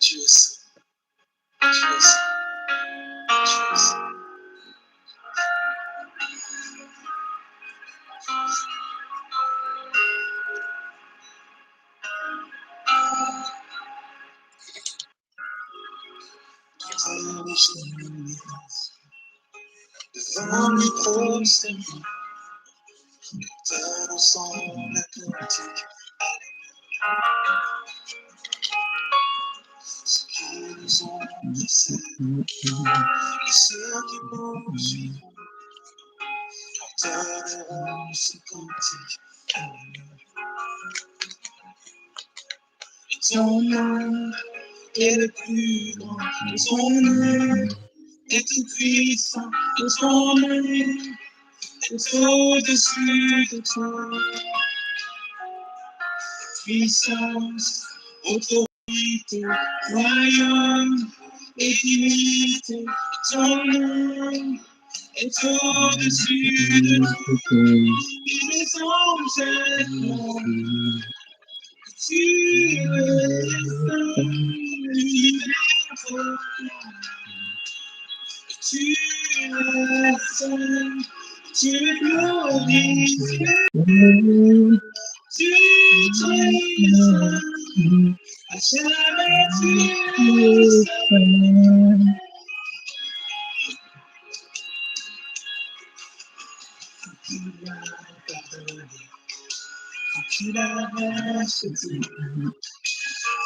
Tu es saint, tu es saint, tu es saint. Devant mes prosternés, terre ensemble atlantique, ceux qui nous ont précédés et ceux qui nous suivront, entonneront ce cantique. Et ton nom est le plus grand, et ton nom est tout puissant, et ton nom est au-dessus de toi. Puissance, autorité, royaume et dignité, ton nom est au-dessus de tout. Et les anges adorent. Tu es saint, tu es saint, tu es glorifié, tu es saint, à jamais tu es saint. Qu'il a pardonné, qu'il a racheté,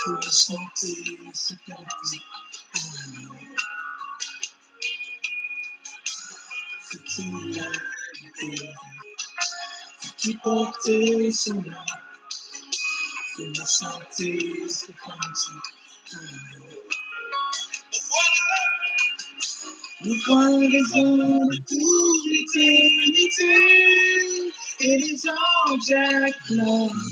faut chanter ce cantique. Qu'il a libéré, qui portait son nom, faut chanter ce cantique. Nous voyons les hommes pour l'éternité et les anges acclament.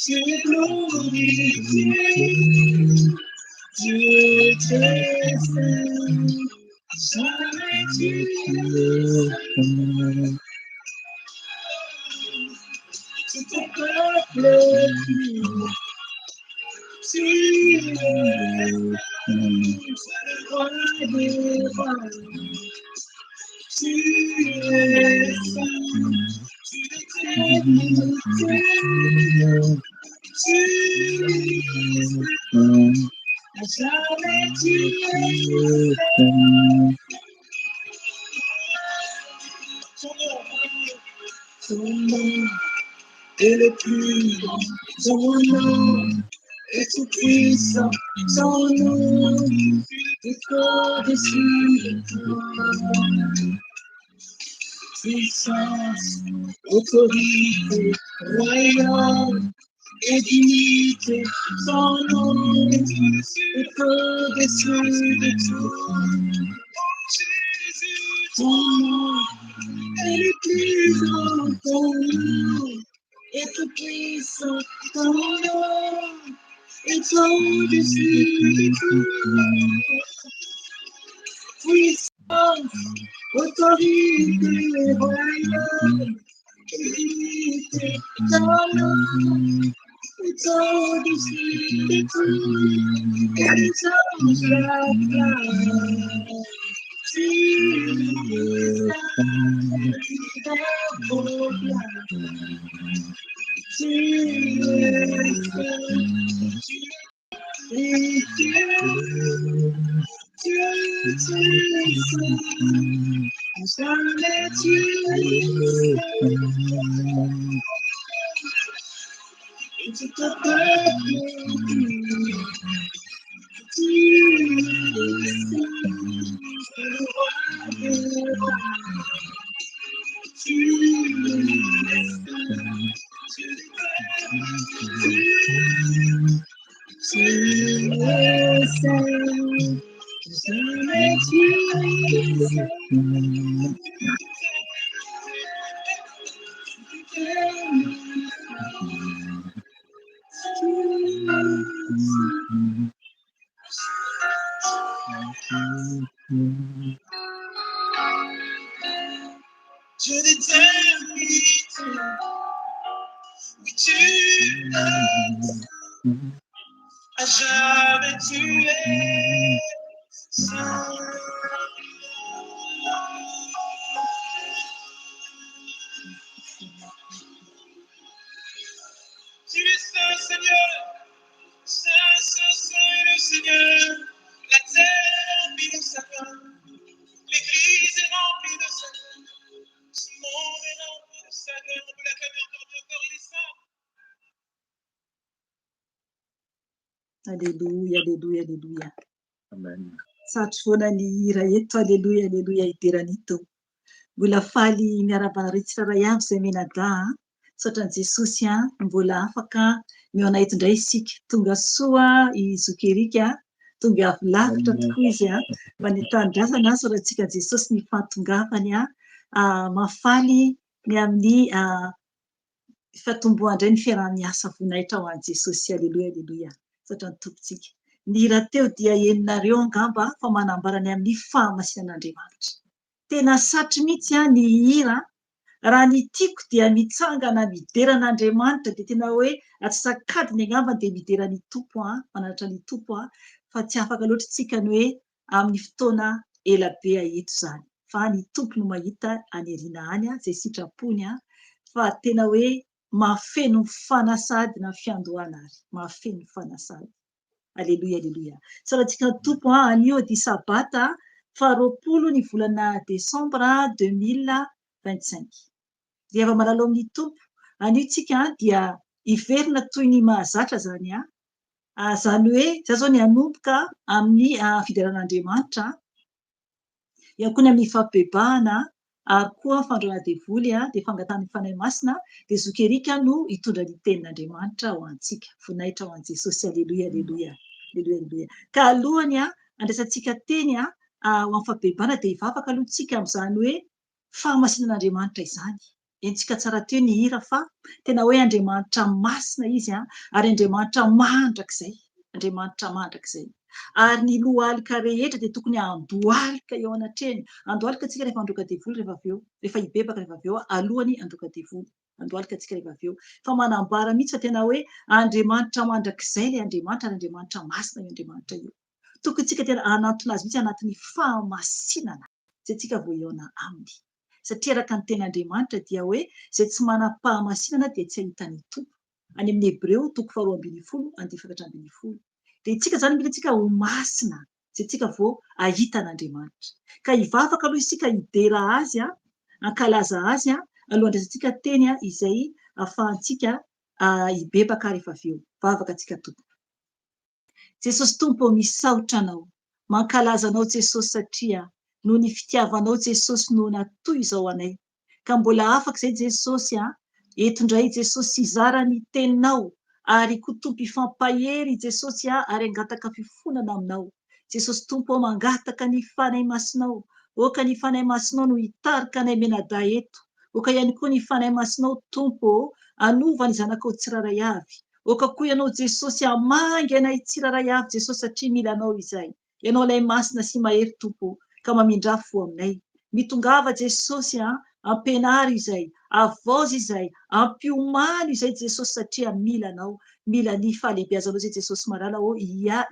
Tu es glorifié, Dieu est saint, jamais tu es saint. Tout ton peuple, tu es le roi des rois. Tu es saint, tu l'éternité, tu es saint, à jamais tu es saint. Ton nom est le plus grand, ton nom est tout puissant, ton nom est au-dessus de tout. Puissance, autorité, royaume et dignité, son nom est au-dessus de tout. Ton nom est le plus grand, ton nom est tout puissant, ton nom est au-dessus de tout. Puissance, autorité, royaume, dignité, ton nom est au-dessus de tout. Et les anges l'acclament. Tu es saint, tu es saint, et tu es saint, jamais tu es saint. Et tout ton peuple, tu es saint, le roi des rois. Tu es saint, tu es saint, jamais tu es saint. Je détermine oui, tu es à jamais tu es saint. Tu es saint, Seigneur, saint, saint, saint est le Seigneur. La terre est remplie de sa gloire, l'église est remplie de sa gloire, ce monde est rempli de sa gloire. On peut l'acclamer encore, il est saint. Alléluia, alléluia, alléluia. Amen. Satry foana ny hira eto, alléluia, alléluia, idirany to. Mbola faly miarabana re tsiraray avy izay menada, satran'i Jesosy mbola afaka miona eto indray isika. Tonga soa i Zokerika, tonga avy lavitra tokoa izy fa ny tanindrazana sorantsika Jesosy ny fahatongavany mafaly ny amin'ny fatombohan indray ny fiaraha-miasa voninahitra ho an'i Jesosy. Alléluia, alléluia, satran'ny tompontsika. Ny hira teo dia heninareo angamba fa manambara ny amin'ny fahamasinan'Andriamanitra. Tena satry mihitsy ny hira, raha ny tiako dia mitsangana mideran'Andriamanitra dia tena hoe atsakadiny angamba dia mideran'ny tompo, manaratra ny tompo, fa tsy afaka loatra tsika ny hoe amin'ny fotoana elabe eto izany, fa ny tompo no mahita any ariana any izay sitrapony, fa tena hoe mahafeno fanasady na fiandohana ary, mahafeno fanasady. Alléluia, alléluia. Sarantsika ny tompo anio dia sabata 20 ny volana Desambra 2025. Rehefa malalo amin'ny tompo, anio tsika dia iverina toy ny mahazatra zany zany hoe za zao ny hanomboka amin'ny fideran'Andriamanitra, eo koa ny amin'ny fampibebahana ary koa fandroana devoly dia fangatahana fanahy masina dia Zokerika no hitondra ny tenin'Andriamanitra ho antsika, voninahitra ho an'i Jesosy. Alléluia, alléluia, alléluia, alléluia. Ka alohany andraisantsika teny ho amin'ny fampibebahana dia hivavaka aloha tsika amin'izany hoe fahamasinan'Andriamanitra izany. Entsika tsara teo ny hira fa tena hoe Andriamanitra masina izy ary Andriamanitra mandrakizay, Andriamanitra mandrakizay. Ary ny lohalika rehetra dia tokony handohalika eo anatreny. Handohalika tsika rehefa androaka devoly, rehefa avy eo, rehefa hibebaka, rehefa avy eo alohany androaka devoly, handohalika tsika rehefa avy eo. Fa manambara mihitsy fa tena hoe Andriamanitra mandrakizay ilay Andriamanitra, ary Andriamanitra masina io Andriamanitra io. Tokony tsika tena hanantona azy mihitsy anatin'ny fahamasinana izay tsika voaheona aminy. Satria araka ny ten'Andriamanitra dia hoe izay tsy manam-pahamasinana dia tsy ahitany tompo. Any amin'ny Hebreo 12:10. Dia itsika zany mila tsika ho masina izay tsika vao ahitan'Andriamanitra. Ka hivavaka aloha isika hidera azy, hankalaza azy alohan'andraisantsika teny izay ahafahantsika hibebaka rehefa avy eo. Vavaka tsika tompo. Jesosy tompo, misaotra anao, mankalaza anao Jesosy satria noho ny fitiavanao Jesosy no natoy izao anay. Ka mbola afaka izay Jesosy eto indray Jesosy hizara ny teninao ary kotompo ifampahery Jesosy ary angataka fifonana aminao. Jesosy tompo, mangataka ny fanahy masinao, oka ny fanahy masinao no hitarika anay menada eto, oka ihany koa ny fanahy masinao tompo anova ny zanakao tsiraray avy, oka koa ianao Jesosy hamangy anay tsiraray avy Jesosy satria mila anao izay. Ianao ilay masina sy mahery tompo, ka mamindrafo aminay. Mitongava Jesosy ampianary izay, avozy izay, ampiomany izay Jesosy satria mila anao, mila ny fahalehibiazanao izay Jesosy marala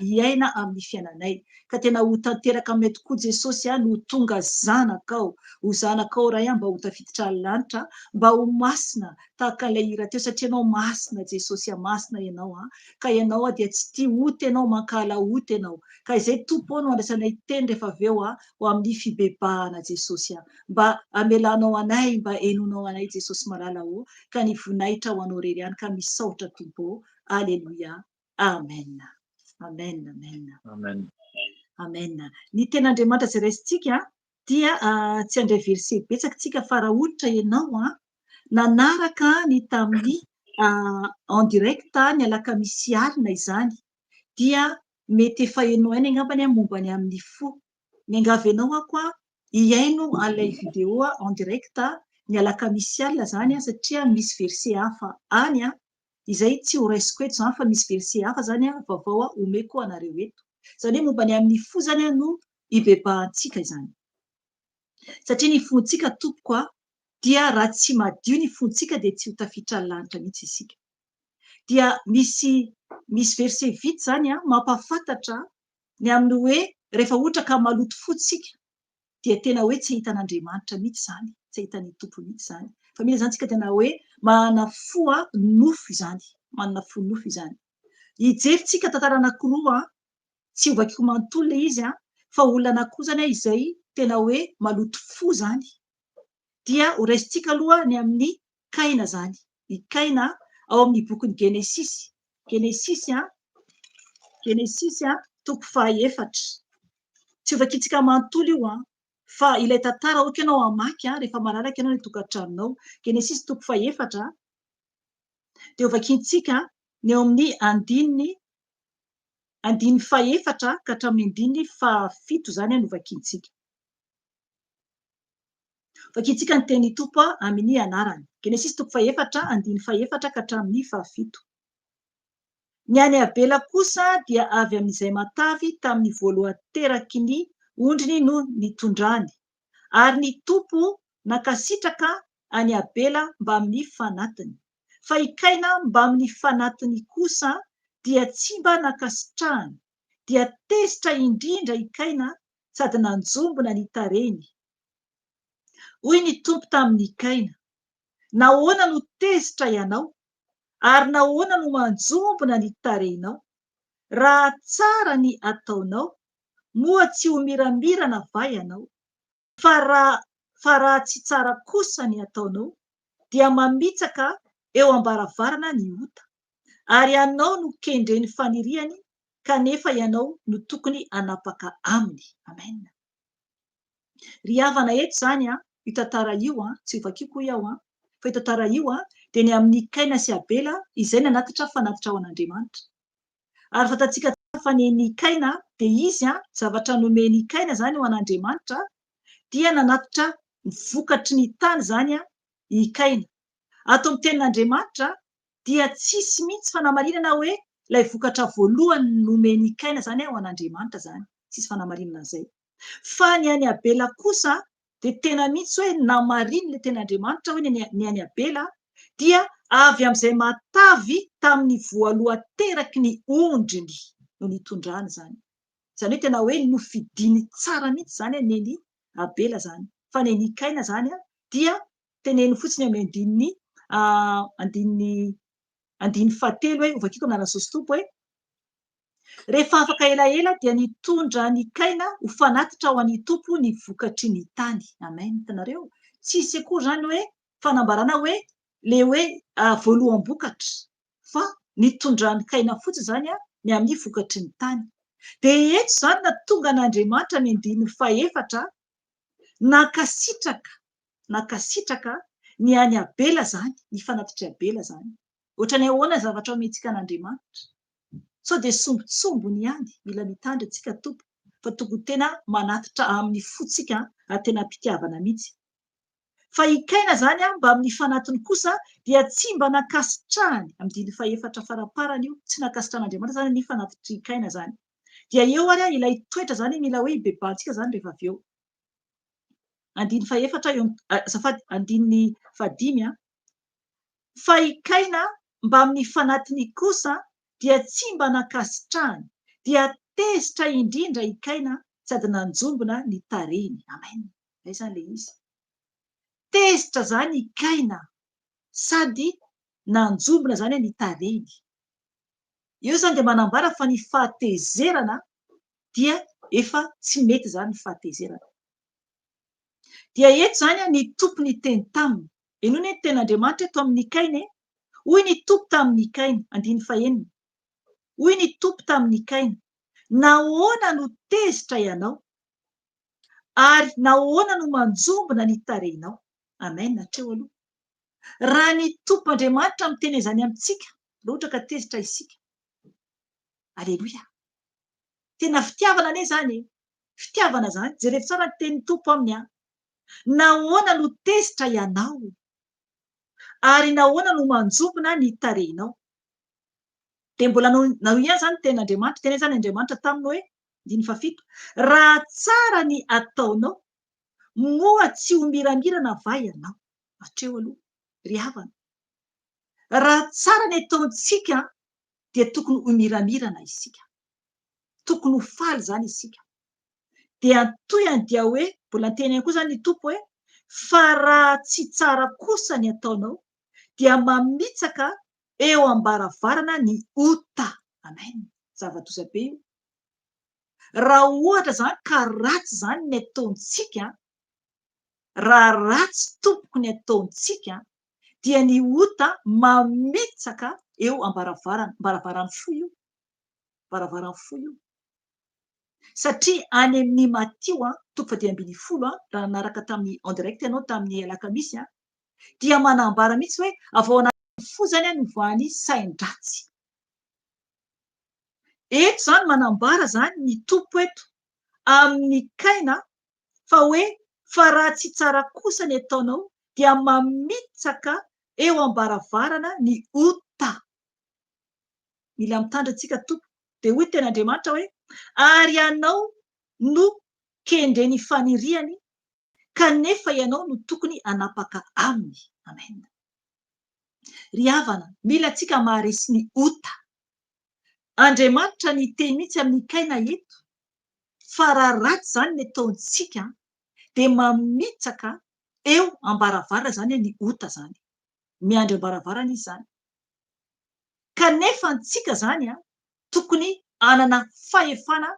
hiaina amin'ny fiainanay. Ka tena ho tanteraka aminay tokoa Jesosy no tonga zanakao, ho zanakao ray mba ho tafiditra lanitra, mba ho masina tahaka ilay hira teo satria ianao masina Jesosy, masina ianao ka ianao dia tsy tia oty ianao, mankala oty ianao. Ka izay tompo no andraisanay teny rehefa avy eo ho amin'ny fibebahana Jesosy, mba amelanao anay, mba henonao anay Jesosy malala ka ny voninahitra ho anao rery ihany. Ka misaotra tompo. Alléluia, amen, amen, amen, Amen. amen. Ny ten'Andriamanitra izay raisintsika dia tsy handray verse betsaka tsika fa raha ohatra ianao nanaraka ny tamin'ny en direct ny alakamisy alina izany dia mety efa hainao ihany angambany momba ny amin'ny fo. Miangavy ianao ako hiaino an'ilay vidéo en direct ny alakamisy alina zany satria misy verse hafa any izay tsy ho raisiko eto zany fa misy verse hafa zany vaovao omeko anareo eto. Izany hoe momba ny amin'ny fo zany no hibebahantsika izany. Satria ny fontsika tompoko dia raha tsy madio ny fontsika dia tsy ho tafiditra ny lanitra mihitsy isika. Dia misy verset vitsy zany mampafantatra ny amin'ny hoe rehefa ohatra ka maloto fotsika dia tena hoe tsy hitan'Andriamanitra mihitsy zany, tsy hitan'ny tompo mihitsy zany. Fa mila zany tsika tena hoe manana fo nofo izany, manana fo nofo izany. Hijerytsika tantara anankiroa tsy ho vakiako manontolo le izy fa olona anankiroa zany izay tena hoe maloto fo zany. Dia ho raisitsika aloha ny amin'ny Kaina zany. I Kaina ao amin'ny bokin'ny Genesisy. Genesisy toko 4. Tsy ho vakiantsika manontolo io fa ilay tantara ohatra ianao hamaky rehefa malalaka ianao ny tokantranonao. Genesisy toko 4 dia ho vakiantsika ny eo amin'ny andininy 4 ka hatramin'ny andininy 7 zany no vakiantsika. Vakiantsika ny tenin'ny tompo amin'ny anarany. Genesisy toko 4 andininy 4 ka hatramin'ny 7. Ny any Abela kosa dia avy amin'izay matavy tamin'ny voalohany teraky ny ondriny no nitondrany, ary ny tompo nankasitraka any Abela mba amin'ny fanatiny. Fa i Kaina mba amin'ny fanatiny kosa dia tsy mba nankasitrahany, dia tezitra indrindra i Kaina sady nanjombona ny tarehiny. Hoy ny tompo tamin'ny Kaina: nahoana no tezitra ianao, ary nahoana no manjombona ny tarehinao? Raha tsara ny ataonao, moa tsy ho miramirana va ianao? Fa raha tsy tsara kosa ny ataonao, dia mamitsaka eo ambaravarana ny ota, ary ianao no kendren'ny faniriany, kanefa ianao no tokony hanapaka aminy. Amen. Ry havana eto zany io tantara io tsy ho vakiako iaho fa io tantara io dia ny amin'ny Kaina sy Abela izay nanatitra fanatitra ao an'Andriamanitra. Ary fantatsika fa ny Kaina dia izy zavatra nomeny Kaina zany ho an'Andriamanitra dia nanatitra vokatry ny tany zany i Kaina. Ato amin'ny tenin'Andriamanitra dia tsisy mihitsy fanamarinana hoe ilay vokatra voalohany nomeny Kaina zany ho an'Andriamanitra zany, tsisy fanamarinana izay. Fa ny any Abela kosa dia tena mihitsy hoe namariny ilay tenin'Andriamanitra hoe ny any Abela dia avy amin'izay matavy tamin'ny voalohany teraky ny ondriny no nitondrany zany. Izany hoe tena hoe nofidiny tsara mihitsy zany neny Abela zany. Fa neny Kaina zany dia teneny fotsiny amin'ny andininy 7 hoe ho vakiako amin'ny anaran'i Jesosy Tompo hoe rehefa afaka elaela dia nitondra ny Kaina ho fanatitra ho an'ny tompo ny vokatry ny tany. Amen. Hitanareo tsisy akory zany hoe fanambarana hoe le hoe voaloham-bokatra, fa nitondran'ny Kaina fotsiny zany ny amin'ny vokatry ny tany. Dia eto zany na tonga an'Andriamanitra amin'ny andininy 4 nankasitraka ny any Abela zany, ny fanatitry Abela zany. Ohatrany ahoana zavatra omentsika an'Andriamanitra? Sao dia sombitsombony ihany, mila mitandry antsika tompo fa tokony tena manatitra amin'ny fotsika tena mpitiavana mihitsy. Fa i Kaina zany mba amin'ny fanatiny kosa dia tsy mba nankasitrahany, amin'ny 4 faraparany io, tsy nankasitrahan'Andriamanitra zany ny fanatitry Kaina zany. Dia eo ary ilay toetra zany mila hoe ibebahantsika zany rehefa avy eo. Andininy 5 fa i Kaina mba amin'ny fanatiny kosa dia tsy mba nankasitrahany, dia tezitra indrindra i Kaina sady nanjombona ny tarehiny. Amen. Izay zany le izy. Tezitra zany i Kaina sady nanjombona zany ny tarehiny. Io zany dia manambara fa ny fahatezerana dia efa tsy mety zany ny fahatezerana. Dia eto zany ny tompony teny taminy. Enoa ny tenin'Andriamanitra eto amin'ny Kaina. Hoy ny tompo tamin'ny Kaina, andininy 9. Hoy ny tompo tamin'ny Kaina: nahoana no tezitra ianao, ary nahoana no manjombona ny tarehinao? Amen. Hatreo aloha. Raha ny tompo Andriamanitra miteny izany amintsika, raha ohatra ka tezitra isika, aleloia, tena fitiavana anie zany, fitiavana zany. Jereo tsara ny tenin'ny tompo aminy. Nahoana no tezitra ianao, ary nahoana no manjombona ny tarehinao? Dia mbola nahoy ihany zany tenin'Andriamanitra, teny zany Andriamanitra taminy hoe 7, raha tsara ny ataonao, moa tsy ho miramirana va ianao? hatreo aloha ry havana. Raha tsara ny ataontsika dia tokony ho miramirana isika, tokony ho faly zany isika. Dia antoy dia hoe mbola anteny koa zany ny tompo hoe fa raha tsy tsara kosa ny ataonao dia mamitsaka eo ambaravarana ny ota. Amen. Zava-doza be io. Raha ohatra zany ka ratsy zany ny ataontsika, raha ratsy tompoko ny ataontsika dia ny ota mamitsaka eo ambaravarany fo io, baravarany fo io. Satria any amin'ny Matio 7:10 raha naraka tamin'ny en direct ianao tamin'ny alakamisy dia manambara mihitsy hoe avy ao anaty fo zany no voan'ny sain-dratsy. Eto zany manambara zany ny tompo eto amin'ny kaina fa hoe fa raha tsy tsara kosa ny ataonao dia mamitsaka eo ambaravarana ny ota. Mila mitandra antsika tompo. Dia hoy ten'Andriamanitra hoe ary ianao no kendreny faniriany kanefa ianao no tokony hanapaka aminy. Amen. Ry havana, mila antsika maharesy ny ota. Andriamanitra ny teny mihitsy amin'ny kaina eto fa raha ratsy zany ny ataontsika dia mamitsaka eo ambaravarana zany ny ota zany, miandry ambaravarana izy zany. Kanefa antsika zany tokony hanana fahefana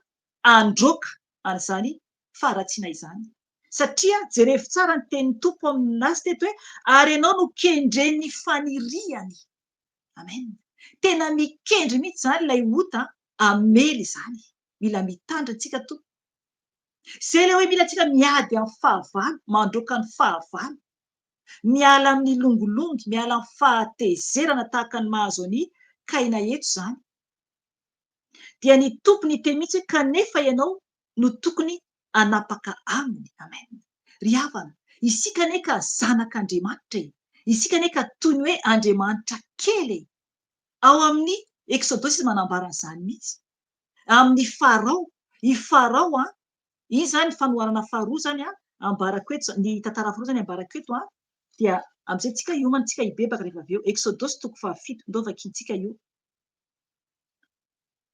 androaka an'izany faharatsiana izany. Satria jerevy tsara ny tenin'ny tompo aminazy teto hoe ary ianao no kendren'ny faniriany. Amen. Tena mikendry mihitsy zany ilay ota amely zany. Mila mitandra antsika tompo. Zay ilay hoe mila antsika miady amin'ny fahavalo, mandroaka ny fahavalo, miala amin'ny longolongy, miala amin'ny fahatezerana tahaka ny mahazo any kaina eto zany. Dia ny tompo ny teny mihitsy kanefa ianao no tokony hanapaka aminy. Amen. Ry havana, isika anie ka zanak'Andriamanitra e. Isika anie ka toy ny hoe Andriamanitra kely e. Ao amin'ny Exodosy izy manambara an'izany mihitsy. Amin'ny Farao, i Farao iny zany fanoharana faharoa zany ambarako eto, ny tantara faharoa zany ambarako eto dia am'izay tsika hiomantsika hibebaka rehefa avy eo. Exodosy 7 ndao vakiantsika io.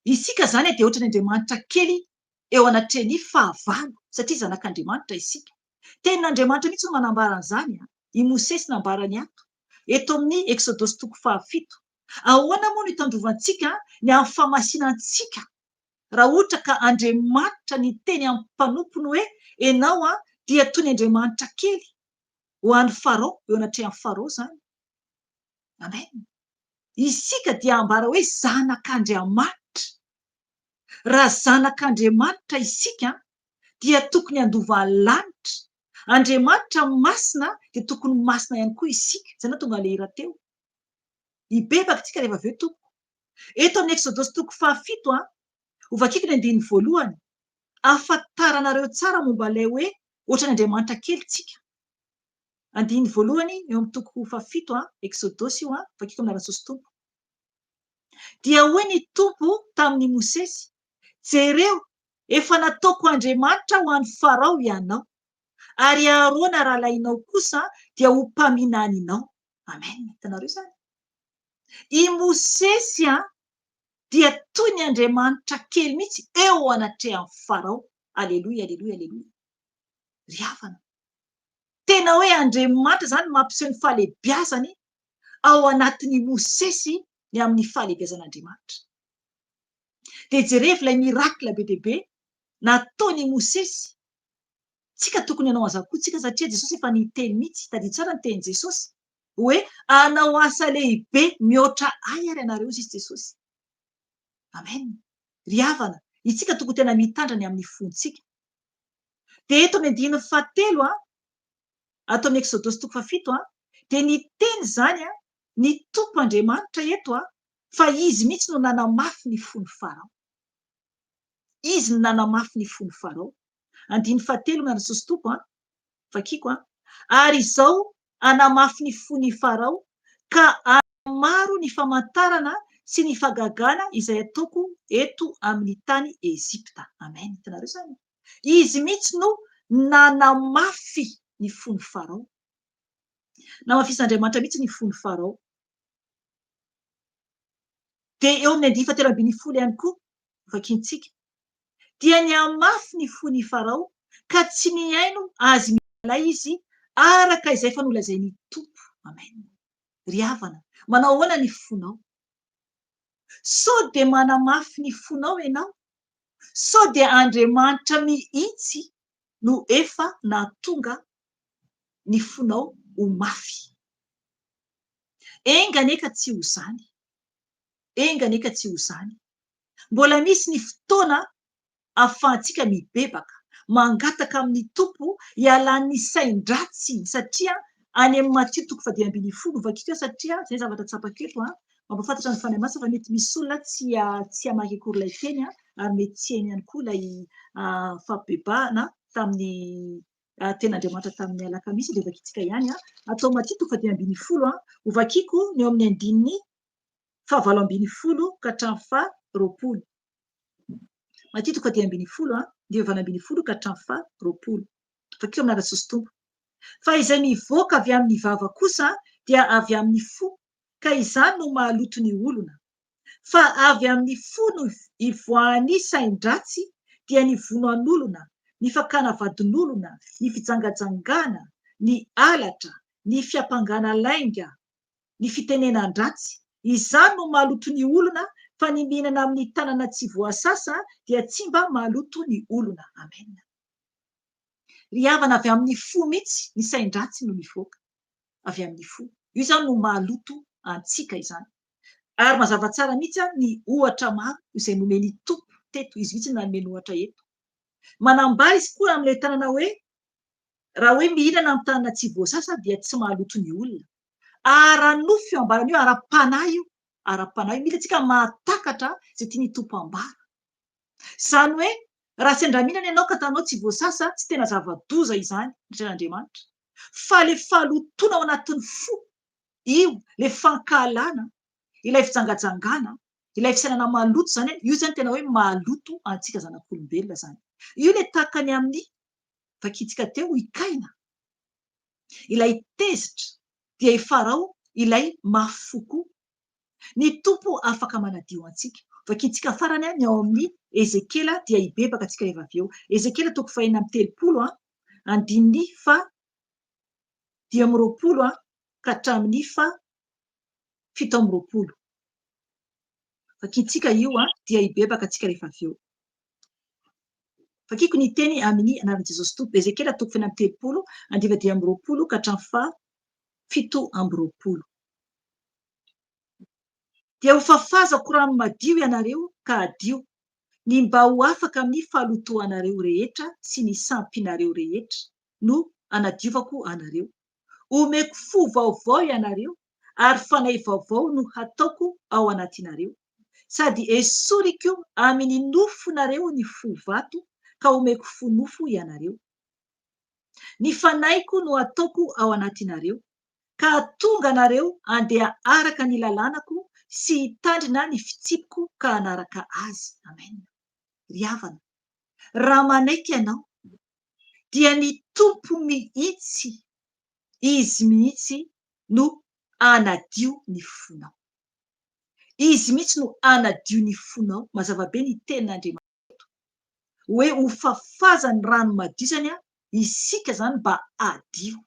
Isika zany dia ohatran'ny Andriamanitra kely eo anatrehany fahavalo satria zanak'Andriamanitra isika. Tenin'Andriamanitra mihitsy no manambara an'izany. I Mosesy nambarany ato. Eto amin'ny Exodosy 7. Ahoana moa no hitandrovantsika ny amin'ny famasinantsika raha ohatra ka Andriamanitra ny teny amin'ny mpanompony hoe ianao dia toy ny Andriamanitra kely ho an'ny Farao, eo anatrehan'ny Farao zany. Amen. Isika dia ambara hoe zanak'Andriamanitra. Raha zanak'Andriamanitra isika dia tokony handova ny lanitra. Andriamanitra masina dia tokony masina ihany koa isika. Izay no tonga lera teo. Hibebaka tsika rehefa avy eo tompo. Eto amin'ny Exodosy 7 ho vakiako ny 1 ahafantaranareo tsara momba ilay hoe ohatran'Andriamanitra kely tsika. 1 eo amin'ny 7 Exodosy io vakiako amin'ny aratsosy tompo. Dia hoy ny tompo tamin'ny Mosesy, jereo efa nataoko Andriamanitra ho an'ny Farao ianao ary Arona rahalainao kosa dia ho mpaminaninao. Amen. Hitanareo izany. I Mosesy dia toy ny Andriamanitra kely mihitsy eo anatrehan'ny Farao. Aleloia, aleloia, aleloia. Ry havana. Tena hoe Andriamanitra zany mampiseho ny fahalehibiazany ao anatin'ny Mosesy ny amin'ny fahalehibiazan'Andriamanitra. Dia jerevy ilay mirakla be dia be nataony Mosesy. Tsika tokony hanao an'izany koa tsika satria Jesosy efa niteny mihitsy, tadia tsara ny teny Jesosy hoe hanao asa lehibe mihoatra ay ary ianareo izy Jesosy. Amen. Ry havana, isika tokony tena mitandra ny amin'ny fontsika. Dia eto amin'ny 7 ato amin'ny Exodosy 7 dia niteny zany ny tompo Andriamanitra eto fa izy mihitsy no nanamafy ny fon'ny Farao. Izy no nanamafy ny fon'ny Farao. 7 miaratsosy tompo vakiako ary izao hanamafy ny fon'ny Farao ka maro ny famantarana sy ny fagagana izay ataoko eto amin'ny tany Ezipta. Amen. Hitanareo izany. Izy mihitsy no nanamafy ny fon'ny Farao. Namafisan'Andriamanitra mihitsy ny fony Farao. Dia eo amin'ny 110 ihany koa vakiantsika. Dia niamafy ny fony Farao ka tsy niaino azy miala izy araka izay fanolazainy Tompo. Amen. Ry havana, manao ahoana ny fonao? Sao dia manamafy ny fonao ianao? Sao dia Andriamanitra mihitsy no efa nahatonga ny fonao ho mafy? Enganeka tsy ho zany. Enganeka tsy ho zany. Mbola misy ny fotoana ahafahantsika mibebaka, mangataka amin'ny Tompo ialan'ny sain-dratsy, satria any amin'ny Matthieu 10:10 vakiko, satria zay zavatra tsapako eto mampafantatra ny fanahy masina fa mety misy olona tsy hamaky akory ilay teny ary mety tsy hainy ihany koa ilay fampibebahana tamin'ny ten'Andriamanitra tamin'ny alakamisy dia vakitsika ihany atao Matthieu 10:10 ho vakiko ny eo amin'ny andininy 19 ka hatramin'ny 20. Matthieu 10:10 dia 20 ka hatramin'ny 20. Vakiko amin'ny anaran'i Tompo. Fa izay mivoaka avy amin'ny vava kosa dia avy amin'ny fo, ka izany no mahaloto ny olona. Fa avy amin'ny fo no ivoahan'ny sain-dratsy dia ny vonoan'olona, ny fakana vadin'olona, ny fijangajangana, ny alatra, ny fiampangana lainga, ny fitenenan-dratsy. Izany no mahaloto ny olona, fa ny mihinana amin'ny tanana tsy voasasa dia tsy mba mahaloto ny olona. Amen. Ry havana, avy amin'ny fo mihitsy ny sain-dratsy no mivoaka. Avy amin'ny fo. Io izany no mahaloto antsika izany. Ary mazava tsara mihitsy ny ohatra maro izay nomeny Tompo teto. Izy mihitsy nanome ohatra eto. Manambara izy koa amin'ilay tanana hoe raha hoe mihinana amin'ny tanana tsy voasasa dia tsy mahaloto ny olona. Ara-nofo io ambarana io, ara-panahy io. Ara-panahy io. Mila tsika mahatakatra izay tiany Tompo ambara. Izany hoe raha sendra mihinana ianao ka tanao tsy voasasa, tsy tena zava-doza izany Andriamanitra. Fa le fahalotoana ao anatin'ny fo, io le fankahalana, ilay fijangajangana, ilay fisainana maloto zany, io zany tena hoe maloto antsika zanak'olombelona zany. Io le tahaka ny amin'ny vakitsika teo ikaina, ilay tezitra dia i Farao ilay mafy fo koa. Ny Tompo afaka manadio antsika. Vakitsika farany ny ao amin'ny Ezekela dia hibebaka antsika rehefa avy eo. Ezekela 4:30 andininy 10:20 ka hatramin'ny 7:20. Vakitsika io dia hibebaka antsika rehefa avy eo. Vakiko ny teny amin'ny anaran'i Jesosy Tompo. Ezekela 4:30 10:20 ka hatramin'ny 7:20. Dia ho fafazako rano madio ianareo ka adio, ny mba ho afaka amin'ny fahalotoanareo rehetra sy ny sampinareo rehetra no anadiovako anareo. Omeko fo vaovao ianareo ary fanahy vaovao no hataoko ao anatinareo. Sady esoriko amin'ny nofonareo ny fo vato ka omeko fo nofo ianareo. Ny fanahiko no hataoko ao anatinareo ka hatonga anareo andeha araka ny lalànako sy hitandrina ny fitsipiko ka hanaraka azy. Amen. Ry havana, raha manaiky ianao dia ny Tompo mihitsy, izy mihitsy no anadio ny fonao. Izy mihitsy no anadio ny fonao. Mazava be ny tenin'Andriamanitra hoe ho fafazany rano madio zany isika zany mba adio.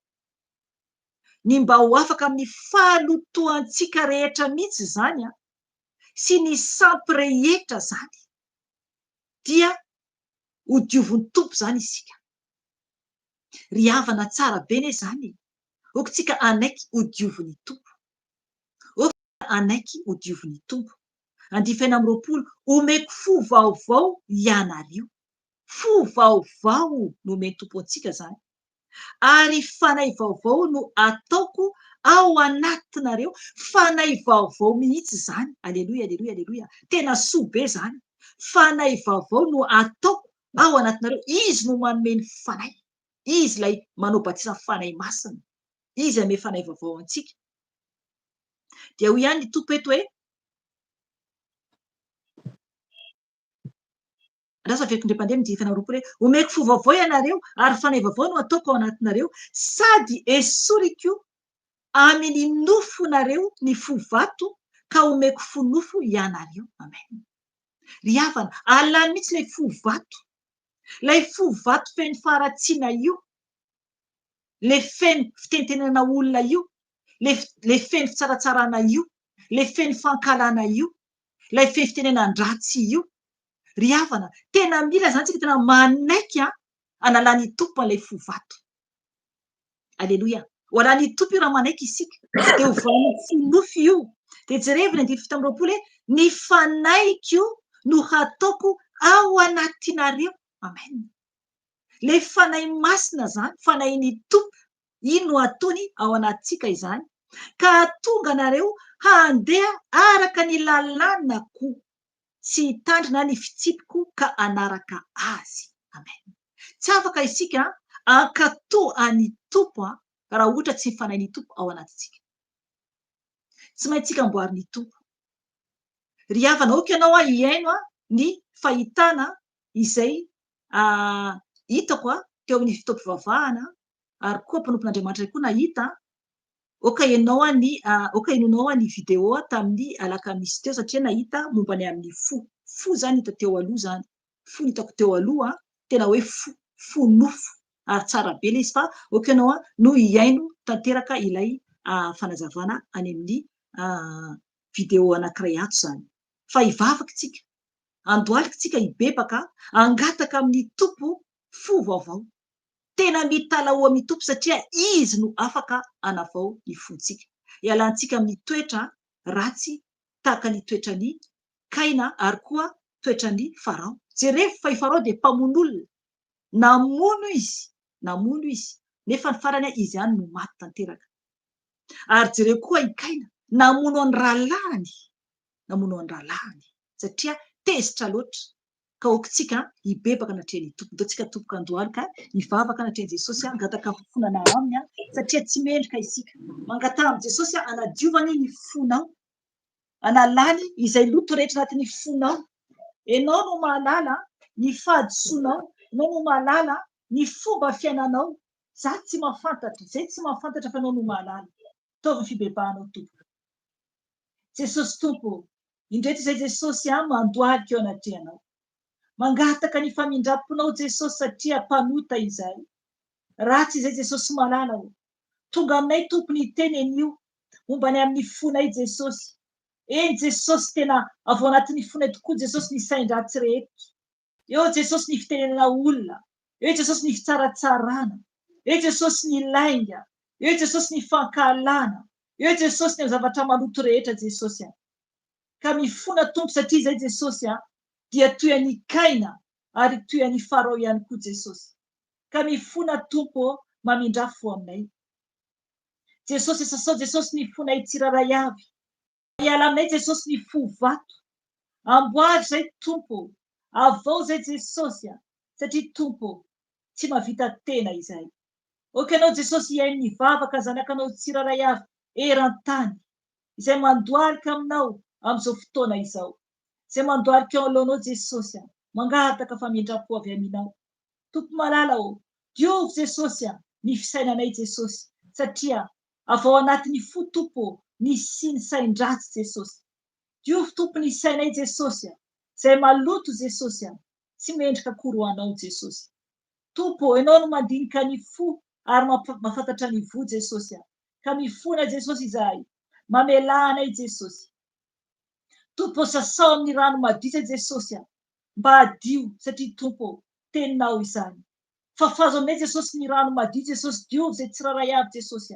Ny mba ho afaka amin'ny fahalotoantsika rehetra mihitsy zany sy ny sampy rehetra zany dia ho dioviny Tompo zany isika. Ry havana, tsara be ne zany. Okotsika anaiky ho dioviny Tompo. Okotsika anaiky ho dioviny Tompo. 20 omeko fo vaovao ianareo. Fo vaovao no omeny Tompo antsika zany. Ary fanahy vaovao no ataoko ao anatinareo. Fanahy vaovao mihitsy zany. Aleloia, aleloia, aleloia. Tena soa be zany. Fanahy vaovao no ataoko ao anatinareo. Izy no manome ny fanahy. Izy ilay manao batisa fanahy masina. Izy ame fanahy vaovao antsika. Dia ho ihany ny Tompo eto hoe Rasa fekondrem-pandeha midiny 20 omeko fo vaovao ianareo ary fanahy vaovao no ataoko ao anatinareo sady esoriko amin'ny nofonareo ny fo vato ka omeko fo nofo ianareo. Amen. Ry havana, alany mihitsy ilay fo vato, ilay fo vato feno faharatsiana io, le feno fitentenana olona io, le feno fitsaratsarana io, le feno fankalana io, ilay feno fitenenan-dratsy io. Ry havana, tena mila zany tsika tena manaiky analany tompo an'ilay fo vato. Aleloia. Ho alany tompo io raha manaiky isika de ho voan'ny fo nofo io. De jerevina 17 ny fanaiky io no hataoko ao anatinareo. Amen. Le fanay masina zany, fanain'ny tompo, ino no ataony ao anatsika izany, ka tonga nareo handeha araka ny lalànako, tsy hitandrina ny fitsipiko ka anaraka azy. Amen. Tsy afaka isika ankatò any tompo raha ohatra tsy fanain'ny tompo ao anatintsika. Tsy maintsy tsika amboarin'ny tompo. Ry havana, oka ianao hiaino ny fahitana izay hitako teo amin'ny fitaom-pivavahana, ary koa mpanompon'Andriamanitra koa nahita, oka henonao ny vidéo tamin'ny alakamisy teo, satria nahita momba ny amin'ny fo zany hita teo aloha zany. Fo hitako teo aloha tena hoe fo nofo, ary tsara be ilay izy, fa oka ianao no hiaino tanteraka ilay fanazavana any amin'ny vidéo anankiray ato zany. Fa hivavaka tsika, andohalika tsika hibebaka, angataka amin'ny tompo fo vaovao. Tena mitalaho amin'ny tompo satria izy no afaka anavao ny fontsika. Ialantsika amin'ny toetra ratsy tahaka ny toetrany Kaina, ary koa toetrany Farao. Jereo fa i Farao dia mpamono olona, namono izy, nefa ny farany izy ihany no maty tanteraka. Ary jereo koa i Kaina namono any rahalahy, satria tezitra loatra. Ka okontsika hibebaka anatrehany tompo. Ndao tsika tompoka andohalika hivavaka anatrehany Jesosy, angataka fonana aminy, satria tsy mendrika isika. Mangataka amin'ny Jesosy anadiovany ny fonao, analany izay loto rehetra anatin'ny fonao. Ianao no mahalala ny fahadisoanao, ianao no mahalala ny fomba fiainanao. Za tsy mahafantatra, zay tsy mahafantatra fa ianao no mahalala. Taovy ny fibebahanao tompo. Jesosy tompo, indreto izay Jesosy mandohalika eo anatrehanao. Mangataka ny famindramponao Jesosy, satria mpanota izay. Ratsy izay Jesosy malala. Tonga aminay tompo ny teneny io, momba ny amin'ny fonay Jesosy. Eny Jesosy, tena avao anatin'ny fonay tokoa Jesosy ny sain-dratsy rehetra. Eo Jesosy ny fitenenana olona, eo Jesosy ny fitsaratsarana, eo Jesosy ny lainga, eo Jesosy ny fankalana, eo Jesosy ny zavatra maloto rehetra Jesosy. Ka mifona tompo, satria izay Jesosy dia toy an'ny Kaina ary toy an'ny Farao ihany koa Jesosy. Ka mifona tompo mamindrafo aminay. Jesosy sasao, Jesosy ny fonay tsiraray avy. Iala aminay Jesosy ny fo vato. Amboary zay tompo, avao zay Jesosy, satria tompo tsy mavita tena izay. Oka ianao Jesosy hiaino ny vavaka zanakanao tsiraray avy eran-tany, izay mandohalika aminao amin'izao fotoana izao. Izay mandohalika eo alohanao Jesosy, mangataka famindrapo avy aminao. Tompo malala diovy Jesosy ny fisainanay Jesosy, satria avao anatin'ny fo tompo ny siny sain-dratsy Jesosy. Diovy tompo ny sainay Jesosy, izay maloto Jesosy, tsy mendrika akory ho anao Jesosy. Tompo, ianao no mandinika ny fo ary mahafantatra ny vo Jesosy. Ka mifona Jesosy izahay, mamelà anay Jesosy. Tompo, sasao amin'ny rano madio Jesosy, mba adio, satria tompo teninao izany. Fafazo aminay Jesosy ny rano madio Jesosy, diovy zay tsiraray avy Jesosy.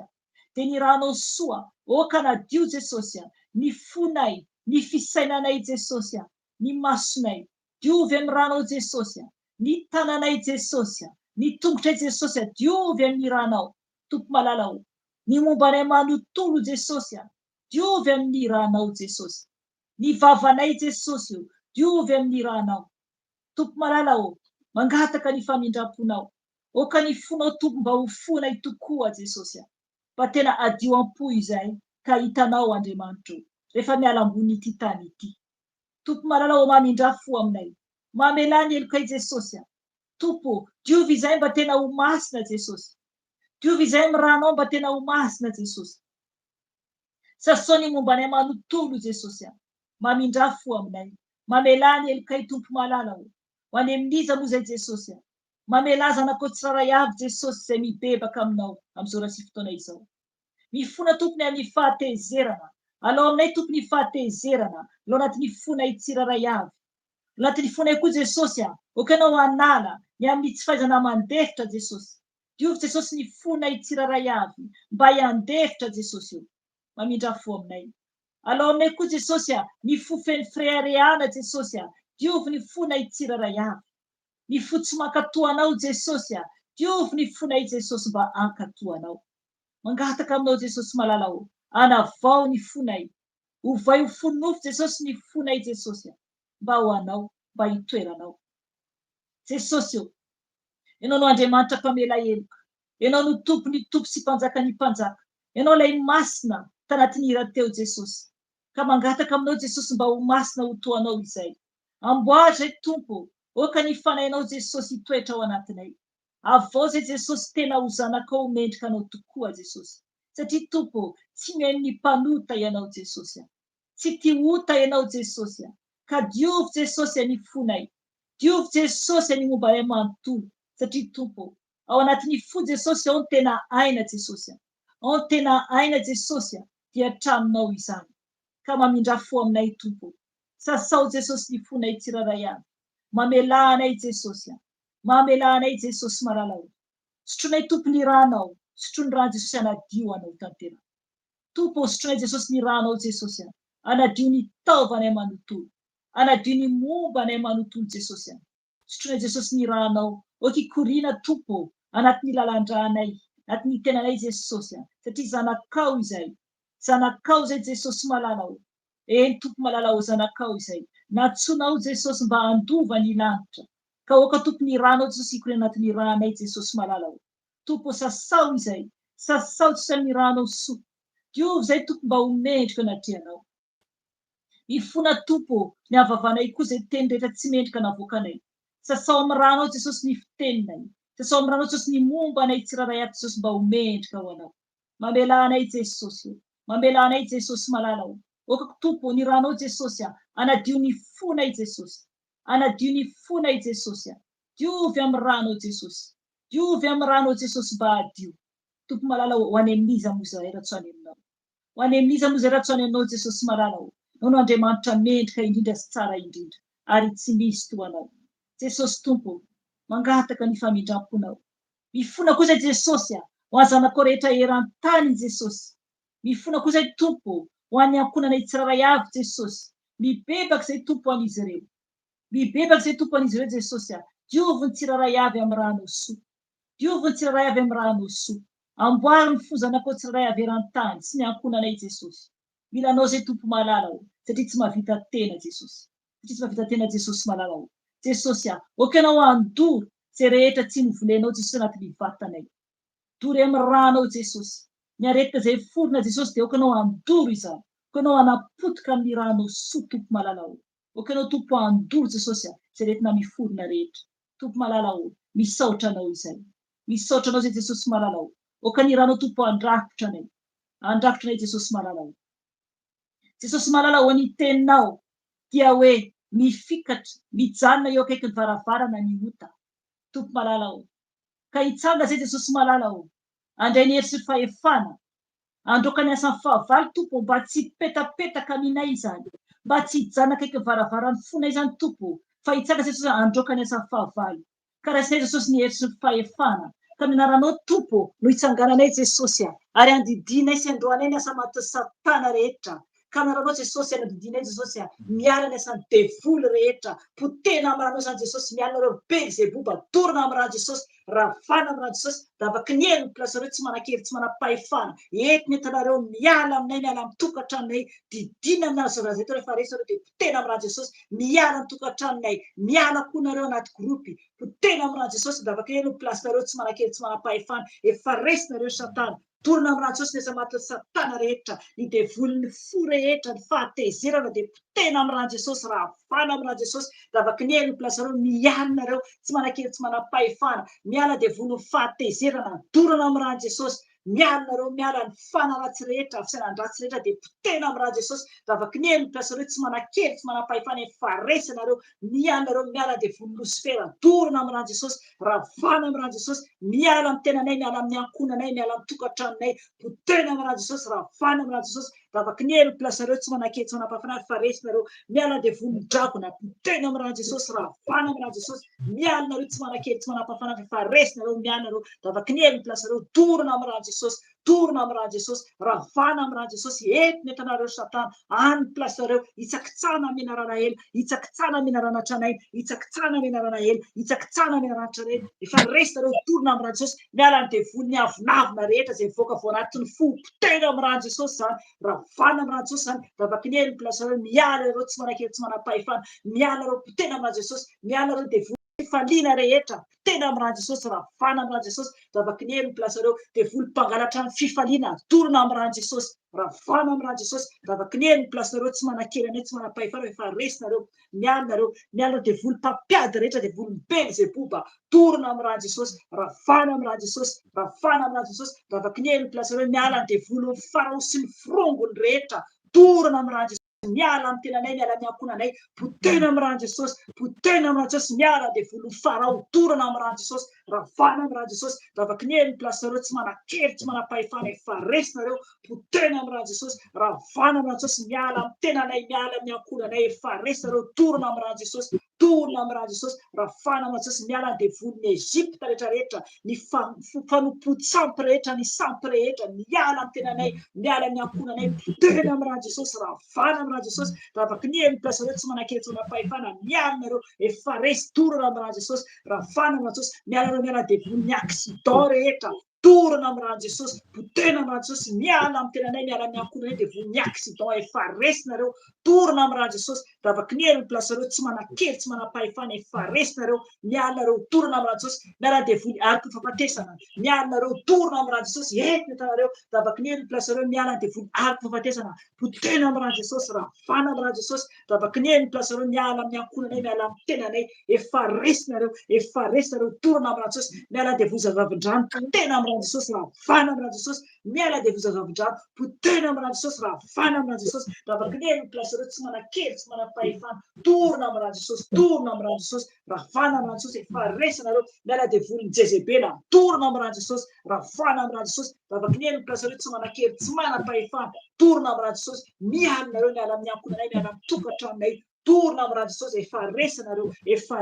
De ny ranao soa, oka nadio Jesosy, ny fonay, ny fisainanay Jesosy, ny masonay, diovy amin'ny ranao Jesosy, ny tananay Jesosy, ny tongotray Jesosy, diovy amin'ny ranao. Tompo malala ny mombanay manontolo Jesosy, diovy amin'ny ranao Jesosy. Ny vavanay Jesosy, diovy amin'ny ranao. Tompo malala mangataka ny famindramponao. Oka ny fonao tompo mba ho fonay tokoa Jesosy. Fa tena adio am-po izay, ka hitanao Andriamanitro, rehefa miala ambony ity tany ity. Tompo malala mamindrafo aminay. Mamelà ny helokay Jesosy. Tompo, diovy izay mba tena ho masina Jesosy. Diovy izay amin'ny ranao mba tena ho masina Jesosy. sasony mombanay manontolo jesosy a mamindra fo aminay mamelany elokay tompo malala o ho any amin'iza moa zay jesosy a mamelaza anakao tsiraray avy jesosy zay mibebaka aminao am'izao rasy fotoana izao mifona tompony amin'ny fahatezerana alao aminay tompony fahatezerana alao anatin'ny fonay tsiraray avy anatin'ny fonay koa jesosy a okanao anala ny amin'ny tsy fahaizana mandefitra jesosy diovy jesosy ny fonay tsiraray avy mba hiandefitra jesosy io mamindra fo aminay alao aminay koa jesosy a ny fofeny freareana jesosy a diovy ny fonay tsiraray avy ny fo tsy mankatoanao jesosy a diovy ny fonay jesosy mba ankatoanao mangataka aminao jesosy malala o anavao ny fonay ovay ho fonofo jesosy ny fonay jesosy a mba ho anao mba hitoeranao jesosy io ianao no andriamanitra mpamela heloka ianao no tompony tompo sy mpanjaka ny mpanjaka ianao lay masina tanatin'ny iran-teo jesosy ka mangataka aminao jesosy mba ho masina ho toanao izay amboatra tompo oka ny fanainao jesosy hitoetra ao anatinay avao zay jesosy tena ho zanakao mendrika anao tokoa jesosy satria tompo tsy mihain'ny mpanota ianao jesosy a tsy tia ota ianao jesosy a ka diovy jesosy any fonay diovy jesosy any mombanay manontolo satria tompo ao anatin'ny fo jesosy ao ny tena aina jesosy a ao ny tena aina jesosy a dia traminao izany ka mamindra fo aminay tompo sasao jesosy ny fonay tsiraray avy mamela anay jesosy a mamela anay jesosy malalao sotronay tompony ranao sotrony rano jesosy anadio anao tantera tompo sotronay jesosy ny ranao jesosy a anadio ny taovanay manontolo anadio ny momba anay manontolo jesosy a sotronay jesosy ny ranao okikorina tompo anatin'ny lalandranay anatin'ny tenanay jesosy a satria zanakao izay jesosy malalao eny tompo malalao zanakao izay natsonao jesosy mba andova ny lanitra ka oka tompony ranao jesosy ikorina anatin'ny ranay jesosy malalao tompo sasao izay sasao tsy amin'ny ranao so diovy zay tompo mba homendrika anatrianao mifona tompo ny avavanay koa zay teny rehetra tsy mendrika navoakanay sasao amin'ny ranao jesosy ny fiteninay sasao amin'ny ranao jesosy ny momba anay tsiraray avy jesosy mba homendrika ao anao mamela anay jesosy mamela anay jesosy malalao oka tompo ny ranao jesosy a anadio ny fonay jesosy anadio ny fonay jesosy a diovy amin'ny ranao jesosy diovy amin'ny ranao jesosy mba adio tompo malalao ho any amin'iza moa zay ratsoany aminao ho any amin'iza moa zay ratsoany aminao jesosy malalao no andriamanitra mendrika indrindra sy tsara indrindra ary tsy misy toanao jesosy tompo mangataka ny famindramponao mifona koa zay jesosy a ho azanakao rehetra eran-tany jesosy mifona koa zay tompo ho any ankonanay tsiraray avy jesosy mibebaka zay tompo an'izy ireo mibebaka zay tompo an'izy ireo jesosy a diovy ny tsiraray avy amin'ny rano so diovy ny tsiraray avy amin'ny rano so amboary ny fozanakao tsiraray avy eran-tany sy ny ankonanay jesosy milanao zay tompo malalao satria tsy mahavita tena jesosy satria tsy mahavita tena jesosy malalao jesosy a okanao andoro zay rehetra tsy novolenao jesosy anatin'ny vatanay dory amin'ny ranao jesosy ny aretika zay forona jesosy dia okanao andoro izany okanao anapotika amin'ny ranao so tompo malalao okanao tompo andoro jesosy a zay rehetina miforona rehetra tompo malalao misaotra anao izay misaotra anao zay jesosy malalao okany ranao tompo andrakotranay jesosy malalao jesosy malalao any teninao dia hoe mifikatra mijanona eo akaiky ny varavarana ny ota tompo malalao ka hitsanga zay jesosy malalao andray ny hery sy fahefana androka ny asan'ny fahavalo tompo mba tsy petapetaka aminay izany mba tsy hijanona akaiky ny varavarany fonay zany tompo fa hitsanga zay jesosy androka ny asan'ny fahavalo ka rasinay jesosy ny hery sy fahefana ka minaranao tompo no hitsangananay jesosy a ary andidinay sy androanay ny asa maty satana rehetra ka naranao jesosy anadidinay jesosy a miala ny asan'ny devoly rehetra potena amin'ny ranao zany jesosy miala nareo Beelzeboba dorona amin'ny rano jesosy ravana amin'ny rano jesosy da afaka ny elo ny plasareo tsy manan-kery tsy manam-pahefana entiny entanareo miala aminay miala amin'ny tokantranonay didina amin'ny nazorazay teo rehefa resy nareo dia potena amin'ny rano jesosy miala amin'ny tokantranonay miala koa nareo anaty gropy potena amin'ny rano jesosy da afaka elo ny plasareo tsy manan-kery tsy manam-pahefana efa resy nareo satana dorona amin'ny rano jesosy nesa maty satana rehetra ny devoly ny fo rehetra ny fahatezerana dia potena amin'ny rano jesosy ravana amin'ny rano jesosy da afaka ny elo ny plasareo miala nareo tsy manan-kery tsy manam-pahefana miala devoly ny fahatezerana dorona amin'ny rano jesosy mialanareo miala ny fanaratsy rehetra fisainandratsy rehetra dia potena amin'iraha Jesosy zavaky ny eny pilasareo tsy manan-kely tsy manam-pahefana faresanareo mialanareo miala dia vony Losifera dorona amin'iraha Jesosy ravana amin'iraha Jesosy miala amin'ny tenanay miala amin'ny ankonanay miala amin'ny tokantranonay potena amin'iraha Jesosy ravana amin'iraha Jesosy zavaky ny eny pilasareo tsy manan-kely tsy manam-pahefana faresanareo miala dia vony dragona potena amin'iraha Jesosy ravana amin'iraha Jesosy mialanareo tsy manan-kely tsy manam-pahefana faresanareo mialanareo zavaky ny eny pilasareo dorona amin'iraha Jesosy dorona amin'iraha Jesosy ravana amin'iraha Jesosy entiny entanareo Satana any pilasareo hitsakitsana aminarana ela hitsakitsana aminarana tranainy hitsakitsana aminarana ela hitsakitsana aminarana tranainy efa resareo dorona amin'iraha Jesosy miala ny devony avinavina rehetra zay mivoaka vao anatin'ny fo potena amin'iraha Jesosy zany ravana amin'iraha Jesosy zany zavaky ny eny pilasareo miala ireo tsy manan-kely tsy manam-pahefana miala ireo potena amin'iraha Jesosy miala ireo devony faliana rehetra tena amin'iraha Jesosy ravana amin'iraha Jesosy zavaky ny eny pilasareo devony mpangalatra ny fifaliana dorona amin'iraha Jesosy ravana amin'iraha Jesosy zavaky ny eny pilasareo tsy manan-kely anay tsy manam-pahefana efa resinareo miala devony mpampiady rehetra devony Belzebuba dorona amin'iraha Jesosy ravana amin'iraha Jesosy ravana amin'iraha Jesosy zavaky ny eny pilasareo miala devony farao sy ny firongony rehetra dorona amin'iraha Jesosy miala amin'ny tenanay miala amin'ny ankonanay potena amin'iraha Jesosy potena amin'iraha Jesosy miala devony farao dorona amin'iraha Jesosy ravana amin'iraha Jesosy zavaky ny eny pilasareo tsy manan-kely tsy manam-pahefana efa resinareo potena amin'iraha Jesosy ravana amin'iraha Jesosy miala amin'ny tenanay miala amin'ny ankonanay efa resinareo dorona amin'iraha Jesosy dorona amin'iraha Jesosy ravana amin'iraha Jesosy miala ny devony Ezipta rehetrarehetra ny fanompo-tsampy rehetra ny sampy rehetra miala amin'ny tenanay miala amin'ny ankonanay potena amin'iraha Jesosy ravana amin'iraha Jesosy zavaky ny eny pilasareo tsy manan-kely tsy manam-pahefana mialanareo efa resy dorona amin'iraha Jesosy ravana amin'iraha Jesosy mialanareo miala devony accident rehetra dorona amin'iraha Jesosy potena amin'iraha Jesosy miala amin'ny tenanay miala amin'ny ankonanay devony accident efa resinareo dorona amin'iraha Jesosy zavaky ny eny pilasareo tsy manan-kely tsy manam-pahefana efa resinareo mialanareo dorona amin'iraha Jesosy miala devony arika-fahafatesana mialanareo dorona amin'iraha Jesosy entiny entanareo zavaky ny eny pilasareo miala devony arika-fahafatesana potena amin'iraha Jesosy ravana amin'iraha Jesosy zavaky ny eny pilasareo miala amin'ny ankonanay miala amin'ny tenanay efa resinareo dorona amin'iraha Jesosy miala devony zavavindrano potena amin'iraha Jesosy ravana amin'iraha Jesosy miala devony zavavindrano potena amin'iraha Jesosy ravana amin'iraha Jesosy zavaky ny eny pilasareo tsy manan-kely tsy manam-pahefana dorona amin'iraha Jesosy dorona amin'iraha Jesosy ravana amin'iraha Jesosy efa resinareo miala devony Jezebela dorona amin'iraha Jesosy ravana amin'iraha Jesosy zavaky ny eny pilasareo tsy manan-kely tsy manam-pahefana dorona amin'iraha Jesosy mialanareo miala amin'ny ankonanay miala amin'ny tokantranonay dorona amin'iraha Jesosy efa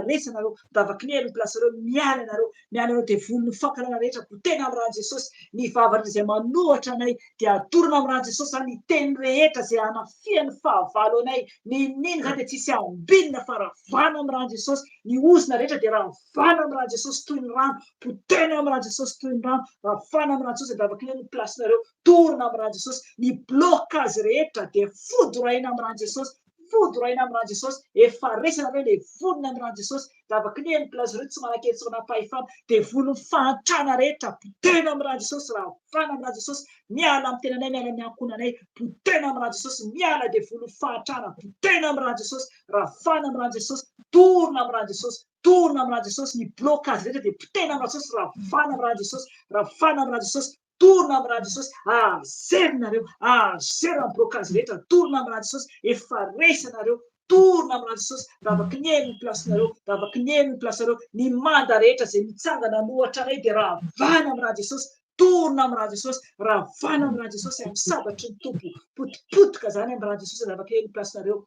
resinareo zavaky ny eny pilasareo mialanareo devony fakalana rehetra potena amin'iraha Jesosy ny vavany izay manohatra anay dia dorona amin'iraha Jesosy zany ny teny rehetra zay anafiany fahavalo anay nininy zany dia tsisy ambinina fa ravana amin'iraha Jesosy ny ozina rehetra dia ravana amin'iraha Jesosy toy ny rano potena amin'iraha Jesosy toy ny rano ravana amin'iraha Jesosy zavaky ny eny plasinareo dorona amin'iraha Jesosy ny blokazy rehetra dia fodoraina amin'iraha Jesosy fodoraina amin'iraha Jesosy efa resinareo le vonina amin'iraha Jesosy zavaky ny eny pilasareo tsy manan-kely tsy manam-pahefana devony fahantrana rehetra potena amin'iraha Jesosy ravana amin'iraha Jesosy miala amin'ny tenanay miala amin'ny ankonanay potena amin'iraha Jesosy miala devony fahantrana potena amin'iraha Jesosy ravana amin'iraha Jesosy dorona amin'iraha Jesosy dorona amin'iraha Jesosy ny blokazy rehetra dia potena amin'iraha Jesosy ravana amin'iraha Jesosy ravana amin'iraha Jesosy dorona amin'iraha Jesosy azerinareo azerina blokazy rehetra dorona amin'iraha Jesosy efa resinareo dorona amin'iraha Jesosy zavaky ny eny plasinareo zavaky ny eny pilasareo ny manda rehetra zay mitsangana nohatra anay dia ravana amin'iraha Jesosy dorona amin'iraha Jesosy ravana amin'iraha Jesosy amin'ny sabatry ny tompo potipotika zany amin'iraha Jesosy zavaky eny plasinareo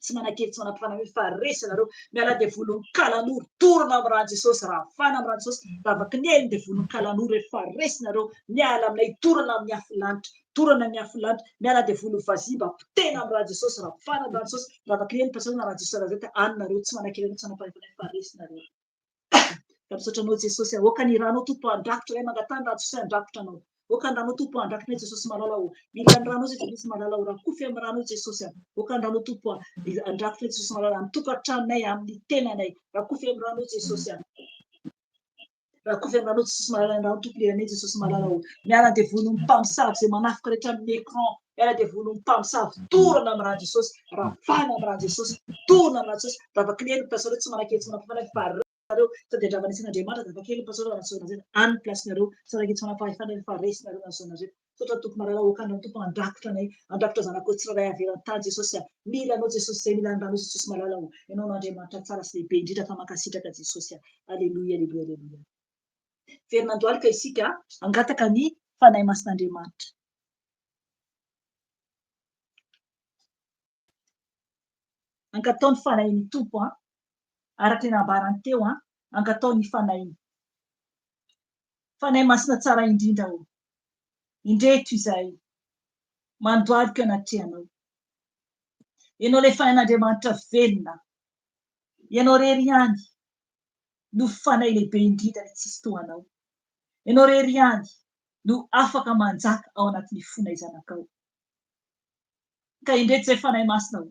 tsy manan-kely tsy manam-pahefana efa resinareo miala devony kalan'oro dorona amin'iraha Jesosy ravana amin'iraha Jesosy zavaky ny eny devony kalan'oro efa resinareo miala aminay dorona amin'ny afilanitra dorona amin'ny afilanitra miala devony vaziba potena amin'iraha Jesosy ravana amin'iraha Jesosy zavaky ny eny pilasareo raha Jesosy razeta anareo tsy manan-kely tsy manam-pahefana efa resinareo misaotranao Jesosy aoka ny ranao tompo andrakotra ilay mangatany raha Jesosy andrakotra anao oka ny ranao tompo andrakitra ny Jesosy malalao mila ny ranao zay Jesosy malalao raha kofy amin'ny ranao Jesosy oka ny ranao tompo andrakitra ny Jesosy malalao amin'ny tokantranonay amin'ny tenanay raha kofy amin'ny ranao Jesosy raha kofy amin'ny ranao Jesosy malalao ranao tompo leranay Jesosy malalao miala devony mpamosavy zay manafika rehetra amin'ny écran miala devony mpamosavy dorona amin'iraha Jesosy ravana amin'iraha Jesosy dorona amin'iraha Jesosy zavaky ny eny pilasareo tsy manan-kely tsy manam-pahefana efa nareo sady andravana isan'andriamanitra dia avakely pastora nasoana zay any placenareo saraiky tsy manapahefana fa resinareo nasoana zay sotra tompo marala okana tompo andrakotra anay andrakotra zanakao tsiraray averan-tany jesosy mila anao jesosy zay mila andranao jesosy malala ianao n'andriamanitra tsara sy lehibe indrindra fa mankasitraka jesosy aleloia aleloia aleloia verinandroalika isika angataka ny fanahy masin'andriamanitra ankatao ny fanahin'ny tompo araka ny nambarany teo ankatao ny fanahiny fanahy masina tsara indrindra o indreto izahay mandoalika anatrehanao ianao le fanahin'andriamanitra velona ianao rery ihany no fanahy lehibe indrindra ny tsisy tohanao ianao rery ihany no afaka manjaka ao anatin'ny fonaizanakao ka indreto izay fanahy masina o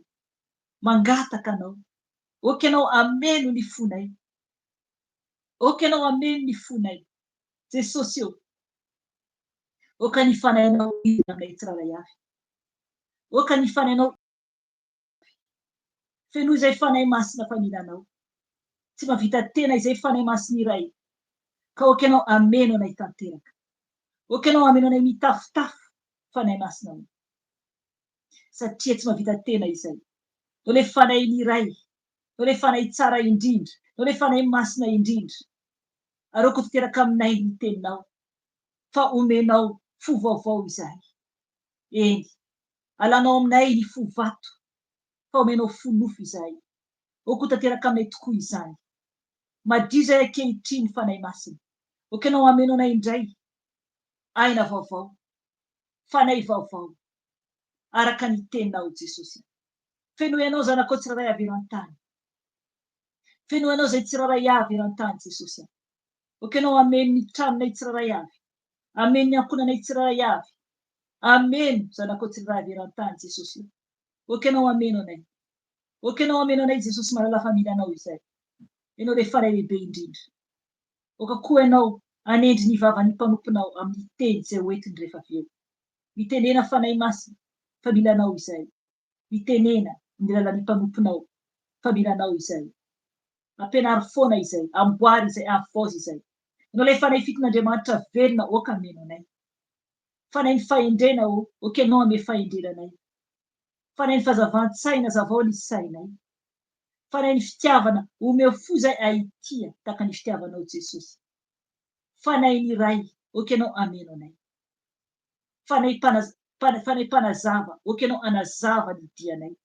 mangataka anao oka ianao ameno ny fonay oka ianao ameno ny fonay jesosy eo oka ny fanahinao aminay tsiraray avy oka ny fanahinao fenoy izay fanahy masina familanao tsy mavita tena izay fanahy masina iray ka oka ianao ameno anay tanteraka oka ianao ameno anay mitafotafo fanahy masina o satria tsy mavita tena izay no le fanahiny iray no le fanahy tsara indrindra no le fanahy masina indrindra aroko toteraka aminay ny teninao fa omenao fo vaovao izahay eny alanao aminay ny fo vato fa omenao fo nofo izahay oko tanteraka aminay tokoa izany madio izay ankehitriny fanahy masina oka ianao ameno anay indray aina vaovao fanahy vaovao araka ny teninao jesosy fenoy ianao zanakao tsiraray avy eran-tany fenoy ianao izay tsiraray avy eran-tany jesosy oka ianao ameno ny tranonay tsiraray avy ameno ny ankonanay tsiraray avy ameno zanakao tsiraray avy eran-tany jesosy oka ianao ameno anay oka ianao ameno anay jesosy malala familanao izay ianao le fanahy lehibe indrindra oka koa ianao anendry ny vavan'ny mpanomponao amin'ny teny izay hoentiny rehefa avy eo mitenena fanahy masina familanao izay mitenena ny lalan'ny mpanomponao familanao izay ampianary foana izay amboary izay avozy izay ianao le fanahy fiton'andriamanitra velona oka ameno anay fanahy ny fahendrena oka ianao ame fahendrenanay fanahy ny fahazavan-tsaina zavao ny sainay fanahy ny fitiavana omeo fo izay aitia tahaka ny fitiavanao jesosy fanahy ny ray oka ianao ameno anay fanahy mpanazava oka ianao anazava ny dianay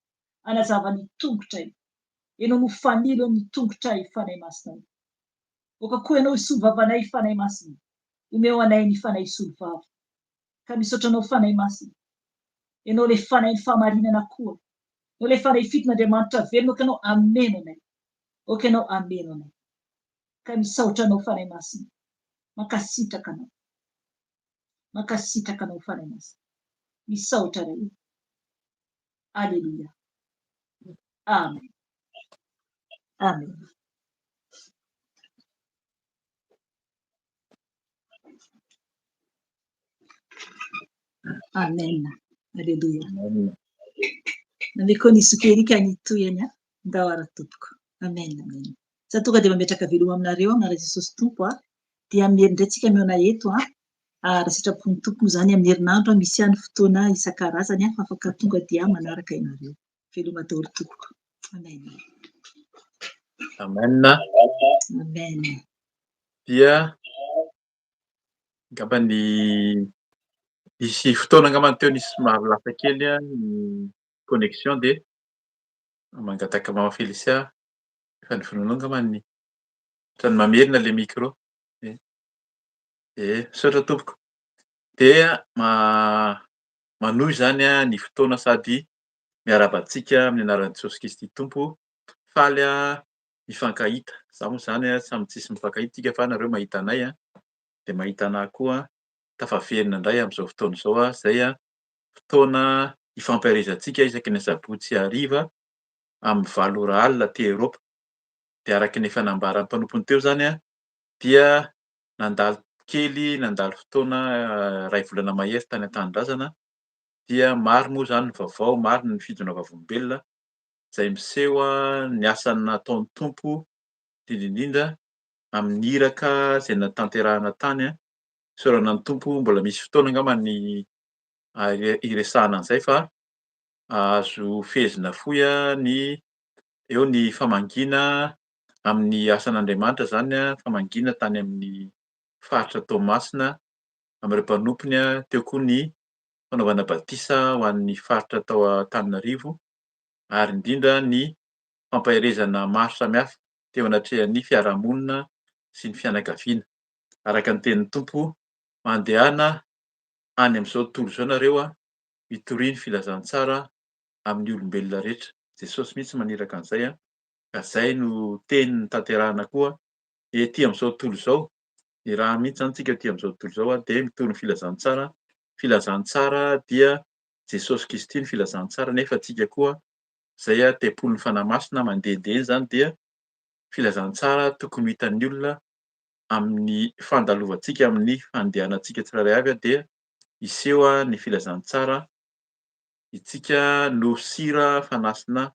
anazava ny tongotray ianao no fanilo ny tongotray fanahy masina oka koa ianao isolo vavanay fanahy masina omeo anay ny fanahy isolo vava ka misaotra anao fanahy masina ianao le fanahy ny fahamarinana koa ianao le fanahy fiton'andriamanitra velona oka ianao ameno anay oka ianao ameno anay ka misaotra anao fanahy masina mankasitraka anao fanahy masina misaotra ray aleluia amen amen amen aleluia name koa nisy kerika nitoyany ndao ara-tompoko amen amen za tonga dia mametraka veloma aminareo aminareo jesosy tompo dia amin'ny herinindray tsika miona eto raha sitrapony tompo zany amin'ny herinandro misy ihany fotoana isan-karazany fa afaka tonga dia manaraka ianareo veloma daholo tompoko amen amen amen dia ngamba ny isy fotoana angambany teo nisy mahalasa kely ny connexion dia mangataka mama Felicia efa ny finoana angambany trany mamerina le micro misaotra tompoko dia manohy zany ny fotoana sady miarabantsika amin'ny anaran'i Jesosy Kristy tompo faly mifankahita za moa zany samy tsisy mifankahita tsika fa nareo mahita anay dia mahita anahy koa tafaverina indray amin'izao fotoana izao zay fotoana ifampiarezantsika isaky ny sabotsy hariva amin'ny 7 alina aty Eropa dia araka ny efa nambaran'ny mpanompony teo zany dia nandalo fotoana 2 volana mahery tany an-tanindrazana dia maro moa zany ny vaovao maro ny fidona vavombelona izay miseho ny asany nataon'ny tompo indrindra amin'ny iraka izay natanterahana tany isaorana ny tompo mbola misy fotoana angamba ny iresahana an'izay fa azo fehezina foy ny eo ny famangina amin'ny asan'Andriamanitra zany famangina tany amin'ny faritra Toamasina amin'ireo mpanompony teo koa ny fanaovana batisa ho an'ny faritra tao Antananarivo ary indrindra ny fampaherezana maro samihafa teo anatrehan'ny fiarahamonina sy ny fianakaviana. Araka ny tenin'ny tompo mandehana any amin'izao tontolo izao nareo mitoriany filazantsara amin'ny olombelona rehetra. Jesosy mihitsy maniraka an'izay ka izay no teniny tanterahana koa ety amin'izao tontolo izao. Ny raha mihitsy zany tsika ety amin'izao tontolo izao dia mitoriny filazantsara. Filazantsara dia Jesosy Kristy ny filazantsara nefa tsika koa izay tempolin'ny fanahy masina mandehandeha eny zany dia filazantsara tokony ho hitan'ny olona amin'ny fandalovantsika amin'ny fandehanantsika tsirairay avy dia iseho ny filazantsara itsika no sira fanasina.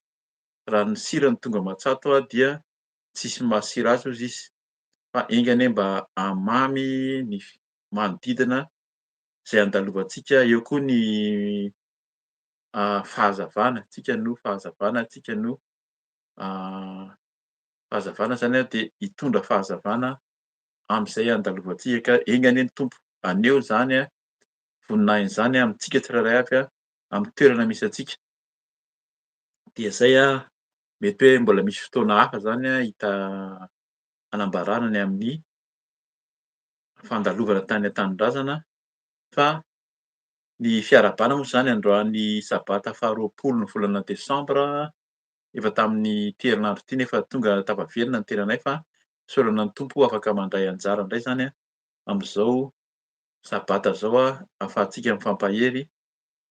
Raha ny sira ny tonga amatsato dia tsisy mahasira azy hozy izy fa engany mba hamamy ny manodidina izay andalovantsika. Eo koa ny fahazavana, tsika no fahazavana, tsika no fahazavana zany dia hitondra fahazavana amin'izay andalovantsika ka engany ny tompo aneo zany voninahiny zany amintsika tsirairay avy amin'ny toerana misy antsika. Dia zay mety hoe mbola misy fotoana hafa zany hita hanambarana ny amin'ny fandalovana tany an-tanindrazana fa ny fiarabana moa zany androany sabata faha-roapolo ny volana desambra efa tamin'ny ity herinandro ity nefa tonga tafaverina ny tenanay fa isaorana ny tompo afaka mandray anjara indray zany amin'izao sabata zao ahafahantsika mifampahery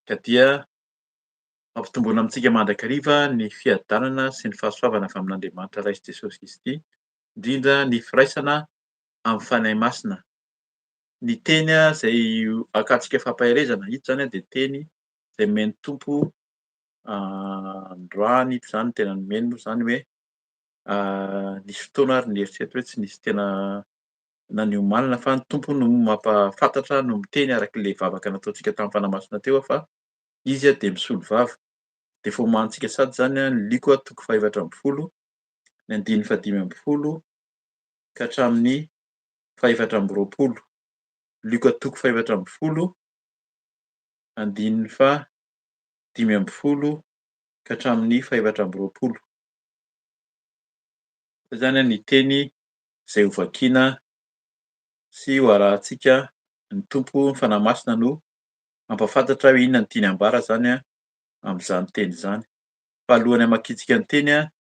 ka dia mampitomboana amintsika mandrakariva ny fiadanana sy ny fahasoavana avy amin'Andriamanitra Ray sy Jesosy Kristy, indrindra ny firaisana amin'ny fanahy masina. Ny teny izay ahakantsika fampaherezana ito zany dia teny izay nomen'ny tompo androany ito zany tena nomeny moa zany hoe nisy fotoana ary nieritrereto hoe tsy nisy tena naniomalina fa ny tompo no mampahafantatra no miteny arak'ilay vavaka nataontsika tamin'ny fanahy masina teo fa izy dia misolo vava. Dia fomanintsika sady zany ny liko 2:4, ny 5:5 ka hatramin'ny 4:20. Liko 2:4, 5:5 ka hatramin'ny 4:20. Zay zany ny teny izay ho vakiana sy ho arahantsika ny tompo ny fanahy masina no mampahafantatra hoe inona no tiany ambara zany amin'izany teny izany. Fa alohany hamakitsika ny teny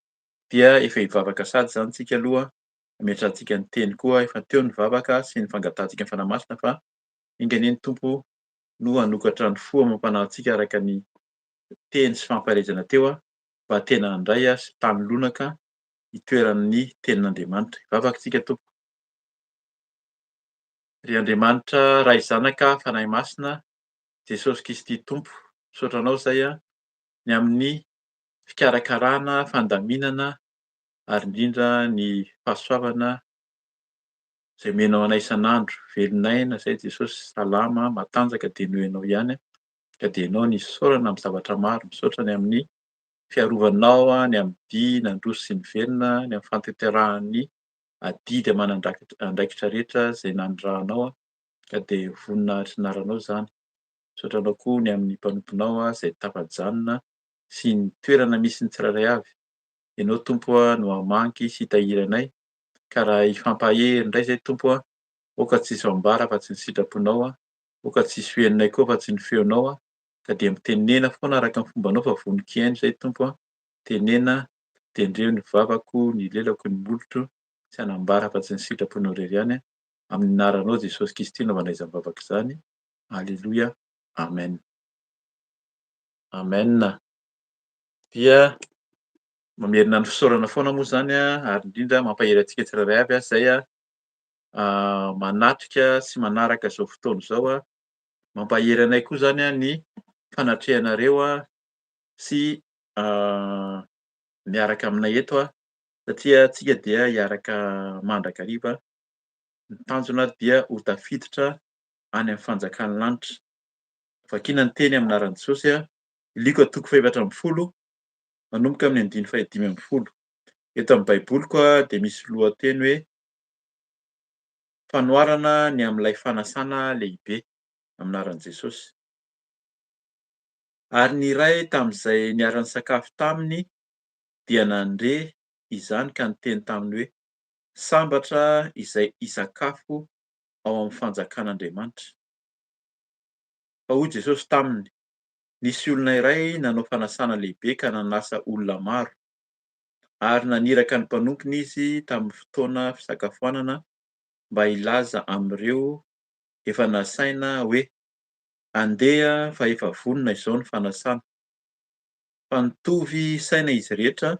dia efa hivavaka sady zany tsika aloha hametrahantsika ny teny koa efa teo ny vavaka sy ny fangatantsika ny fanahy masina fa engany ny tompo no hanokatra ny fo amam-panahy antsika araka ny teny sy famparezana teo mba tena handray sy tanolonaka itoeran'ny tenin'Andriamanitra. Hivavaka isika tompo. Ry Andriamanitra Ray Zanaka fanahy masina Jesosy Kristy tompo, misaotranao zay ny amin'ny fikarakarana, fandaminana ary indrindra ny fahasoavana izay omenao anay isan'andro. Velonay zay Jesosy salama matanjaka dia noho ianao ihany ka dia ianao ny isaorana amin'ny zavatra maro. Misaotra ny amin'ny fiarovanao ny amin'ny dia nandroso sy ny velona, ny amin'ny fantaterahan'ny adidy andraikitra rehetra izay nanondrahanao ka dia voninahitry ny anaranao zany. Misaotranao koa ny amin'ny mpanomponao izay tafajanona sy ny toerana misy ny tsirairay avy. Ianao tompo no hamangy sy hitahiranay ka raha hifampahery indray zay tompo aoka tsy hisy ambara fa tsy ny sitraponao, aoka tsy hisy feonay koa fa tsy ny feonao ka dia mitenena foana araka ny fombanao fa vonin-kaino zay tompo tenena tendreo ny vavako, ny lelako, ny molotro tsy hanambara fa tsy ny sitraponao irery ihany amin'ny anaranao Jesosy Kristy naovanay izany vavaka izany. Aleloia, amen. Amen. Dia mamerina ny fisaorana foana moa zany ary indrindra mampahery antsika tsirairay avy izay manatrika sy manaraka izao fotoana izao mampahery anay koa zany ny fanatrehanareo sy miaraka aminay eto satria antsika dia hiaraka mandrakariva, ny tanjona dia ho tafiditra any amin'ny fanjakan'ny lanitra. Vakiana ny teny amin'ny anaran'i Jesosy Luka 7:10 manomboka amin'ny 5:5. Eto amin'ny baiboly koa dia misy lohateny hoe fanoharana ny amin'ilay fanasana lehibe amin'ny anaran'i Jesosy. Ary ny iray tamin'izay niara-nisakafo taminy dia nandre izany ka niteny taminy hoe sambatra izay hisakafo ao amin'ny fanjakan'Andriamanitra. Fa hoy Jesosy taminy, nisy olona iray nanao fanasana lehibe ka nanasa olona maro, ary naniraka ny mpanompony izy tamin'ny fotoana fisakafoanana mba hilaza am'ireo efa nasaina hoe andeha fa efa vonona izao ny fanasana. Fa nitovy saina izy rehetra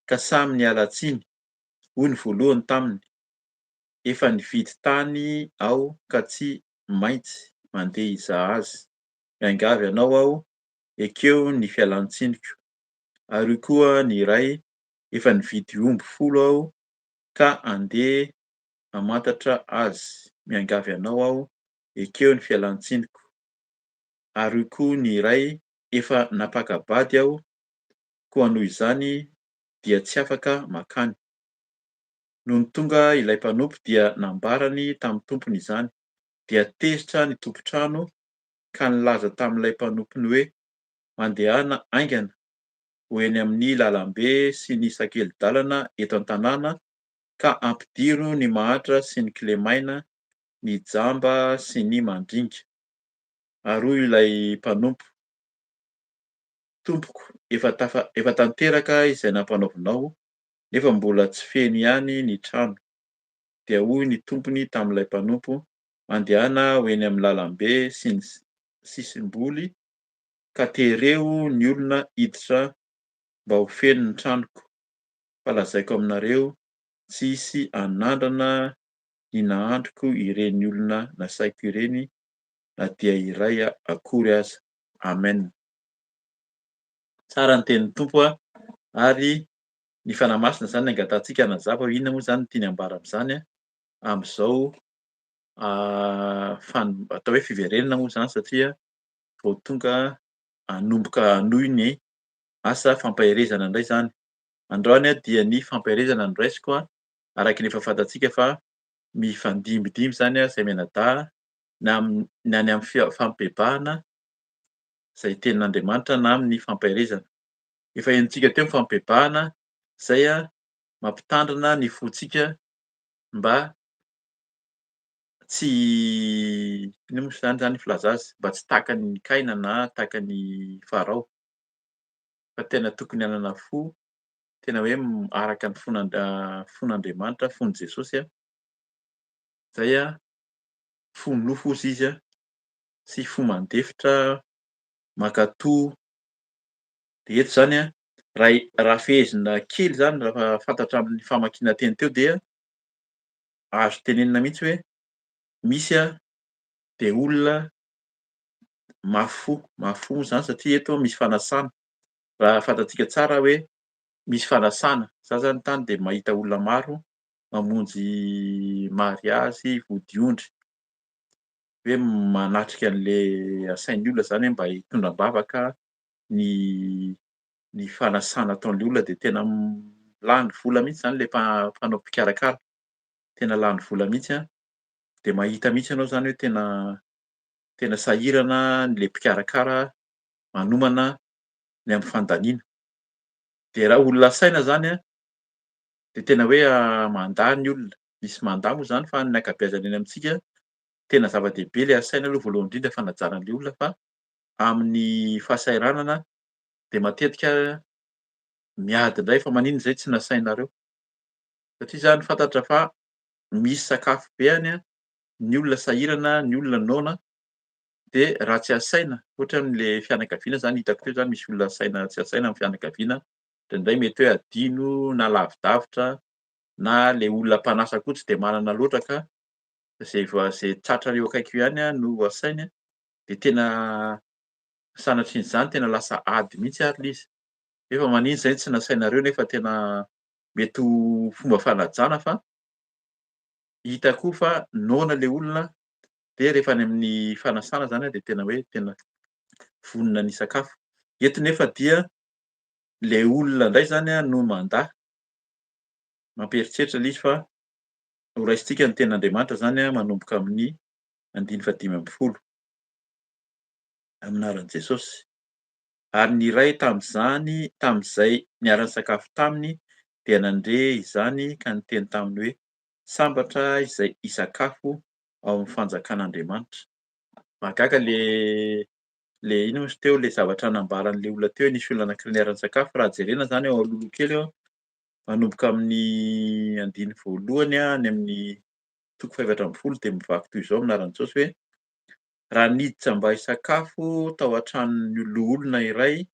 ka samy niala tsiny. Hoy ny voalohany taminy, efa nividy tany aho ka tsy maintsy mandeha hizaha azy. Miangavy anao aho, ekeo ny fialan-tsiniko. Ary koa ny iray, efa nividy omby 10 aho ka andeha hamantatra azy. Miangavy anao aho, ekeo ny fialan-tsiniko. Ary koa ny iray, efa napaka-bady aho, koa noho izany dia tsy afaka makany. Noho ny tonga ilay mpanompo dia nambarany tamin'ny tompony izany. Dia tezitra ny tompo-trano ka nilaza tamin'ilay mpanompony hoe mandehana aingana ho eny amin'ny lalambe sy ny sakeli-dalana eto an-tanàna ka ampidiro ny mahantra sy ny kilemaina, ny jamba sy ny mandringa. Ary hoy ilay mpanompo, tompoko, efa tanteraka izay nampanaovinao, nefa mbola tsy feno ihany ny trano. Dia hoy ny tompony tamin'ilay mpanompo, mandehana ho eny amin'ny lalambe sy ny sisim-boly ka tereo ny olona hiditra mba ho feno ny tranoko. Fa lazaiko aminareo, tsisy hanandrana ny nahandroko ireny olona nasaiko ireny, na dia iray akory aza. Amen. Tsara ny tenin'ny Tompo ary ny fanahy masina zany angatantsika hanazava hoe inona moa zany no tiany ambara amin'izany amin'izao atao hoe fiverenana moa zany, satria vao tonga hanomboka hanohy ny asa fampaherezana indray zany. Androany dia ny fampaherezana no raisiko araky ny efa fantatsika fa mifandimby zany zay mianadahy na any amin'ny fampibahana zay tenin'Andriamanitra na amin'ny fampaherezana. Efa henontsika teo ny fampibahana zay mampitandrina ny fontsika mba tsy inona moa zany filaza azy, mba tsy tahaka ny Kaina na tahaka ny Farao. Fa tena tokony hanana fo, tena hoe araka ny fon'Andriamanitra, fon'i Jesosy zay fo nofo hozy izy sy fo mandefitra makatoa. De eto zany raha fehezina kely zany raha fantatra amin'ny famakiana teny teo dia azo tenenina mihitsy hoe misy de olona mafy fo moa zany satria eto misy fanasana. Raha fantatsika tsara hoe misy fanasana, za zany tany de mahita olona maro mamonjy mariazy, vodiondry, hoe manatrika an'le asain'ny olona zany hoe mba hitondram-bavaka ny fanasana ataon'le olona, de tena lany vola mihitsy zany le mpanao mpikarakara, tena lany vola mihitsy de mahita mihitsy ianao zany hoe tena sahirana le mpikarakara manomana ny amin'ny fandaniana. De raha olona saina zany de tena hoe mandà ny olona. Misy mandà moa zany fa ny ankabeazany any amintsika tena zava-dehibe le asaina aloha voalohany indrindra fanajaran'le olona, fa amin'ny fahasahiranana de matetika miady indray fa maninona izay tsy nasainareo. Satria zany fantatra fa misy sakafo be any ny olona sahirana, ny olona noana, de raha tsy asaina ohatra amin'le fianakaviana zany hitako teo zany misy olona saina tsy asaina amin'ny fianakaviana, indraindray mety hoe adino na lavidavitra, na le olona mpanasa koa tsy de manana loatra ka zay tratra eo akaiky eo ihany no asainy, de tena sanatrian'izany tena lasa ady mihitsy ary le izy. Efa maninona izay tsy nasainareo nefa tena mety ho fomba fanajana fa hitako fa noana le olona de rehefa any amin'ny fanasana zany a de tena hoe tena vonona ny sakafo. Eto nefa dia le olona indray zany a no mandà, mampieritreritra le izy fa ho raisintsika ny tenin'Andriamanitra zany a manomboka amin'ny 15 aminaran'i Jesosy. Ary ny iray tam'izay niara nisakafo taminy dia nandre izany ka niteny taminy hoe: "Sambatra izay hisakafo ao amin'ny fanjakan'Andriamanitra." Mahagaga le ino moa izy teo, le zavatra nambaran'le olona teo hoe nisy olona anankiray niara nisakafo. Raha jerena zany ao alohaloha kely ao, manomboka amin'ny andiny voalohany any amin'ny 17 de mivaky toy izao aminaran'i Jesosy hoe: "Raha niditra mba hisakafo tao an-tranon'ny olona iray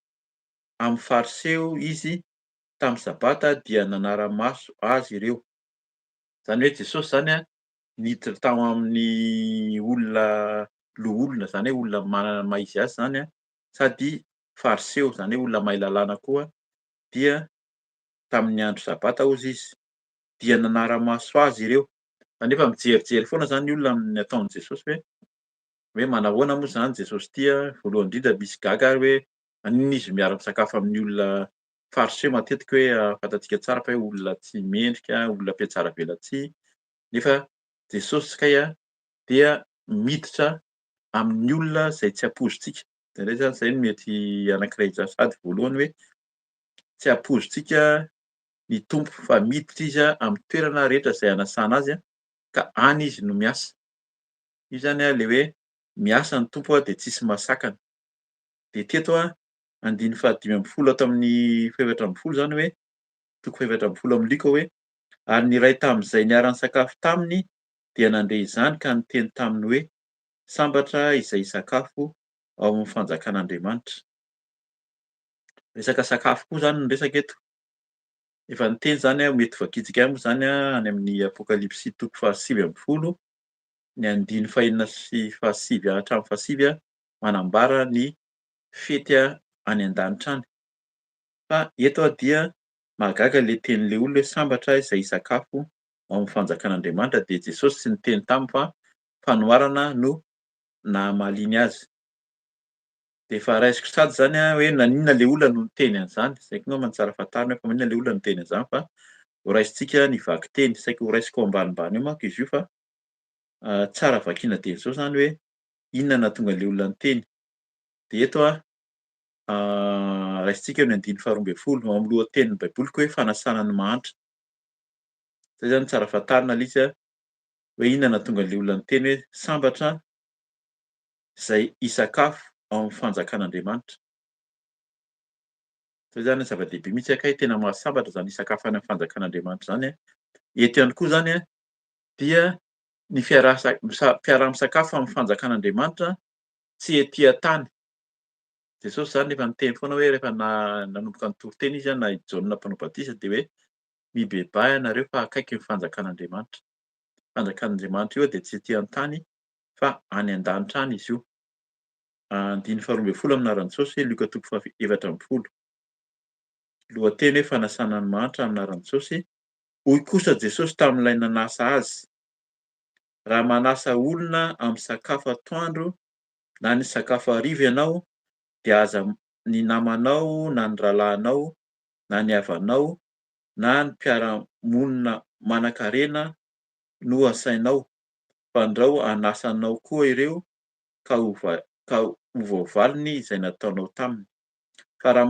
amin'ny fariseho izy tamin'ny sabata dia nanara-maso azy ireo." Zany hoe Jesosy zany a niditra tao amin'ny olona zany hoe olona manana maha izy azy zany a, sady fariseho zany hoe olona mahay lalàna koa, dia tamin'ny andro sabata ozy izy, dia nanara-maso azy ireo. Zany efa mijerijery foana zany ny olona amin'ny ataon'i Jesosy hoe manahoana moa zany Jesosy ty a, voalohany indrindra misy gaga ary hoe maninona izy miara-misakafo amin'ny olona fariseho matetika hoe fantatsika tsara fa hoe olona tsy mendrika, olona mpiantsara velan-tsihy. Nefa Jesosy kay a dia miditra amin'ny olona zay tsy ampoizitsika. Zany hoe zany zay no mety anankiray sady voalohany hoe tsy ampoizitsika ny tompo fa miditra izy a amin'ny toerana rehetra zay hanasana azy a, ka any izy no miasa. Io zany a le hoe miasa ny tompo a de tsisy mahasakana. De teto a andiny faha 15 ato amin'ny faha 17 zany hoe 17 amin'ny Luka hoe: "Ary ny iray tam'izay niara nisakafo taminy dia nandre izany ka niteny taminy hoe: Sambatra izay hisakafo ao amin'ny fanjakan'Andriamanitra." Resaka sakafo koa zany no resaka eto. Efa niteny zany aho mety vakitsika ihany moa zany a any amin'ny Apokalipsy 7:20, ny andiny fahaenina sy fahasivy hatramin'ny fahasivy a, manambara ny fety any an-danitra any. Fa eto a dia mahagaga le tenin'le olona hoe sambatra izay hisakafo ao amin'ny fanjakan'Andriamanitra de Jesosy tsy niteny taminy fa fanoharana no nahamaliny azy. De efa raisiko sady zany a hoe naninona le olona no niteny an'zany, zay koa angamba no tsara fantarina hoe fa maninona le olona niteny an'zany fa ho raisintsika ny vaky teny, saika ho raisiko ambanimbany eo manko izy io fa tsara vakiana teny zao zany hoe inona nahatonga le olona niteny. De eto a raisintsika ny andiny faha 12 ao amin'ny lohatenin'ny baiboly hoe fanasana ny mahantra. Zay zany tsara fantarina le izy a hoe inona nahatonga le olona niteny hoe sambatra zay hisakafo ao amin'ny fanjakan'Andriamanitra. Zay zany zava-dehibe mihitsy akay tena mahasambatra zany hisakafo any amin'ny fanjakan'Andriamanitra zany a. Eto ihany koa zany a dia ny fiaraha-misakafo amin'ny fanjakan'Andriamanitra tsy etỳ an-tany. Jesosy zany efa niteny foana hoe rehefa nanomboka nitoro teny izy a na i Jaona mpanao batisa de hoe: "Mibebahy ianareo fa akaiky ny fanjakan'Andriamanitra." Fanjakan'Andriamanitra io de tsy etỳ an-tany fa any an-danitra any izy io. Andiny faha 12 aminaran'i Jesosy Luka 17. Lohateny hoe fanasana ny mahantra aminaran'i Jesosy. Hoy kosa Jesosy tam'ilay nanasa azy: "Raha manasa olona amin'ny sakafo atoandro na ny sakafo hariva ianao, dia aza ny namanao na ny rahalahinao na ny havanao na ny mpiara-monina manan-karena no asainao, fa andao anasanao koa ireo ka ho voavaliny izay nataonao taminy. Fa raha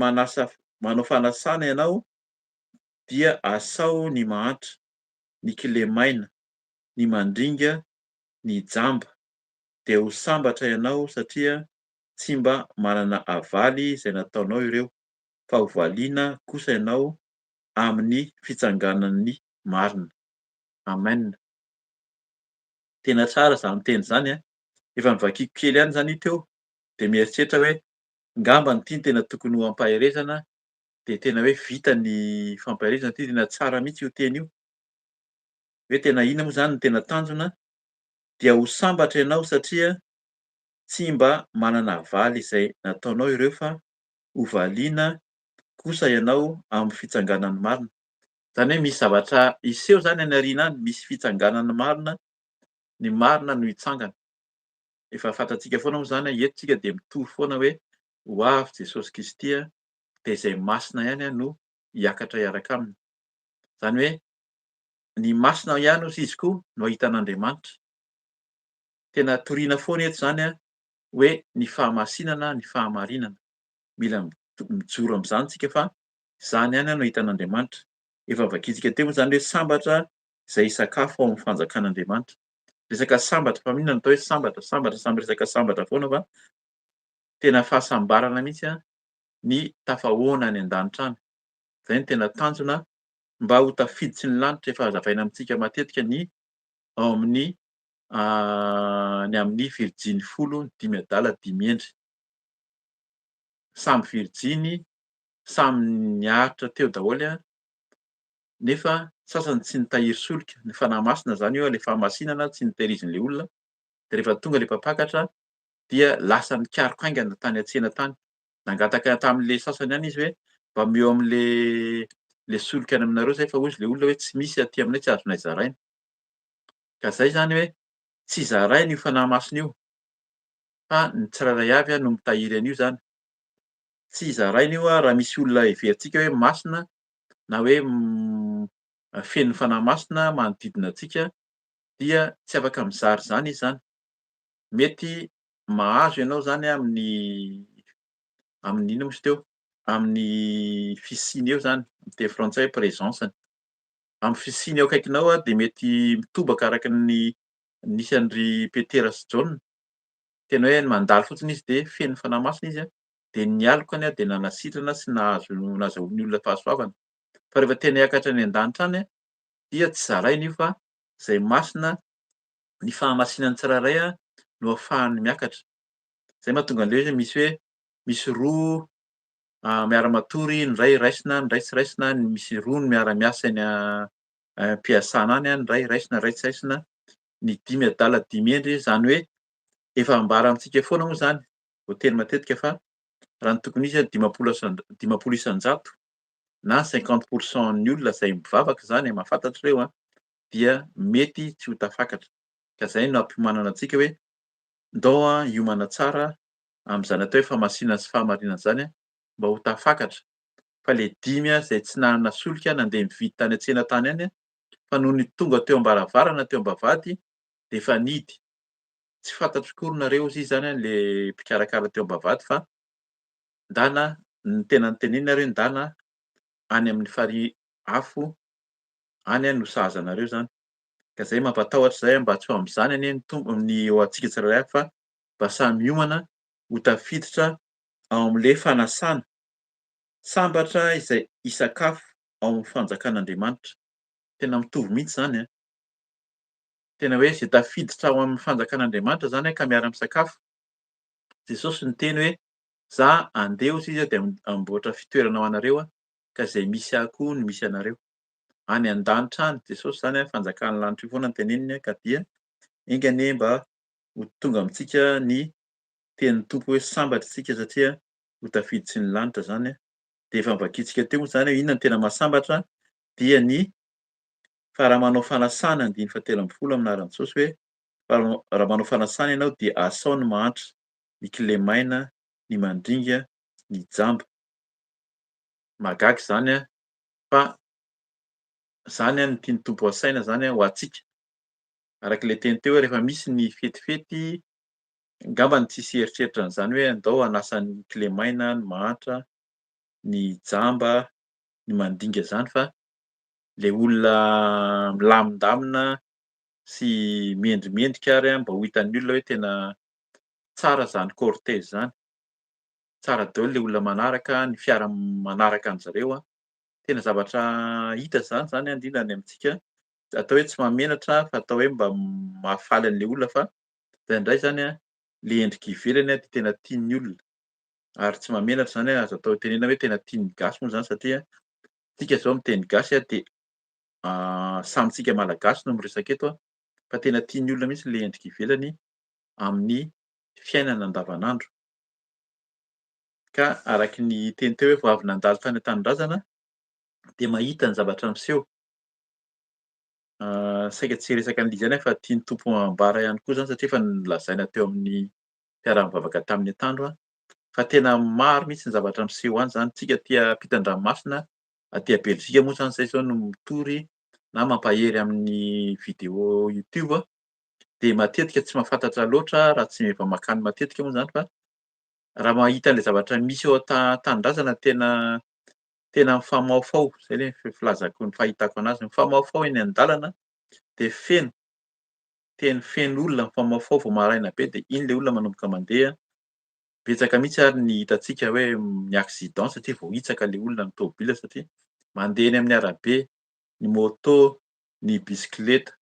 manao fanasana ianao, dia asao ny mahantra, ny kilemaina, ny mandringa, ny jamba. De ho sambatra ianao satria tsy mba manana havaly izay nataonao ireo, fa ho valiana kosa ianao amin'ny fitsanganan'ny marina." Amen. Tena tsara zany teny zany a. Efa novakiko kely ihany zany io teo, de mieritreritra hoe ngambany ity no tena tokony ho ampaherezana, de tena hoe vita ny fampaherezana ty, tena tsara mihitsy io teny io. Hoe tena inona moa zany no tena tanjona? Dia ho sambatra ianao satria tsy mba manana havaly izay nataonao ireo, fa ho valiana kosa ianao amin'ny fitsanganan'ny marina. Zany hoe misy zavatra iseho zany any aoriana any, misy fitsanganana marina, ny marina no hitsangana. Efa fantatsika foana moa zany eto tsika de mitory foana hoe ho avy Jesosy Kristy de izay masina ihany no hiakatra hiaraka aminy. Zany hoe ny masina ihany hozy izy koa no ahitan'Andriamanitra. Tena toriana foana eto zany hoe ny fahamasinana, ny fahamarinana. Mila mijoro am'zany tsika fa zany ihany no hitan'Andriamanitra. Efa vakiantsika teo moa zany hoe sambatra izay hisakafo ao amin'ny fanjakan'Andriamanitra. Resaka sambatra fa maninona no atao hoe sambatra? Sambatra samy resaka sambatra foana fa tena fahasambarana mihitsy ny tafahoana any an-danitra any. Zay no tena tanjona mba ho tafiditsy ny lanitra efa hazavaina amintsika matetika ny ao amin'ny ny amin'ny Virjiny 15 samy Virjiny, samy niaritra teo daholo nefa sasany tsy nitahiry solika. Ny fanahy masina zany io le fahamasinana tsy nitahirizin'le olona, de rehefa tonga le mpampakatra dia lasa nikaroka aingana tany an-tsena tany. Nangataka tam'le sasany ihany izy hoe mba omeo am'le solika any aminareo zay fa hozy le olona hoe tsy misy aty aminay tsy azonay zaraina. Ka zay zany hoe tsy zaraina io fanahy masina io, fa ny tsirairay avy no mitahiry an'io zany. Tsy zaraina io raha misy olona heverintsika hoe masina na hoe feno fanahy masina manodidina antsika dia tsy afaka mizary zany izy zany. Mety mahazo ianao zany amin'ny inona moa izy teo, amin'ny fisiany eo zany, teny frantsay hoe présence-ny. Amin'ny fisiany eo akaikinao de mety mitobaka araky ny nisy an'ry Petera sy Jaona. Tena hoe mandalo fotsiny izy de feno fanahy masina izy de ny alokany de nanasitrana sy nahazoan'ny olona fahasoavana. Fa rehefa tena hiakatra any an-danitra any dia tsy zaraina io fa zay masina ny fahamasinan'ny tsirairay no ahafahany miakatra. Zay mahatonga an'le hoe misy roa miara-matory, ny ray raisina, ny ray tsy raisina, misy roa no miara-miasa eny am-piasana any, ny ray raisina, ny ray tsy raisina, ny dimy adala dimy endry, zany hoe efa ambara amintsika foana moa zany, voateny matetika fa raha ny tokony hisy dimapolo isan-jato na 50% ny olona zay mivavaka zany mahafantatra ireo dia mety tsy ho tafakatra. Ka zay no ampiomanana antsika hoe ndao hiomana tsara am'zany atao hoe fahamasinana sy fahamarinana zany mba ho tafakatra. Fa le dimy zay tsy nanana solika nandeha mividy tany an-tsena tany any fa noho ny tonga teo am-baravarana teo am-bavahady de efa nidy. Tsy fantatro akory nareo hozy izy zany le mpikarakara teo am-bavahady fa ndana ny tena niteneniny nareo ndana any amin'ny afo any no sahaza anareo zany. Ka zay mampatahotra zay mba tsy ho am'zany ny ho antsika tsirairay fa mba samy miomana ho tafiditra ao am'le fanasana. Sambatra izay hisakafo ao amin'ny fanjakan'Andriamanitra. Tena mitovy mihitsy zany. Tena hoe zay tafiditra ao amin'ny fanjakan'Andriamanitra zany ka miara-misakafo. Jesosy niteny hoe za andeha hozy izy de amboatra fitoerana ho anareo ka zay misy ahy koa no misy anareo. Any an-danitra any Jesosy zany fanjakan'ny lanitra io foana no teneniny ka dia inga anie mba ho tonga amintsika ny tenin'ny Tompo hoe sambatra isika satria ho tafiditsy ny lanitra zany de efa vakiantsika teo moa zany hoe inona no tena mahasambatra dia fa raha manao fanasana 7 amin'ny anaran'i Jesosy hoe raha manao fanasana ianao dia asao ny mahantra, ny kilemaina, ny mandringa, ny jamba. Mahagaga zany fa zany no tiany Tompo hasaina zany ho antsika. Arak'ilay teny teo hoe rehefa misy ny fetifety angambany tsisy eritreritra an'zany hoe andao hanasa ny kilemaina, ny mahantra, ny jamba, ny mandinga zany fa le olona milamindamina sy miendrimendrika ary mba ho hitan'ny olona hoe tena tsara zany cortège zany. Tsara daholo le olona manaraka, ny fiara manaraka an'zareo tena zavatra hita zany indrindra any amintsika. Atao hoe tsy mahamenatra fa atao hoe mba mahafaly an'le olona fa indraindray zany le endrika ivelany de tena tian'ny olona. Ary tsy mahamenatra zany azo atao tenenina hoe tena tian'ny gasy moa zany satria tsika zao miteny gasy de samy tsika malagasy no miresaka eto fa tena tian'ny olona mihitsy le endrika ivelany amin'ny fiainana andavanandro. Ka araky ny teny teo hoe vao avy nandalo tany an-tanindrazana de mahita ny zavatra miseho. Saika tsy resaka an'lay zany aho fa tiany tompo ambara ihany koa zany satria efa nolazaina teo amin'ny fiaraha-mivavaka tamin'ny atoandro fa tena maro mihitsy ny zavatra miseho any zany. Tsika aty ampitan-dranomasina, aty Belzika moa zany zay zao no mitory na mampahery amin'ny vidéo YouTube de matetika tsy mahafantatra loatra raha tsy efa makany matetika moa zany fa raha mahita an'le zavatra misy eo an-tanindrazana tena mifamaofao, zay le filazako ny fahitako anazy, mifamaofao eny an-dàlana de feno olona mifamaofao vao maraina be de iny le olona manomboka mandeha. Betsaka mihitsy ary ny hitantsika hoe mi-accident satria vao hitsaka le olona ny tômôbila satria mandeha eny amin'ny arabe, ny môtô, ny bisikileta,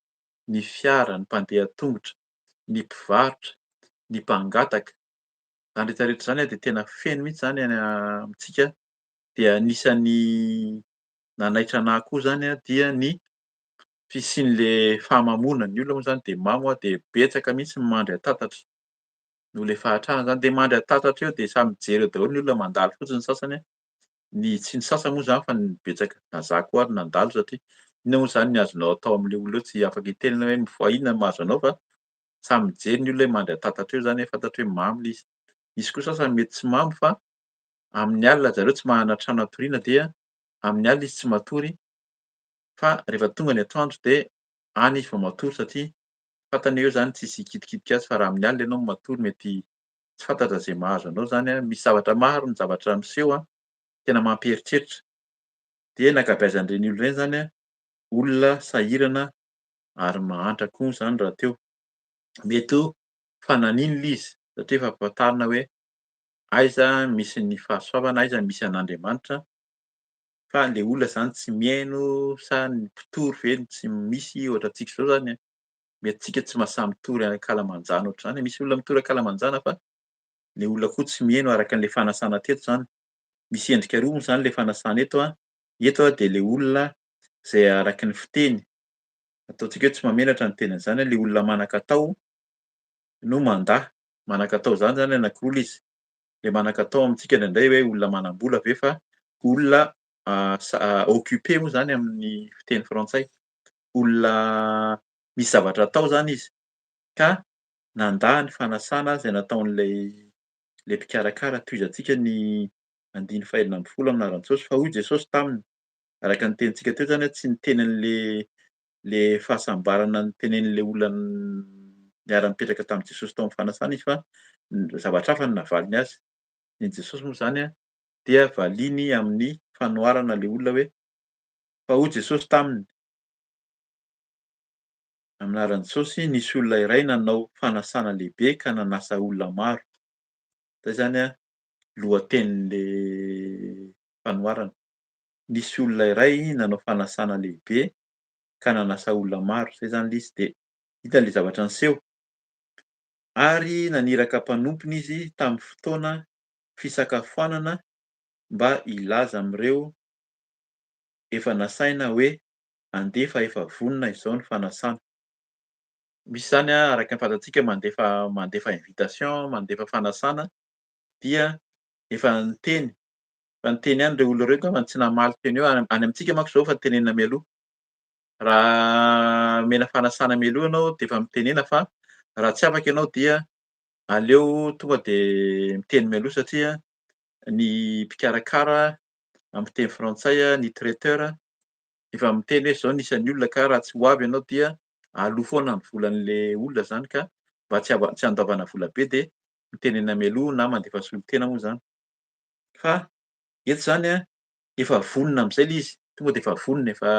ny fiara, ny mpandeha tongotra, ny mpivarotra, ny mpangataka. Zany rehetra rehetra zany de tena feno mihitsy zany any amintsika de anisan'ny nanaitra anahy koa zany dia ny fisian'le fahamamona. Ny olona moa zany de mamo de betsaka mihitsy ny mandry atatatra. No le fahatrahana zany de mandry atatatra eo de samy mijery eo daholo ny olona mandalo fotsiny ny sasany tsy ny sasany moa zany fa ny betsaka na za koa ary nandalo satria inona moa zany ny azonao atao amin'le olona eo tsy afaka hitenena hoe inona no mahazo anao fa samy mijery ny olona hoe mandry atatatra eo zany hoe fantatra hoe mamo le izy. Izy koa sasany mety tsy mamo fa amin'ny alina zareo tsy manana trano hatoriana dia amin'ny alina izy tsy matory fa rehefa tonga ny atoandro de any izy vao matory satria fantany eo zany tsisy hikitikitiky azy fa raha amin'ny alina ianao no matory mety tsy fantatra zay mahazo anao zany misy zavatra maro ny zavatra miseho tena mampieritreritra. De ny ankabeazan'ireny olona ireny zany olona sahirana ary mahantra koa zany raha teo. Mety ho fanahiniana le izy satria efa voatarina hoe aiza misy ny fahasoavana, aiza misy an'Andriamanitra fa le olona zany tsy mihaino sa ny mpitory ve tsy misy ohatrantsika zao zany mety tsika tsy mahasahy mitory ankalamanjana ohatr'izany. Misy olona mitory ankalamanjana fa le olona koa tsy mihaino araka an'le fanasana teto zany. Misy endrika roa moa zany le fanasana eto eto de le olona zay araky ny fiteny, ataontsika hoe tsy mamelatra ny tenin'izany le olona manan-katao no mandahy. Manan-katao zany zany anankiroa le izy, le manan-katao amintsika indraindray hoe olona manam-bola ve fa olona occupé moa zany amin'ny fiteny frantsay, olona misy zavatra atao zany izy ka nandahy ny fanasana zay nataon'lay mpikarakara tohizantsika ny 5 amina Rantsôsy fa hoy Jesosy taminy. Araka ny tenintsika teo zany tsy niteny le fahasambarana notenenin'le olona niara-nipetraka tamin' Jesosy tao amin'ny fanasana izy fa zavatra hafa no navaliny azy. Ny Jesosy moa zany dia valiny amin'ny fanoharana le olona hoe fa hoy Jesosy taminy, amin'anaran'i Jesosy nisy olona iray nanao fanasana lehibe ka nanasa olona maro. Zay zany lohatenin'le fanoharana. Nisy olona iray nanao fanasana lehibe ka nanasa olona maro, zay zany le izy de hita le zavatra niseho. Ary naniraka mpanompiny izy tamin'ny fotoana fisakafoanana mba hilaza am'ireo efa nasaina hoe andefa efa vonona izao ny fanasana. Misy zany araka ny fantatsika mandefa invitation, mandefa fanasana dia efa niteny, fa niteny ihany ireo olona ireo angambany tsy namaly teny eo. Any amintsika manko zao efa tenenina mialoha. Raha omena fanasana mialoha ianao de efa mitenena fa raha tsy afaka ianao dia aleo tonga de miteny mialoha satria ny mpikarakara amin'ny teny frantsay ny traiteur efa miteny hoe zao ny isan'ny olona ka raha tsy ho avy ianao dia aloa foana ny volan'le olona zany ka mba tsy andavana vola be de mitenena mialoha na mandefa solon-tena moa zany. Fa eto zany efa vonona am'zay le izy, tonga de efa vonona efa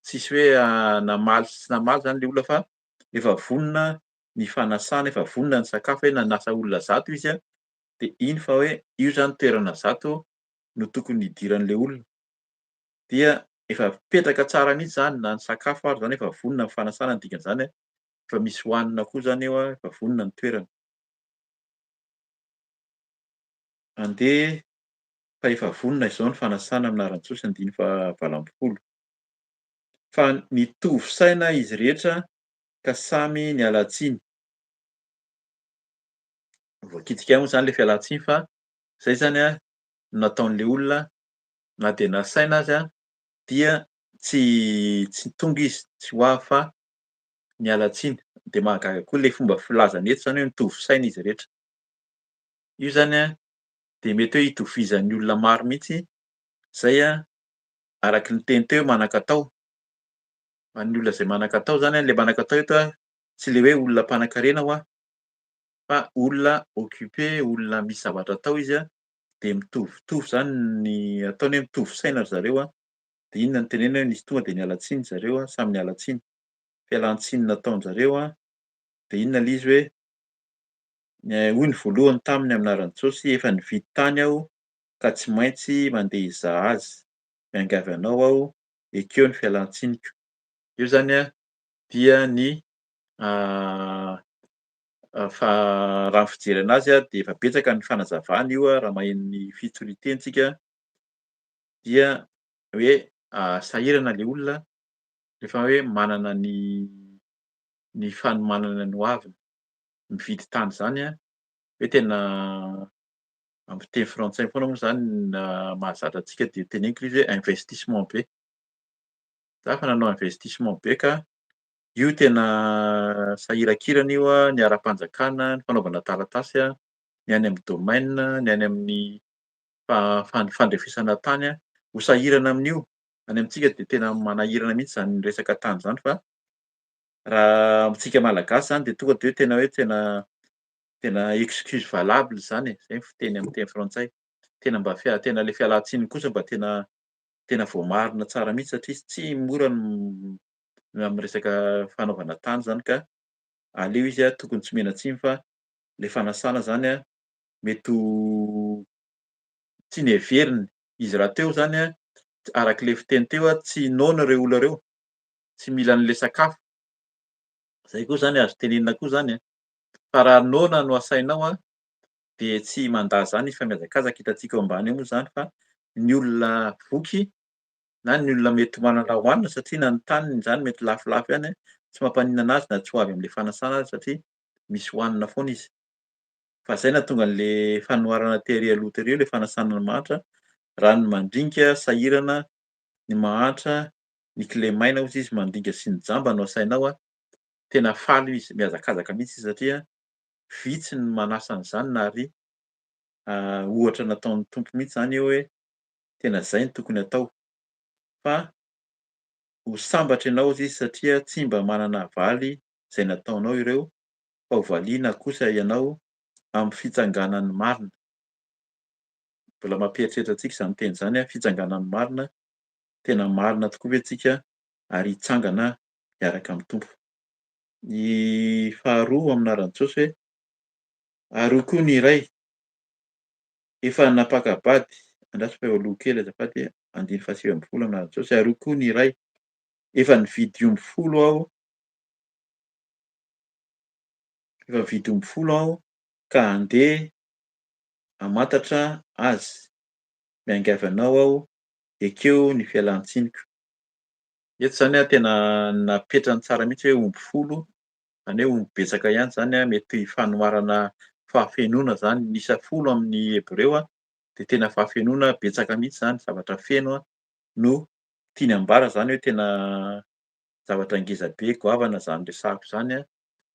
tsisy hoe namaly sy tsy namaly zany le olona fa efa vonona ny fanasana, efa vonona ny sakafo hoe nanasa olona zato izy de iny fa hoe io zany toerana zato no tokony hidiran'le olona. Dia efa mipetraka tsara mihitsy zany na ny sakafo ary zany efa vonona ny fanasana ny dikan'izany efa misy hohanina koa zany eo efa vonona ny toerana. Andeha fa efa vonona izao ny fanasana amin'anaran'i Jesosy 5 fa nitovy saina izy rehetra ka samy niala tsiny. Voakitika ihany moa zany le fialan-tsiny fa zay zany no nataon'le olona na de nasaina aza dia tsy tonga izy, tsy ho avy fa miala tsiny. De mahagaga koa le fomba filazany eto zany hoe mitovy saina izy rehetra. Io zany de mety hoe itovizan'ny olona maro mihitsy zay araky ny teny teo manan-katao. Ho an'ny olona zay manan-katao zany le manan-katao eto tsy le hoe olona mpanan-karena ho fa olona occupé, olona misy zavatra atao izy de mitovitovy zany ny ataony hoe mitovy saina ry zareo de inona no tenenina hoe nisy tonga de niala tsiny zareo samy niala tsiny. Fialan-tsiny nataon-jareo de inona le izy hoe hoy ny voalohany taminy amin'aran'i Jesosy: "Efa nividy tany aho ka tsy maintsy mandeha hizaha azy. Miangavy anao aho, ekeo ny fialan-tsiniko." Io zany dia ny fa raha ny fijery anazy de efa betsaka ny fanazavana io raha maheno ny fitsoritentsika dia hoe sahirana le olona rehefa hoe manana ny fanomanana ny ho aviny. Mividy tany zany hoe tena amin'ny teny frantsay foana moa zany na mahazatra antsika de teneniko izy hoe investissement be. Za fa nanao investissement be ka io tena sahiran-kirana io ny ara-panjakana, ny fanaovana taratasy, ny any amin'ny domaine, ny any amin'ny fandrefesana tany ho sahirana amin'io. Any amintsika de tena manahirana mihitsy zany resaka tany zany fa raha amintsika malagasy zany de tonga de hoe tena excuse valable zany zay ny fiteny amin'ny teny frantsay. Tena mba tena le fialan-tsiny kosa mba tena voamarina tsara mihitsy satria tsy mora am'resaka fanaovana tany zany ka aleo izy tokony tsy miala-tsiny fa le fanasana zany mety ho tsy nieveriny. Izy rahateo zany arak'le fiteny teo tsy noana reo olona reo, tsy mila an'le sakafo. Zay koa zany azo tenenina koa zany. Fa raha noana no asainao de tsy mandà zany izy fa mihazakazaka hitantsika eo ambany eo moa zany fa ny olona voky na ny olona mety manana hohanina satria na ny taniny zany mety lafolafo ihany tsy mampaninona anazy na tsy ho avy am'le fanasana azy satria misy hohanina foana izy. Fa zay nahatonga an'le fanoharana tery aloha tery eo le fanasana ny mahantra, raha ny mandinika sahirana, ny mahantra, ny clé maina hozy izy mandinika sy ny jamba no asainao tena faly izy, mihazakazaka mihitsy izy satria vitsy ny manasa an'izany na ary ohatra nataon'ny tompo mihitsy zany eo hoe tena zay ny tokony atao. Fa ho sambatra ianao izy satria tsy mba manana valy zay nataonao ireo fa ho valiana kosa ianao amin'ny fitsanganan'ny marina. Mbola mampieritreritra antsika zany teny zany fitsanganan'ny marina, tena marina tokoa ve tsika ary hitsangana miaraka amin'ny tompo. Ny faharoa amin'aran'i Jesosy hoe: "Arokoa ny iray, efa napaka-bady." Andraso fa eo aloha kely azafady, 19:20 amin'aran'i Jesosy: "Arokoa ny iray, efa nividy 10 aho, efa nividy 10 aho ka andeha hamantatra azy. Miangavy anao aho, ekeo ny fialan-tsiniko." Eto zany tena napetrany tsara mihitsy hoe 10, zany hoe omby betsaka ihany zany mety fanoharana fahafenoana zany. Ny isa 10 amin'ny hebreo de tena fahafenoana betsaka mihitsy zany, zavatra feno no tiany ambara zany hoe tena zavatra ngeza be goavana zany resahako zany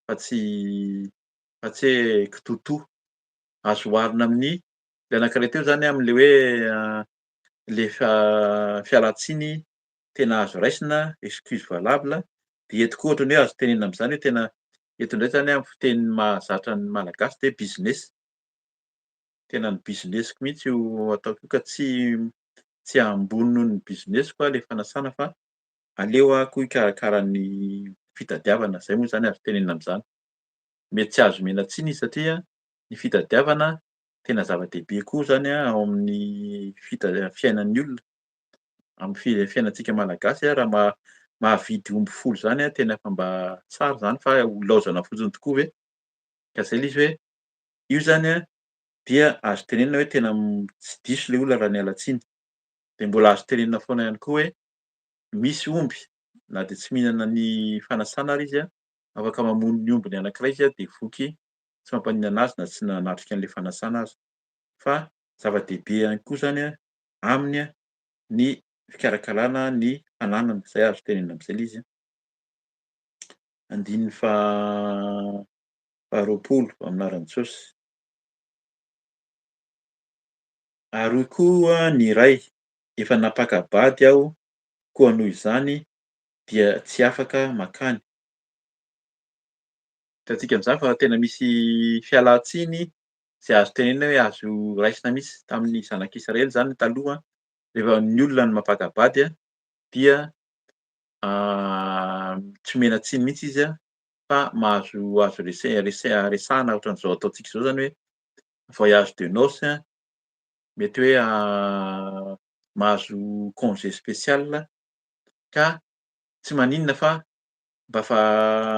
fa tsy hoe kitotoa. Azo oharina amin'ny le anankiray teo zany amin'le hoe le fialan-tsiny tena azo raisina, excuse valable. De eto koa ohatran'ny hoe azo tenenina am'zany hoe tena eto indray zany amin'ny fiteny mahazatra ny malagasy de business. Tena ny business-ko mihitsy io ataoko io ka tsy ambony noho ny business-ko le fanasana fa aleo koa hikarakara ny fitadiavana, zay moa zany azo tenenina am'zany. Mety tsy azo omena tsiny izy satria ny fitadiavana tena zava-dehibe koa zany ao amin'ny fiainan'ny olona, amin'ny fiainantsika malagasy raha mahavidy omby folo zany tena efa mba tsara zany fa ho laozana fotsiny tokoa ve. Ka zay le izy hoe io zany dia azo tenenina hoe tena tsy diso le olona raha niala tsiny. De mbola azo tenenina foana ihany koa hoe misy omby na de tsy mihinana ny fanasana ary izy afaka mamono ny ombiny anankiray izy de voky, tsy mampaninona anazy na tsy nanatrika an'le fanasana azy. Fa zava-dehibe ihany koa zany aminy ny fikarakarana ny hananana, zay azo tenenina am'zay le izy a. Andininy faharoapolo amin'aran'ny Jesosy. Ary koa ny iray, efa napakabady aho koa noho izany dia tsy afaka makany. Hitantsika amin'izany fa tena misy fialan-tsiny zay azo tenenina hoe azo raisina mihitsy tamin'ny zanak'Israely zany taloha rehefa ny olona no mampakabady dia tsy omena tsiny mihitsy izy fa azo resahana ohatran'izao ataontsika izao zany hoe voyage de noces mety hoe mahazo congé spécial ka tsy maninona fa mba fa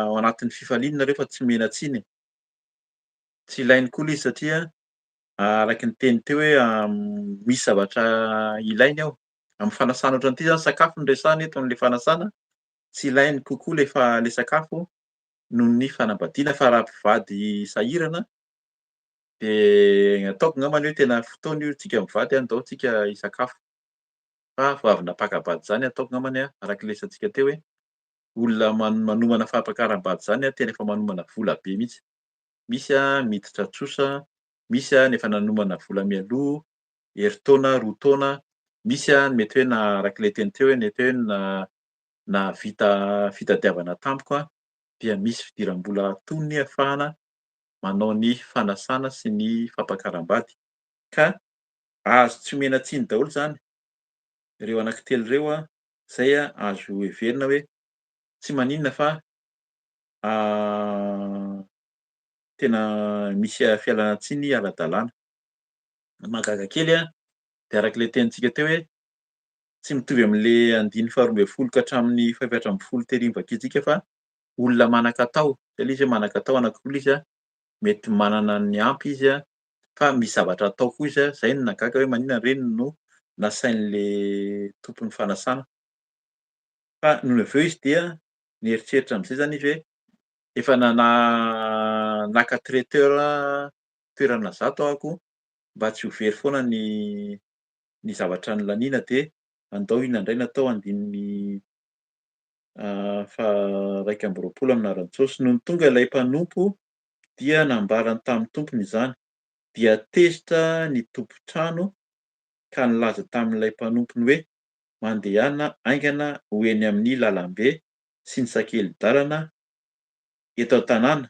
ao anatin'ny fifaliana nareo fa tsy omena tsiny. Tsy ilainy koa ilay izy satria araka ny teny teo hoe misy zavatra ilainy ao. Amin'ny fanasana ohatran'ity zany sakafo no resahana eto amin'le fanasana, tsy ilainy kokoa le sakafo noho ny fanambadiana fa raha mpivady sahirana de ataoko angambany hoe tena fotoana io tsika mivady andao tsika hisakafo. Fa vao avy napakabady zany ataoko angambany araka ny resantsika teo hoe olona manomana fampakaram-bady zany tena efa manomana vola be mihitsy. Misy miditra tsosa, misy nefa nanomana vola mialoha, herintaona, roa taona, misy mety hoe na arak'ilay teny teo hoe mety hoe nahavita fitadiavana tampoka, dia misy fidiram-bola toy ny ahafahana manao ny fanasana sy ny fampakaram-bady. Ka azo tsy omena tsiny daholo zany ireo anankitelo ireo zay azo heverina hoe tsy maninona fa tena misy fialana tsiny ara-dalàna. Mahagaga kely de arak'ilay tenintsika teo hoe tsy mitovy amin'le andiny faharoa ambin'ny folo ka hatramin'ny faha-efatra amby folo tery vakiantsika fa olona manan-katao, zay le izy hoe manan-katao anankoroa le izy mety manana ny ampy izy fa misy zavatra atao koa izy zay no nahagaga hoe maninona reny no nasain'le tompon'ny fanasana. Fa noho avy eo izy dia nieritreritra am'zay zany izy hoe efa naka traiteur toerana zato ahako mba tsy ho very foana ny zavatra nolaniana de andao inona indray no atao andinin'ny faha-raika amby roapolo amin'aran'i Jesosy. Nohon'ny tonga ilay mpanompo dia nambarany tamin'ny tompony izany, dia tezitra ny tompo-trano ka nilaza tamin'ilay mpanompony hoe mandehana aingana ho eny amin'ny lalam-be sy ny sakely-dàlana eto an-tanàna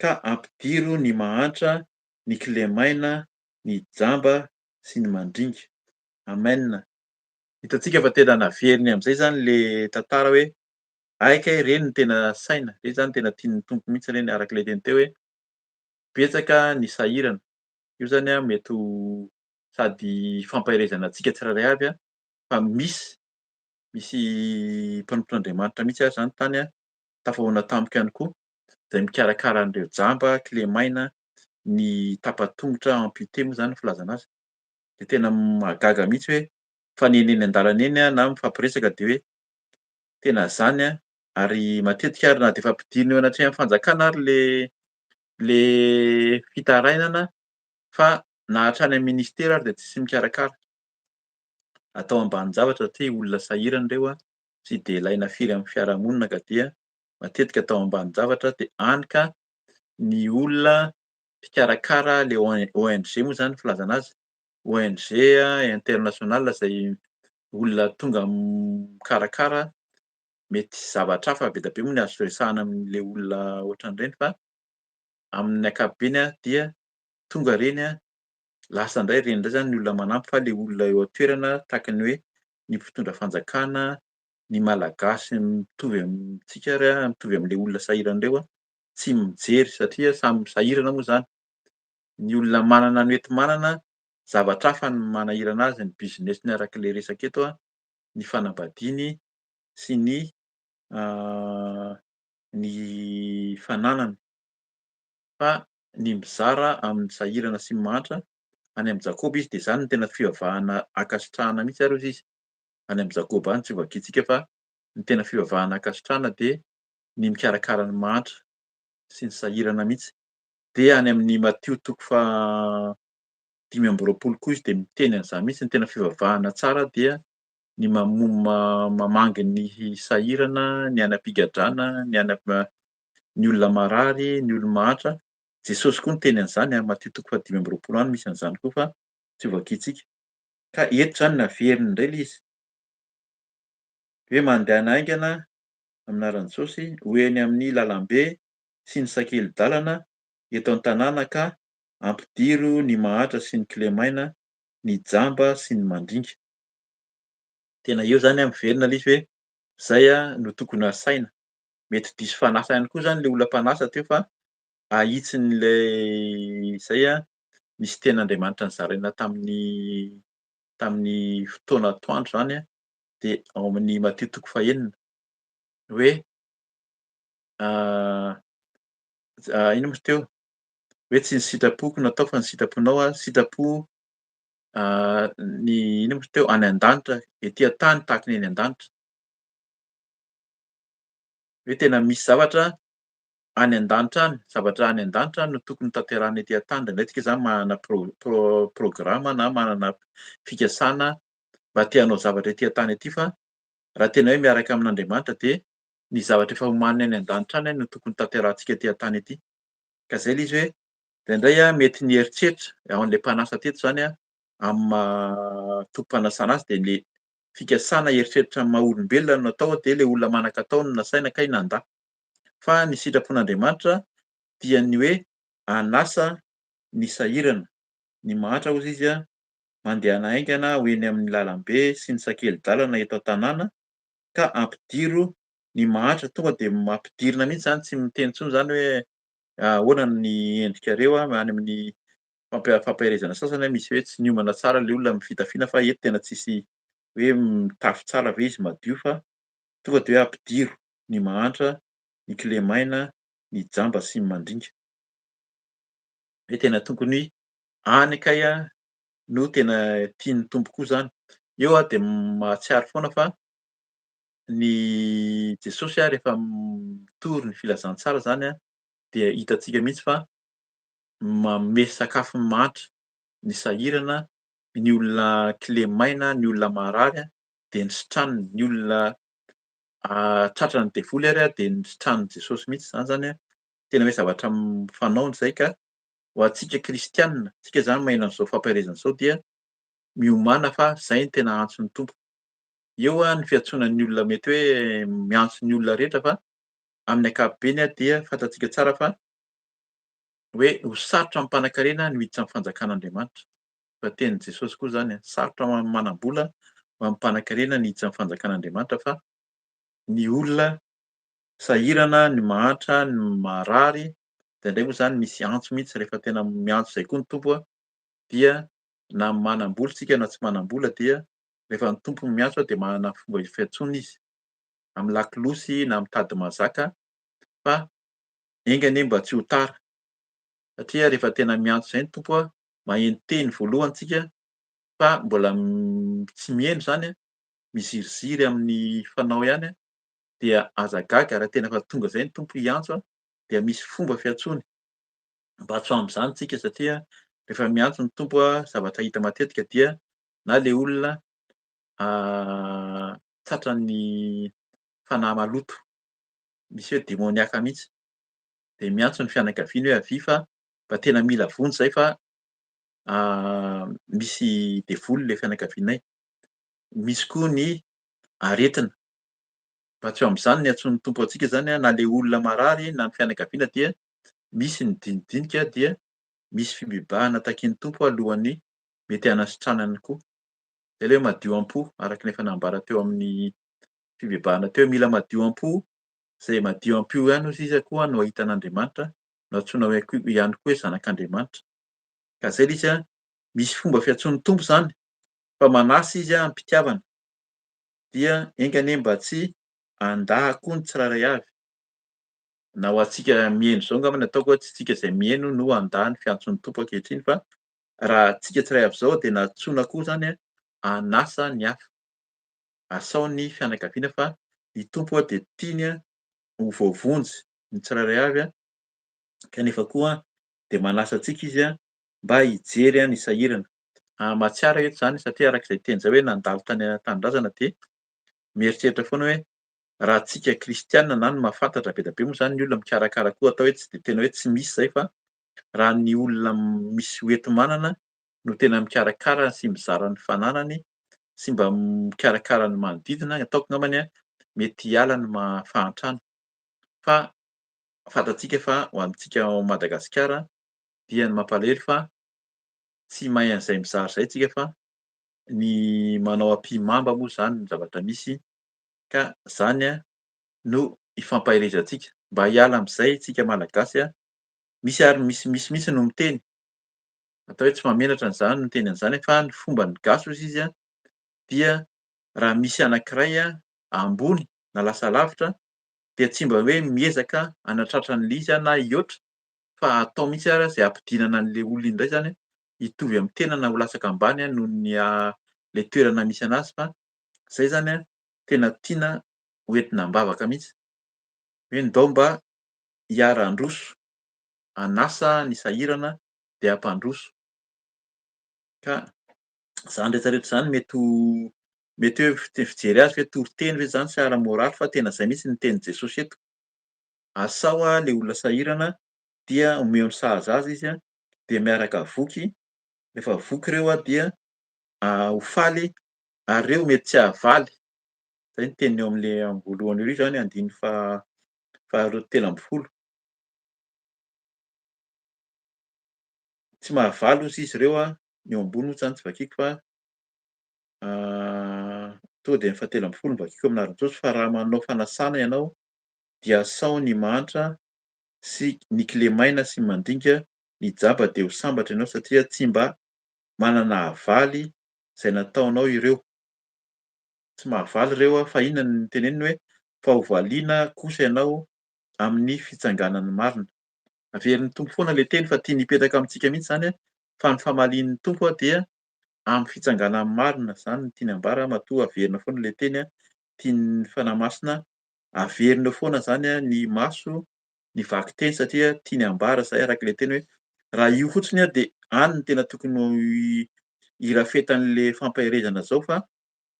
ka ampidiro ny mahantra, ny kilemaina, ny jamba sy ny mandringa. Amen. Hitantsika fa tena naveriny am'zay zany le tantara hoe aika ireny no tena saina, reny zany tena tian'ny tompo mihitsy reny arak'ilay teny teo hoe betsaka ny sahirana. Io zany mety ho sady fampaherezana antsika tsirairay avy fa misy mpanompon'Andriamanitra mihitsy ary zany tany tafahoana tampoka ihany koa, zay mikarakara an'ireo jamba, kilemaina, ny tapa-tongotra amputé moa zany filazana azy. De tena mahagaga mihitsy hoe fa ny eny an-dàlana eny na mifampiresaka de hoe tena zany ary matetika ary na de efa ampidirina eo anatrehany fanjakana ary le fitarainana fa na hatrany amin'ny ministera ary de tsisy mikarakara. Atao ambanin-javatra satria olona sahirana ireo tsy de ilaina firy amin'ny fiarahamonina ka dia matetika atao ambanin-javatra de hany ka ny olona mpikarakara le ONG moa zany filazana azy, ONG international zay olona tonga mikarakara mety zavatra hafa be dia be moa no azo resahana amin'le olona ohatran'ireny fa amin'ny ankapobeny dia tonga ireny lasa indray reny indray zany ny olona manampy fa le olona eo an-toerana tahaka ny hoe ny mpitondra fanjakana, ny malagasy mitovy amintsika ary mitovy amin'le olona sahirana ireo tsy mijery satria samy sahirana moa zany. Ny olona manana ny enti-manana zavatra hafa no manahirana azy, ny business-ny arak'ilay resaka eto ny fanambadiany sy ny fananana. Fa ny mizara amin'ny sahirana sy ny mahantra any amin'ny Jakoba izy de zany no tena fivavahana ankasitrahana mihitsy ary hozy izy. Any amin'ny Jakoba any tsy ho vakiantsika fa ny tena fivavahana ankasitrahana de ny mikarakara ny mahantra sy ny sahirana mihitsy. De any amin'ny Matteo toko faha 5 amby roapolo koa izy de miteny an'izany mihitsy ny tena fivavahana tsara dia ny mamangy ny sahirana, ny anam-pigadrana, ny olona marary, ny olo-mahantra. Jesosy koa no teny an'izany Matthieu 5:20 any misy an'izany koa fa tsy ho vakiantsika. Ka eto zany naveriny indray ilay izy, hoe mandeha haingana amin'anaran'i Jesosy ho eny amin'ny lalambe sy ny sakely-dàlana eto an-tanàna ka ampidiro ny mahantra sy ny kilemaina, ny jamba sy ny mandringa. Tena eo zany miverina ilay izy hoe zay no tokony asaina. Mety diso fanasa ihany koa zany le olona mpanasa teo fa ahitsin'ilay zay nisy tenin'Andriamanitra nizaraina tamin'ny fotoana atoandro zany de ao amin'ny Matthieu 5 hoe ino moa teo? Hoe tsy ny sitrapoko no atao fa ny sitraponao sitrapo ny ino moa teo? Any an-danitra, etỳ an-tany tahaka ny eny an-danitra. Hoe tena misy zavatra any an-danitra any, zavatra any an-danitra no tokony tanterahina etỳ an-tany. Ndraindray tsika zany manana programa na manana fikasana mba te hanao zavatra etỳ an-tany ety fa raha tena hoe miaraka amin'Andriamanitra de ny zavatra efa omaniny any an-danitra any no tokony tanterahantsika etỳ an-tany ety. Ka zay ilay izy hoe ndraindray mety nieritreritra ao an'ilay mpanasa teto zany amin'ny maha-tompo-panasana azy de le fikasana eritreritra ny maha-olombelona no natao de le olona manan-katao no nasaina ka inandà. Fa ny sitrapon'Andriamanitra dia ny hoe hanasa ny sahirana, ny mahantra hozy izy mandeha haingana ho eny amin'ny lalambe sy ny sakely-dàlana eto an-tanàna ka ampidiro ny mahantra. Tonga de mampidirina mihitsy zany, tsy miteny intsony zany hoe ahoana ny endrikareo any amin'ny fampiarezana sasany misy hoe tsy niomana tsara le olona mifitafiana fa eto tena tsisy hoe mitafy tsara ve izy madio fa tonga de hoe ampidiro ny mahantra, ny kilemaina, ny jamba sy ny mandringa. Hoe tena tokony any akay no tena tian'ny Tompo koa zany. Eo de mahatsiaro foana fa ny Jesosy rehefa mitory ny filazantsara zany dia hitantsika mihitsy fa manome sakafo mahantra ny sahirana, ny olona kilemaina, ny olona marary de ny sotraniny, ny olona tratrany devoly ary de ny sotran'i Jesosy mihitsy. Zany zany tena hoe zavatra fanaony zay ka ho antsika kristianina, tsika zany mahay an'izao fampielezana zao dia miomana fa zay no tena antson'ny Tompo. Eo ny fiantsonan'ny olona mety hoe miantso ny olona rehetra fa amin'ny ankapobeny dia fantatsika tsara fa hoe ho sarotra amin'ny mpanankarena no hiditra amin'ny fanjakan'Andriamanitra. Fa tenin'i Jesosy koa zany sarotra manam-bola ho an'ny mpanankarena ny hiditra amin'ny fanjakan'Andriamanitra fa ny olona sahirana, ny mahantra, ny marary ndraindray moa zany misy antso mihitsy rehefa tena miantso zay koa ny Tompo dia na manam-bola isika na tsy manam-bola dia rehefa ny Tompo no miantso de manana fomba fiantsoana izy, amin'ny lakilosy na mitady mazaka fa enga anie mba tsy ho tara. Satria rehefa tena miantso zay ny Tompo maheno teny voalohany tsika fa mbola tsy miheno zany miziriziry amin'ny fanao ihany dia aza gaga. Raha tena efa tonga zay ny Tompo hiantso dia misy fomba fiantsoany mba tsy ho amin'izany tsika satria rehefa miantso ny Tompo zavatra hita matetika dia na le olona tratran'ny fanahy maloto, misy hoe demoniaka mihitsy de miantso ny fianakaviany hoe havia fa mba tena mila vonjy zay fa misy devoly le fianakavianay. Misy koa ny aretina, mba tsy ho amin'izany ny antsoin'ny Tompo antsika zany na le olona marary na ny fianakaviana dia misy ny dinidinika dia misy fibebahana takian'ny Tompo alohan'ny mety hanasitranany koa. Zay le hoe madio am-po araka ny efa nambara teo amin'ny fibebahana teo, mila madio am-po, zay madio am-po ihany hozy izy koa no ahitan'Andriamanitra, no antsoina ihany koa hoe zanak'Andriamanitra. Ka zay le izy misy fomba fiantsoan'ny Tompo zany fa manasa izy am-pitiavana dia enga anie mba tsy handà koa ny tsirairay avy. Na ho antsika miheno zao angamba ny ataoko tsy tsika izay miheno no handà ny fiantson'ny Tompo ankehitriny fa raha tsika tsirairay avy zao de natsoina koa zany hanasa ny hafa, asao ny fianakaviana fa ny Tompo de tiany ho voavonjy ny tsirairay avy kanefa koa de manasa antsika izy mba hijery ny sahirana. Mahatsiaro eto zany satria arak'izay teny zay hoe nandalo tany tanindrazana de mieritreritra foana hoe raha antsika kristianina na ny mahafantatra be dia be moa zany ny olona mikarakara koa atao hoe tsy de tena hoe tsy misy zay fa raha ny olona misy hoentim-manana no tena mikarakara sy mizara ny fananany sy mba mikarakara ny manodidina, ataoko angambany a mety hiala ny fahantrana. Fa fantatsika fa ho antsika ao Madagasikara dia ny mampalahelo fa tsy mahay an'izay mizara izay tsika fa ny manao ampimamba moa zany ny zavatra misy ka zany a no ifampahelezantsika. Mba hiala am'izay isika malagasy a, misy ary misy no miteny, atao hoe tsy mahamenatra an'zany no miteny an'zany fa ny fomban'ny gasy hozy izy a dia raha misy anankiray a ambony na lasa lavitra dia tsy mba hoe miezaka hanatratra an'le izy a na hihoatra fa atao mihitsy ara zay ampidinana an'le olona iny indray zany hitovy am'tena na ho latsaka ambany a noho ny le toerana misy anazy fa zay zany a tena tiana hoentina ambavaka mihitsy hoe ndao mba hiara-handroso, hanasa ny sahirana de hampandroso. Ka zany rehetra rehetra zany mety hoe fijery azy hoe toriteny ve zany sy ara-moraly fa tena zay mihitsy ny tenin'i Jesosy eto. Asao a le olona sahirana dia omeo ny sahaza azy izy a, de miaraka voky, rehefa voky ireo a dia ho faly ary ireo mety tsy hahavaly. Zay ny teniny eo am'le voalohany eo zany andiny telo amby folo. Tsy mahavaly hozy izy ireo a, ny eo ambony moa zany tsy vakiko fa tonga de ny fahatelo amby folo no vakiko amin'ary Jesosy fa raha manao fanasana ianao dia sao ny manitra sy ny kilemaina sy mandinika ny jamba de ho sambatra ianao satria tsy mba manana havaly zay nataonao ireo. Tsy mahavaly ireo a fa inona no teneniny hoe fa ho valiana kosa ianao amin'ny fitsanganan'ny marina. Averin'ny Tompo foana le teny fa tiany hipetaka amintsika mihitsy zany a, fa ny famalian'ny Tompo a dia am'fitsanganan'ny marina, zany no tiany ambara matoa averina foana le teny a, tian'ny fanahy masina averina eo foana zany a ny maso, ny vaky teny satria tiany ambara zay arak'ile teny hoe raha io fotsiny a de any no tena tokony ho hirafetan'le fampaherezana zao fa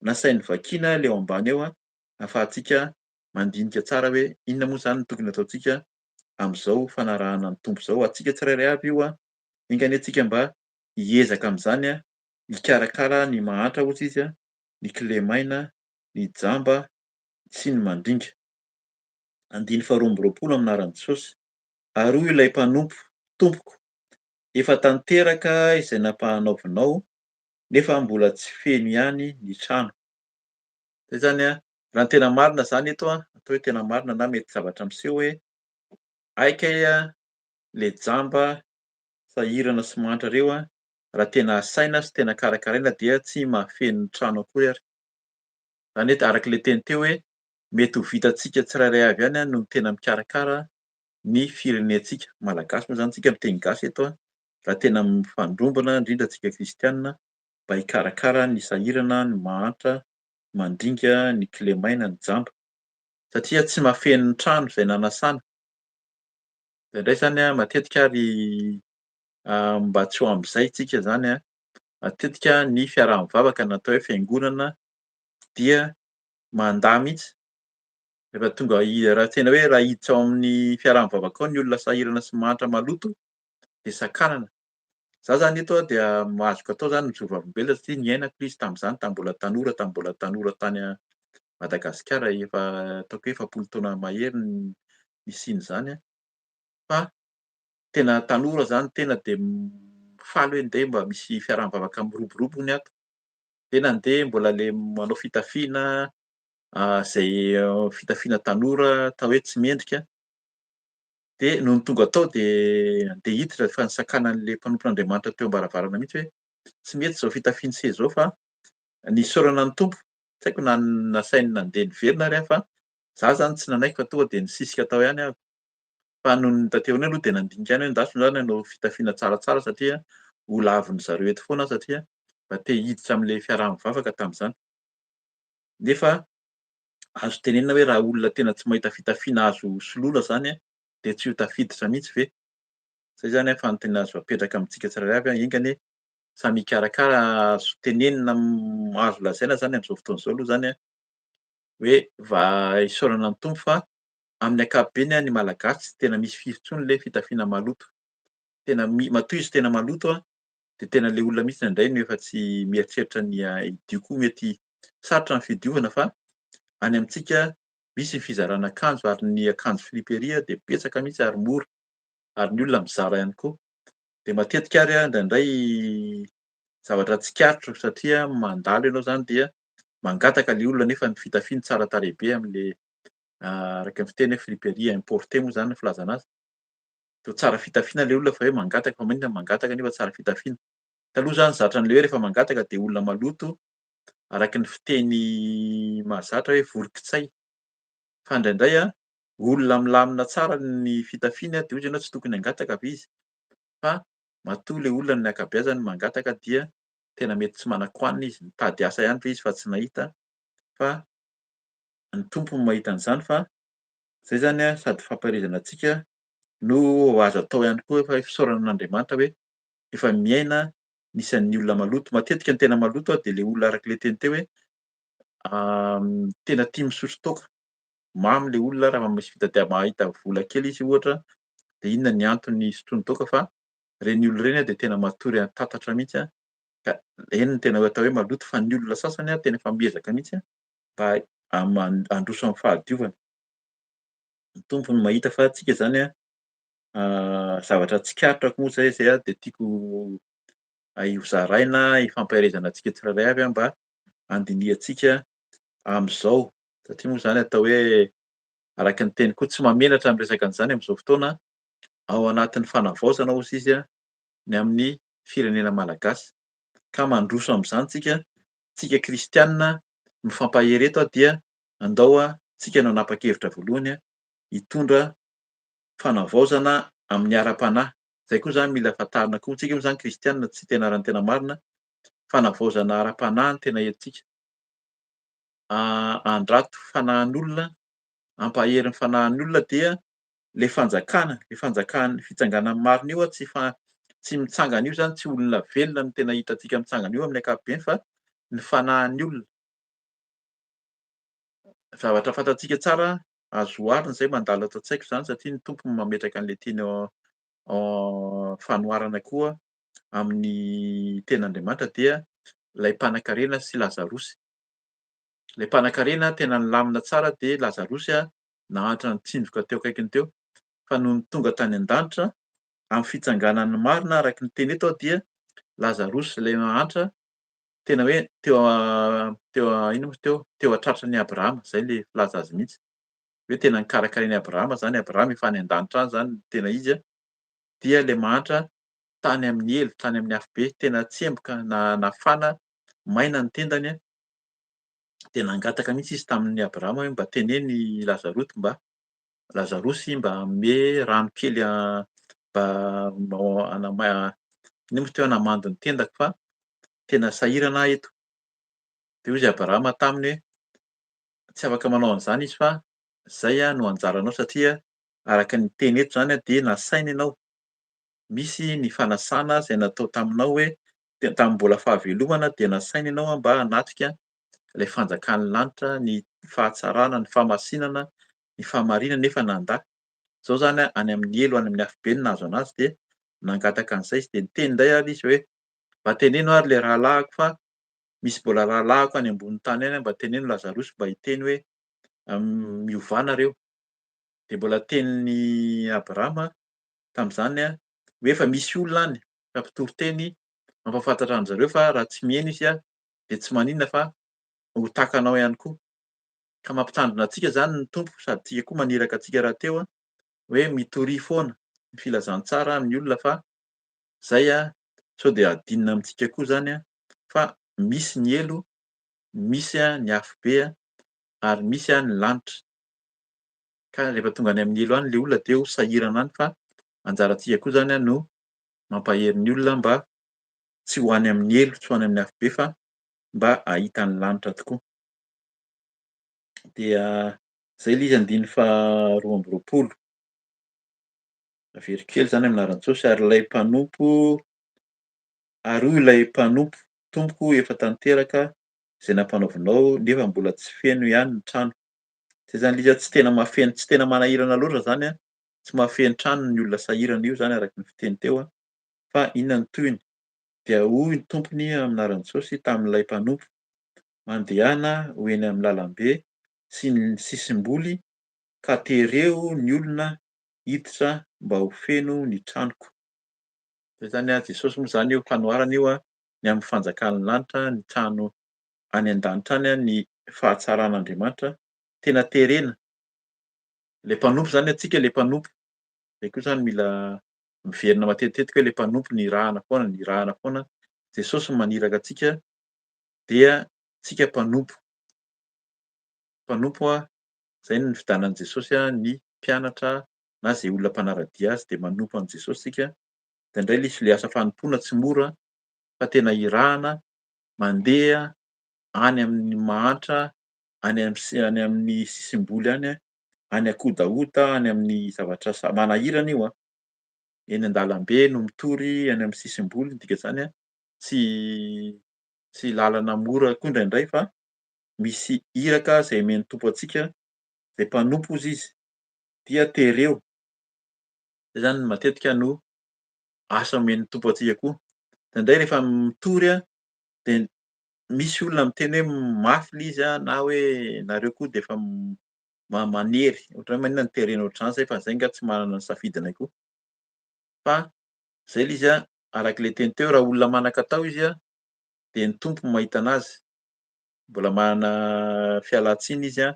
nasain'ny vakiana le ao ambany eo a, ahafahantsika mandinika tsara hoe inona moa zany no tokony ataontsika am'zao fanarahana ny Tompo zao. Antsika tsirairay avy io a, dinkany antsika mba hiezaka am'zany a, hikarakara ny mahantra hozy izy a, ny kilemaina, ny jamba sy ny mandinika. Andiny faharoa amby roapolo amin'aran'i Jesosy. Ary hoy ilay mpanompo: Tompoko, efa tanteraka izay nampahanaovinao nefa mbola tsy feno ihany ny trano. Zay zany a, raha ny tena marina zany eto a, atao hoe tena marina na mety zavatra miseho hoe aikay a le jamba sahirana sy manitra reo a, raha tena asaina sy tena karakaraina dia tsy mahafeno ny trano akory ary. Zany hoe arak'ile teny teo hoe mety ho vitantsika tsirairay avy ihany a no tena mikarakara ny firenentsika malagasy moa zany tsika miteny gasy eto a, raha tena mifandrombana indrindra antsika kristianina mba hikarakara ny sahirana, ny mahantra, mandinika, ny kilemaina, ny jamba satria tsy mahafeno ny trano zay nanasana. Zay indray zany a matetika ary mba tsy ho am'zay tsika zany a, matetika ny fiaraha-mivavaka na atao hoe fiangonana dia mandà mihitsy rehefa tonga raha tena hoe raha hiditra ao amin'ny fiaraha-mivavaka ao ny olona sahirana sy manitra maloto de sakanana. Za zany eto a dia mahazoko atao zany mijovo olombelona satria niainako izy tam'zany mbola tanora tany Madagasikara efa ataoko hoe efapolo taona mahery nisian'izany a, fa tena tanora zany tena de faly hoe nde mba misy fiaraha-mivavaka miroborobo hony ato, de nandeha mbola le manao fitafiana zay fitafiana tanora atao hoe tsy mendrika, de noho ny tonga tao de andeha hiditra fa nisakana an'le mpanompon'Andriamanitra teo am-baravarana mihitsy hoe tsy mety zao fitafiana se zao fa nisaorana ny Tompo. Tsy haiko na nasainy nandeha niverina ary aho fa za zany tsy nanaiky fa tonga de nisisika tao ihany aho. Fa noho ny taterony aloha de nandinika ihany hoe ndaso zany hanao fitafiana tsaratsara satria ho lavon'ny zareo eto foana aho satria mba te hiditra am'le fiaraha-mivavaka tam'zany. Nefa azo tenenina hoe raha olona tena tsy mahita fitafiana azo soloina zany a, de tsy ho tafiditra mihitsy ve. Zay zany a fanontaniana azo apetraka amintsika tsirairay avy a, engany samy mikarakara azo tenenina azo lazaina zany am'zao fotoana zao aloha zany hoe isaorana ny tompo fa amin'ny ankapobeny ny malagasy tsy tena misy firy intsony le fitafiana maloto. Tena matoa izy tena maloto de tena le olona mihitsy indray no efa tsy mieritreritra ny hidio koa mety sarotra ny fidiovana fa any amintsika misy ny fizarana akanjo ary ny akanjo friperia de betsaka mihitsy ary mora, ary ny olona mizara ihany koa. De matetika ary indraindray zavatra tsikaritro satria mandalo ianao zany dia mangataka le olona nefa ny fitafiany tsara tarehy be am'le araka ny fiteny hoe friperia importé moa zany ny filazana azy. To tsara fitafiana le olona fa hoe mangataka fa maninona mangataka nefa tsara fitafiana. Taloha zany zatra an'le hoe rehefa mangataka de olona maloto araky ny fiteny mahazatra hoe voronkitsay. Fa indraindray olona milamina tsara ny fitafiana de hoy ianao tsy tokony hangataka ve izy? Fa matoa le olona ny ankabeazany mangataka dia tena mety tsy manan-koanina izy, mitady asa ihany ve izy fa tsy nahita, fa ny tompony mahita an'izany fa zay zany sady fampiharezana antsika no azo atao ihany koa fa fisaorana an'Andriamanitra hoe efa miaina nisy an'ny olona maloto. Matetika ny tena maloto de le olona arak'le teny teo hoe tena tia misotro toaka. Mamy le olona raha misy mahita vola kely izy ohatra de inona ny antony isotroany toaka fa reny olona reny de tena matory tatatra mihitsy ka eny no tena atao hoe maloto fa ny olona sasany tena efa miezaka mihitsy mba handroso amin'ny fahadiovana. Ny tompony mahita fa tsika zany zavatra tsikaritro moa zay de tiako hozaraina ifampiharezana antsika tsirairay avy mba handinihantsika am'zao. Satria moa zany atao hoe araky ny teny koa tsy mamelatra amin'ny resaka an'izany am'zao fotoana, ao anatin'ny fanavaozana ozy izy ny amin'ny firenena malagasy. Ka mandroso am'zany tsika kristianina mifampahery eto dia andao tsika no hanapa-kevitra voalohany hitondra fanavaozana amin'ny ara-panahy. Zay koa zany mila fantarina koa, tsika moa zany kristianina tsy tena raha ny tena marina, fanavaozana ara-panahy no tena entsika. Andrato fanahin'olona, hampahery ny fanahin'olona dia le fanjakana fitsanganan'ny marina io tsy mitsangana io zany tsy olona velona no tena hitantsika mitsangana io amin'ny ankapobeny fa ny fanahin'ny olona. Zavatra fantatsika tsara azo oharina zay mandalo ato an-tsaiko zany satria ny tompony mametraka an'le tiany fanoharana koa amin'ny ten'Andriamanitra dia ilay mpanan-karena sy Lazarosy. Le mpanan-karena tena nilamina tsara de Lazarosy nahantra nitsinjoka teo akaikiny teo, fa noho ny tonga tany an-danitra amin'ny fitsanganan'ny marina araky ny teny eto dia Lazarosy le nahantra tena hoe teo an-tratran'i Abrahama, zay le filaza azy mihitsy. Hoe tena nikarakarain'i Abrahama zany, Abrahama efa any an-danitra any zany tena izy dia le mahantra tany amin'ny elo, tany amin'ny afo be, tena tsemboka nafana, maina ny tendany de nangataka mihitsy izy tamin'ny Abrahama hoe mba teneno i Lazarosy mba hanome rano kely mba ino moa teo hanamando ny tendako fa tena sahirana aho eto. De hoy izy Abrahama taminy hoe tsy afaka manao an'izany izy fa zay no anjaranao satria araky ny teny eto zany de nasaina ianao. Misy ny fanasana zay natao taminao hoe tamin'ny mbola fahavelomana de nasaina ianao mba hanatrika ilay fanjakan'ny lanitra, ny fahatsarana, ny fahamasinana, ny fahamarinana nefa nandà. Zao zany any amin'ny elo, any amin'ny afo be no nahazo anazy de nangataka an'izay izy de niteny indray ary izy hoe mba teneno ary le rahalahiko fa misy mbola rahalahiko any ambony tany any mba teneno Lazarosy mba hiteny hoe miovana reo. De mbola tenin'i Abrahama tam'zany hoe efa misy olona any, ka mpitory teny mampahafantatra an zareo fa raha tsy mihaino izy de tsy maninona fa ho takanao ihany koa. Ka mampitandrina antsika zany ny tompo sady tsika koa maniraka antsika rahateo hoe mitoria foana ny filazantsara amin'ny olona fa zay sao de adinina amintsika koa zany fa misy ny elo, misy ny afo be ary misy ny lanitra. Ka rehefa tonga any amin'ny elo any le olona de ho sahirana any fa anjarantsika koa zany no mampahery ny olona mba tsy ho any amin'ny elo, tsy ho any amin'ny afo be fa mba hahita ny lanitra tokoa. Dia zay le izy andiny faharoa amby roapolo. Very kely zany amin'ny anaran'i Jesosy ary ilay mpanompo ary hoy ilay mpanompo: "Tompoko efa tanteraka zay nampanaovinao nefa mbola tsy feno ihany ny trano." Zay zany izy tsy tena mahafeno tsy tena manahirana loatra zany tsy mahafeno trano ny olona sahirana io zany araky ny fiteny teo fa inona ny tohiny? Dia hoy ny tompony amin'anaran'i Jesosy tamin'ilay mpanompo: "Mandehana ho eny amin'ny lalambe sy ny sisim-boly ka tereo ny olona hiditra mba ho feno ny tranoko." Zay zany Jesosy moa zany io fanoharana io ny amin'ny fanjakan'ny lanitra, ny trano any an-danitra any ny fahatsaran'Andriamanitra tena terena. Le mpanompo zany antsika le mpanompo. Zay koa zany mila miverina matetitetika hoe le mpanompo nirahana foana, nirahana foana. Jesosy no maniraka antsika dia tsika mpanompo. Mpanompo zay ny fidanan'i Jesosy ny mpianatra na zay olona mpanaradia azy de manompo an' Jesosy tsika. De indray le asa fanompoana tsy mora fa tena irahana, mandeha any amin'ny mahantra, any amin'ny sisim-boly any any akodaota, any amin'ny zavatra manahirana io eny an-dalambe no mitory any amin'ny sisim-boly dika zany tsy tsy lalana mora koa indraindray fa misy iraka zay omen'ny tompo antsika, zay mpanompo hozy izy, dia tereo. Zay zany matetika no asa omen'ny tompo antsika koa. De indray rehefa mitory de misy olona miteny hoe mafy le izy na hoe nareo koa de efa manery, ohatra hoe maninona no terenao ohatran'izany zay fa zay nga tsy manana ny safidiny koa. Fa zay le izy arak'le teny teo raha olona manan-katao izy de ny tompo no mahita anazy. Mbola manana fialan-tsiny izy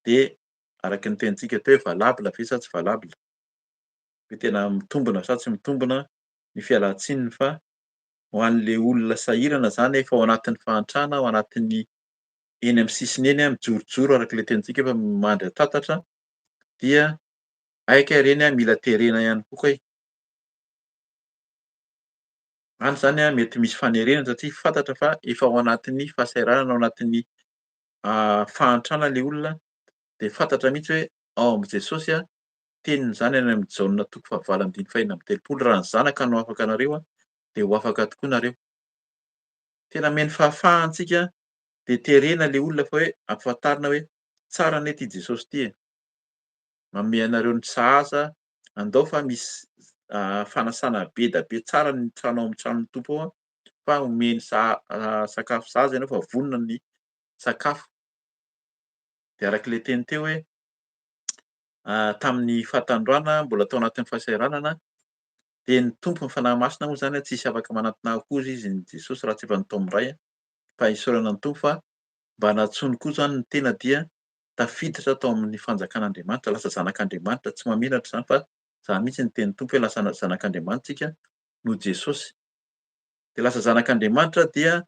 de araky ny tenintsika teo hoe valabila ve sa tsy valabila. Hoe tena mitombona sa tsy mitombona ny fialan-tsininy fa ho an'le olona sahirana zany efa ao anatin'ny fahantrana, ao anatin'ny eny amin'ny sisiny eny mijorojoro arak'le tenintsika fa mandry atatatra dia aika ireny mila terena ihany koa kay. Any zany mety misy fanerenana satria fantatra fa efa ao anatin'ny fahasahiranana, ao anatin'ny fahantrana le olona de fantatra mihitsy hoe ao am' Jesosy teniny zany any amin'ny Jaona 4:26 raha ny zanaka no afaka anareo de ho afaka tokoa nareo. Tena omeny fahafahana antsika de terena le olona fa hoe ampahafantarina hoe tsara anie ity Jesosy ity manome anareo ny sahaza, andao fa misy fanasana be da be tsara ny trano ao amin'ny tranon'ny tompo ao fa omeny sakafo zaza ianao fa vonona ny sakafo. De arak'le teny teo hoe tamin'ny fahatandroana mbola tao anatin'ny fahasahiranana de ny tompo ny fanahy masina moa zany tsisy afaka manantona akory izy ny Jesosy raha tsy efa natao miray fa isaorana ny tompo fa mba hanatsony koa zany ny tena dia tafiditra tao amin'ny fanjakan'Andriamanitra, lasa zanak'Andriamanitra, tsy mamelatra zany fa zany mihitsy ny tenin'ny tompo hoe lasa zanak'Andriamanitra tsika noho Jesosy. De lasa zanak'Andriamanitra dia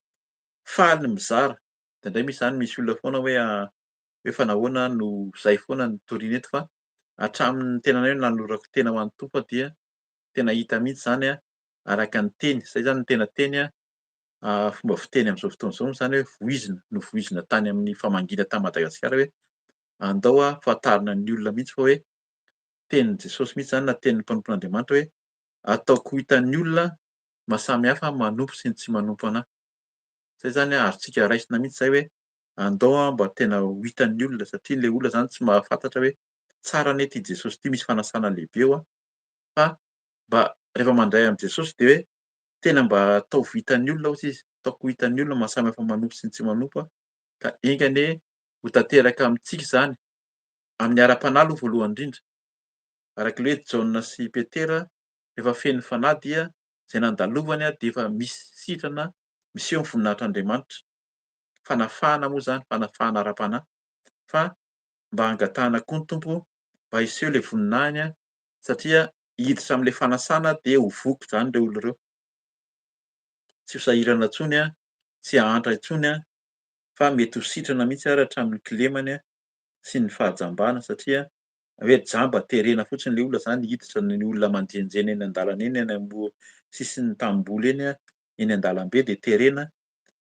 faly mizara. De indray misy zany misy olona foana hoe fa nahoana no zay foana no toriana eto fa hatramin'ny tena hoe nanorako tena ho an'ny tompo dia tena hita mihitsy zany araka ny teny. Zay zany no tena teny fomba fiteny amin'izao fotoana izao moa zany hoe voizina, novoizina tany amin'ny famangina tany Madagasikara hoe andao fahatarina ny olona mihitsy fa hoe tenin'i Jesosy mihitsy zany na tenin'ny mpanompon'Andriamanitra hoe ataoko ho hitan'ny olona mahasamy hafa manompo sy ny tsy manompo anahy. Zay zany azontsika raisina mihitsy zay hoe andao mba tena ho hitan'ny olona satria le olona zany tsy mahafantatra hoe tsara anie ity Jesosy ity, misy fanasana lehibe eo fa mba rehefa mandray am' Jesosy de hoe tena mba atao ho vitan'ny olona hozy izy, ataoko ho hitan'ny olona mahasamy hafa manompo sy ny tsy manompo ka engane ho tanteraka amintsika izany amin'ny ara-panahy aloha voalohany indrindra. Arak'le hoe Jaona sy Petera rehefa feno fanahy dia zay nandalovany de efa misy sitrana miseho ny voninahitran'Andriamanitra. Fanafahana moa zany, fanafahana ara-panahy fa mba angatahana koa ny tompo mba hiseho le voninahiny satria hiditra am'le fanasana de ho voky zany reo olona reo. Tsy ho sahirana intsony tsy hahantra intsony fa mety ho sitrana mihitsy raha hatramin'ny kilemany sy ny fahajambana satria hoe jamba terena fotsiny le olona zany hiditra ny olona manjenjeny eny an-dalana eny, eny sisin'ny tamboho eny eny an-dalambe de terena.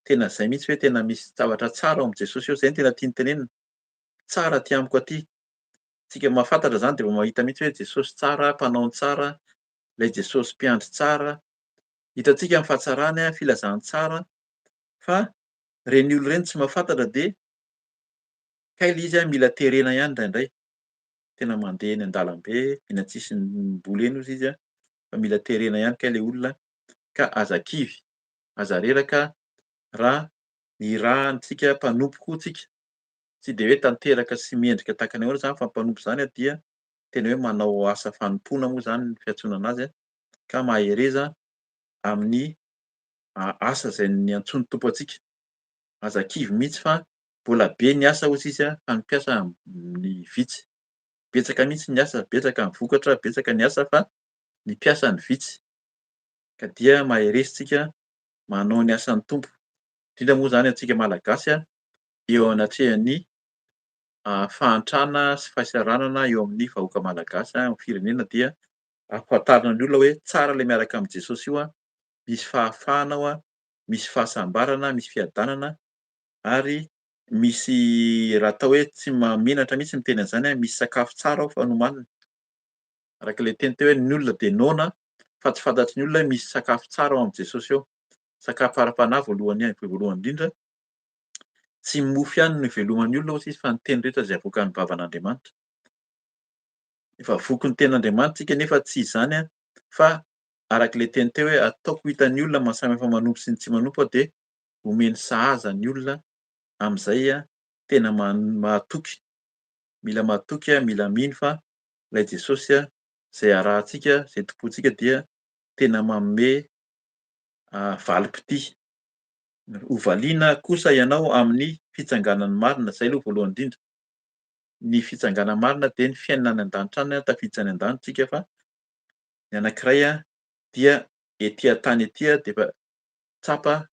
Tena zay mihitsy hoe tena misy zavatra tsara ao am' Jesosy eo, zay no tena tiany tenenina. Tsara ty amiko aty. Tsika mahafantatra zany de vao mahita mihitsy hoe Jesosy tsara, mpanao tsara, ilay Jesosy mpiandry tsara, Hitantsika amin'ny fahatsarany filazantsara fa reny olo reny tsy mahafantatra de kaila izy mila terena ihany indraindray. Tena mandeha eny an-dalambe eny an-tsisin'ny eny ozy izy fa mila terena ihany kay le olona ka aza kivy, aza reraka raha irahantsika mpanompo tsika. Tsy de hoe tanteraka sy mendrika tahaka ny ahoana zany fa mpanompo zany dia tena hoe manao asa fanompoana moa zany ny fiantsoana anazy ka mahereza amin'ny asa zay niantsoany tompo antsika. Aza kivy mihitsy fa mbola be ny asa hozy izy fa ny mpiasa ny vitsy. Betsaka mihitsy ny asa, betsaka ny vokatra, betsaka ny asa fa ny mpiasa ny vitsy. Ka dia maherizitsika manao ny asan'ny tompo. Indrindra moa zany antsika malagasy eo anatrehan'ny fahantrana sy fahasaranana eo amin'ny vahoaka malagasy amin'ny firenena dia ampahafantarina ny olona hoe tsara le miaraka amin'i Jesosy io misy fahafahana ao misy fahasambarana, misy fiadanana ary misy raha atao hoe tsy menatra mihitsy ny teny an'izany misy sakafo tsara ao fa nomanina. Arak'ilay teny teo hoe ny olona de noana fa tsy fantatry ny olona hoe misy sakafo tsara ao amin'i Jesosy ao. Sakafo ara-panahy voalohany indrindra, tsy mofo ihany no iveloman'ny olona hozy izy fa ny teny rehetra zay avoakan'ny vavan'Andriamanitra. Efa voky ny tenin'Andriamanitra nefa tsy izany fa arak'ilay teny teo hoe ataoko hitan'ny olona mahasamihafa manompo sy ny tsy manompo de omeny sahaza ny olona amin'izay tena mahatoky. Mila mahatoky mila mino fa ilay Jesosy zay arahantsika, zay tompontsika dia tena manome valim-potia. Hovaliana kosa ianao amin'ny fitsanganan'ny marina, zay aloha voalohany indrindra. Ny fitsanganan'ny marina de ny fiainana any an-danitra any tafiditra any an-danitra tsika fa ny anankiray dia etỳ an-tany etỳ de efa tsapa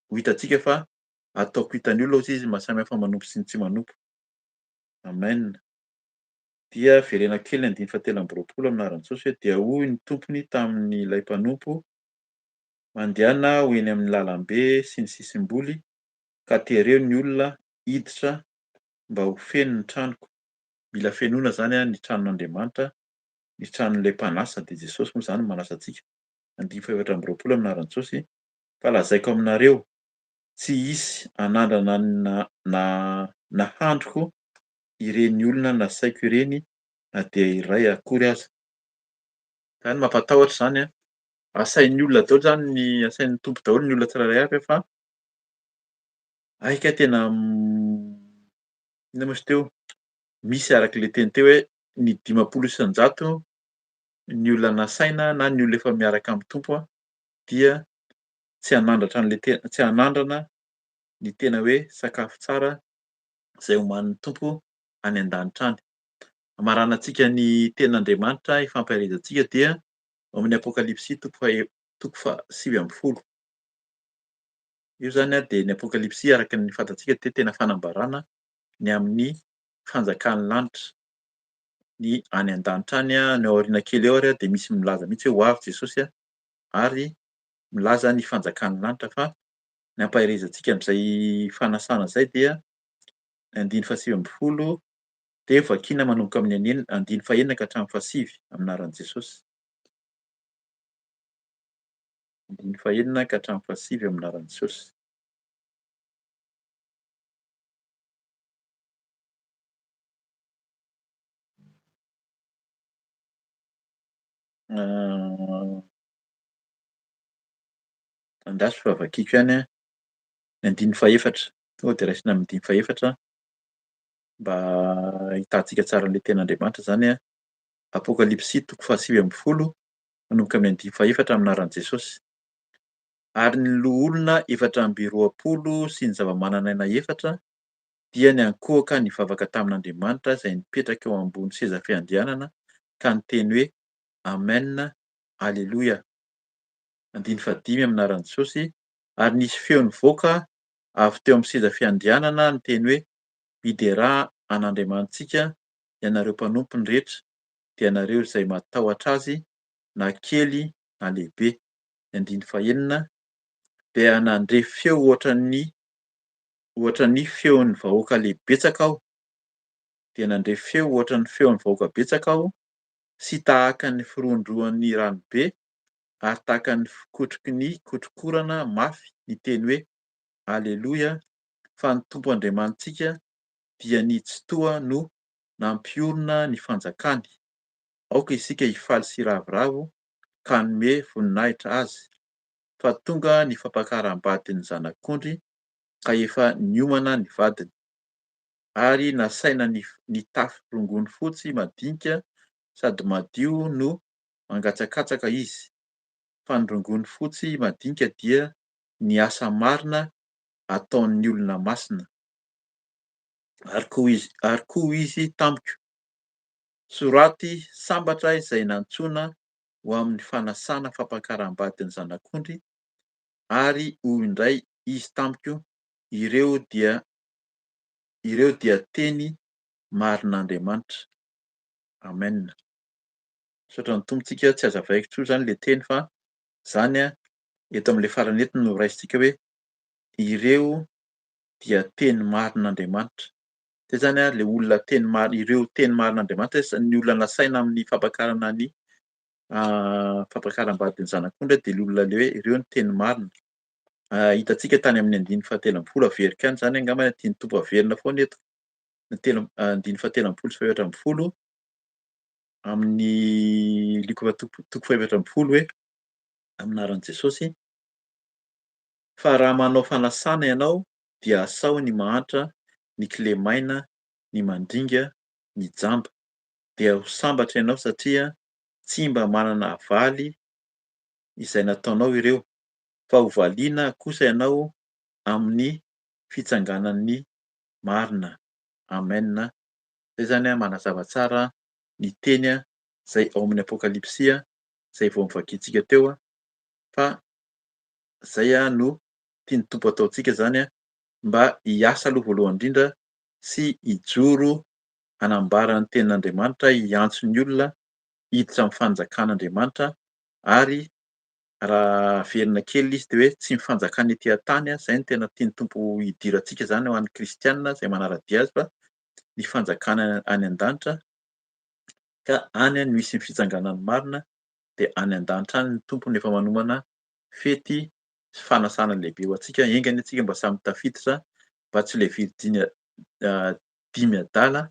ho hitantsika fa ataoko hitan'ny olona hozy izy mahasamihafa manompo sy ny tsy manompo. Amen. Dia verena kely ny andiny fahatelo amby roapolo amin'ny anaran'i Jesosy hoe dia hoy ny tompony tamin'ilay mpanompo mandehana ho eny amin'ny lalambe sy ny sisim-boly ka tereo ny olona hiditra mba ho feno ny tranoko. Mila fenoana zany ny tranon'Andriamanitra, ny tranon'ilay mpanasa de Jesosy moa zany manasa antsika. Andiny fahaefatra amby roapolo amin'ny anaran'i Jesosy fa lazaiko aminareo tsy hisy hanandrana nahandroko ireny olona nasaiko ireny na dia iray akory aza. Zany mampatahotra zany asain'ny olona daholo zany ny asain'ny tompo daholo ny olona tsirairay avy fa aika tena inona moa izy teo? Misy arak'ilay teny teo hoe ny 50 isan-jato ny olona nasaina na ny olona efa miaraka amin'ny tompo dia tsy hanandratra an'ilay tsy hanandrana ny tena hoe sakafo tsara zay omanin'ny tompo any an-danitra any. Hamarana antsika ny tenin'Andriamanitra ifampiarezantsika dia ao amin'ny Apokalipsy toko 7. Io zany de ny Apokalipsy araka ny fantatsika de tena fanambarana ny amin'ny fanjakan'ny lanitra. Ny any an-danitra any ny aoriana kely eo ary de misy milaza mihitsy hoe ho avy Jesosy ary milaza ny fanjakan'ny lanitra fa ny hampaherezantsika amin'izay fanasana zay dia andiny fahasivy amby folo de vakiana manomboka amin'ny andiny fahaenina ka hatramin'ny fahasivy amin'ny anaran'i Jesosy. Andiny fahaenina ka hatramin'ny fahasivy amin'ny anaran'i Jesosy. Andasy fa vakiako ihany ny andiny fahaefatra. Tonga de raisina amin'ny andiny fahaefatra mba hitantsika tsara an'ilay tenin'Andriamanitra zany Apokalipsy toko fahasivy amby folo manomboka amin'ny andiny fahaefatra amin'ny anaran'i Jesosy. Ary ny loha olona efatra amby roapolo sy ny zava-manan'aina efatra dia niankohaka nivavaka tamin'Andriamanitra izay nipetraka eo ambony seza fiandihanana ka niteny hoe amen, alleloia. Andiny fahadimy amin'ny anaran'i Jesosy ary nisy feo nivoaka avy teo amin'ny seza fiandihanana niteny hoe mideraha an'Andriamanitsika ianareo mpanompony rehetra dia ianareo izay matahotra azy na kely na lehibe. Andiny fahaenina dia nandre feo ohatran'ny feon'ny vahoaka betsaka aho. Dia nandre feo ohatran'ny feon'ny vahoaka betsaka aho sy tahaka ny firondroan'ny ranobe ary tahaka ny kotrokorana mafy ny teny hoe aleloia, fa ny Tompo Andriamanitsika dia nitsotoa no nampiorona ny fanjakany. Aoka isika hifaly sy ravoravo ka hanome voninahitra azy, fa tonga ny fampakaram-badiny zanak'ondry ka efa niomana ny vadiny. Ary nasaina ny tafy rongony fotsy madinika sady madio no mangatsakatsaka izy, fa ny rongony fotsy madinika dia ny asa marina ataon'ny olona masina. Ary koa izy tampoka soraty sambatra izay nantsoina ho amin'ny fanasana fampakaram-badiny zanak'ondry, ary hoy indray izy tampoka, ireo dia teny marin'Andriamanitra. Amen. Misaotra ny tompontsika, tsy azavaiko tsoa zany le teny fa zany eto amin'ilay farany eto no raisintsika hoe ireo dia teny marin'Andriamanitra. Zay zany le olona ireo teny marin'Andriamanitra, ny olona nasaina amin'ny fampakarana ny fampakaram-badiny zanak'ondry de le olona le hoe ireo ny teny marina. Hitantsika tany amin'ny 9:17 averika any zany angamba tiany Tompo averina foana eto. Ny 9:17 amin'ny liko toko 17 hoe aminaran'i Jesosy, fa raha manao fanasana ianao dia asao ny mahantra, ny kilemaina, ny mandringa, ny jamba, dia ho sambatra ianao satria tsy mba manana valy izay nataonao ireo, fa ho valiana kosa ianao amin'ny fitsanganan'ny marina. Amen. Zay zany manazava tsara ny teny zay ao amin'ny Apokalipsia zay vao nivakiantsika teo, fa zay no tiany Tompo ataontsika zany mba hiasa aloha voalohany indrindra sy hijoro hanambara ny tenin'Andriamanitra, hiantso ny olona hiditra amin'ny fanjakan'Andriamanitra. Ary raha averina kely izy de hoe tsy mifanjaka ny etỳ an-tany, zay no tena tiany Tompo hidirantsika zany ho an'ny kristianina zay manara-dia azy, fa ny fanjakana any an-danitra, ka any no misy ny fitsanganan'ny marina, de any an-danitra any ny Tompony efa manomana fety sy fanasana lehibe ho antsika. Engany antsika mba samy tafiditra mba tsy le dimy adala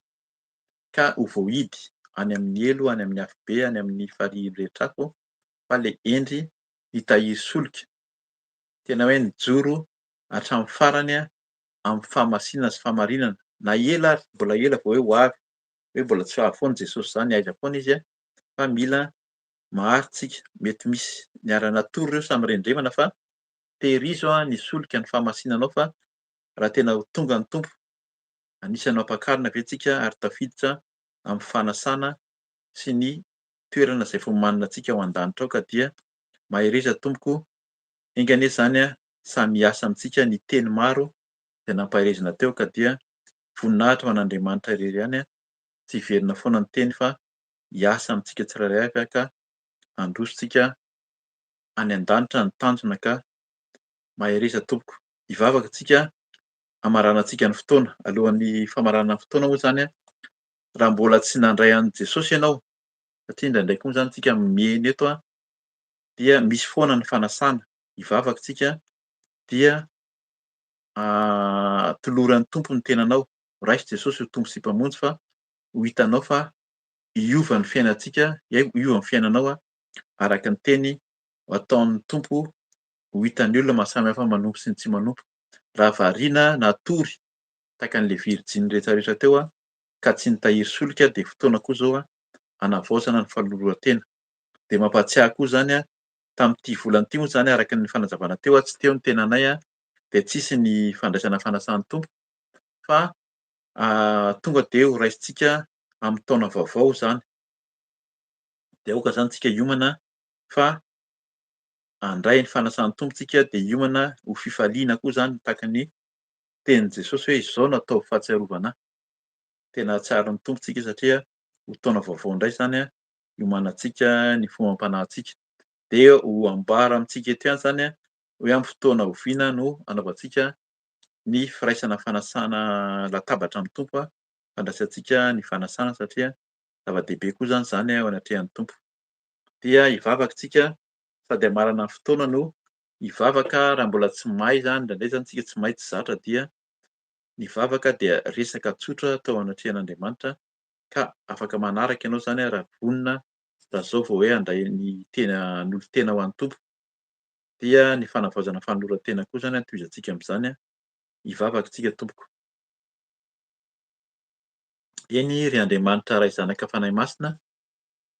ka ho voahidy any amin'ny elo, any amin'ny afo be, any amin'ny farihin'ny rehetra afo, fa le endry hitahiry solika, tena hoe nijoro hatramin'ny farany amin'ny fahamasinana sy fahamarinana. Na ela ary, mbola ela vao hoe ho avy, hoe mbola tsy avy foana Jesosy zany, aiza foana izy fa mila maharitsika. Mety misy niara-natory ireo samy rendremana, fa tehirizo ny solika ny fahamasinanao, fa raha tena ho tonga ny Tompo, anisanao ampakarina ve tsika ary tafiditra amin'ny fanasana sy ny toerana zay vomanina antsika ao an-danitra ao, ka dia mahireza tompoko. Engany zany samy hiasa amintsika ny teny maro zay nampahirezana teo, ka dia voninahitra ho an'Andriamanitra irery ihany, tsy hiverina foana ny teny fa hiasa amintsika tsirairay avy, ka handrosontsika any an-danitra ny tanjona, ka mahireza tompoko. Hivavaka tsika hamaranantsika ny fotoana. Alohan'ny famaranana ny fotoana moa zany, raha mbola tsy nandray an' Jesosy ianao, satria indraindraiky moa zany tsika mihaino eto dia misy foana ny fanasana. Hivavaka tsika dia toloran'ny Tompo ny tenanao. Raisy Jesosy ho tompo sy mpamonjy, fa ho hitanao fa hiova ny fiainantsika, hiova ny fiainanao araka ny teny ataon'ny Tompo ho hitan'ny olona mahasamihafa manompo sy ny tsy manompo. Raha variana natory tahaka an'le virjiny rehetrarehetra teo ka tsy nitahiry solika, de fotoana koa zao hanavaozana ny fahaloroa-tena. De mampatsiahy koa zany tamin'ity volana moa zany, araka ny fanazavana teo, tsy teo ny tenanay de tsisy ny fandraisana fanasan'ny Tompo, fa tonga de ho raisintsika amin'ny taona vaovao zany. De aoka zany tsika hiomana fa handray ny fanasan'ny Tompo tsika, de hiomana ho fifaliana koa zany tahaka ny tenin' Jesosy hoe izao no atao fahatsiarovana ahy. Tena tsara ny tompontsika satria ho taona vaovao indray zany hiomanantsika ny fomam-panahintsika, de ho ambara amintsika eto ihany zany hoe amin'ny fotoana oviana no anaovantsika ny firaisana fanasana latabatra amin'ny Tompo, fandraisantsika ny fanasana, satria zava-dehibe koa zany ao anatrehan'ny Tompo. Dia hivavaka tsika sady hamarana ny fotoana no hivavaka raha mbola tsy mahay zany indraindray zany tsika tsy mahay tsy zatra dia ny vavaka dia resaka tsotra tao anatrehan'Andriamanitra ka afaka manaraka ianao zany raha vonona raha zao vao hoe handray ny tenan'olo-tena ho an'ny tompo dia ny fanavaozana fanoloran-tena koa zany tohizantsika amin'izany hivavaka tsika tompoko. Eny ry Andriamanitra ray zanaka fanahy masina,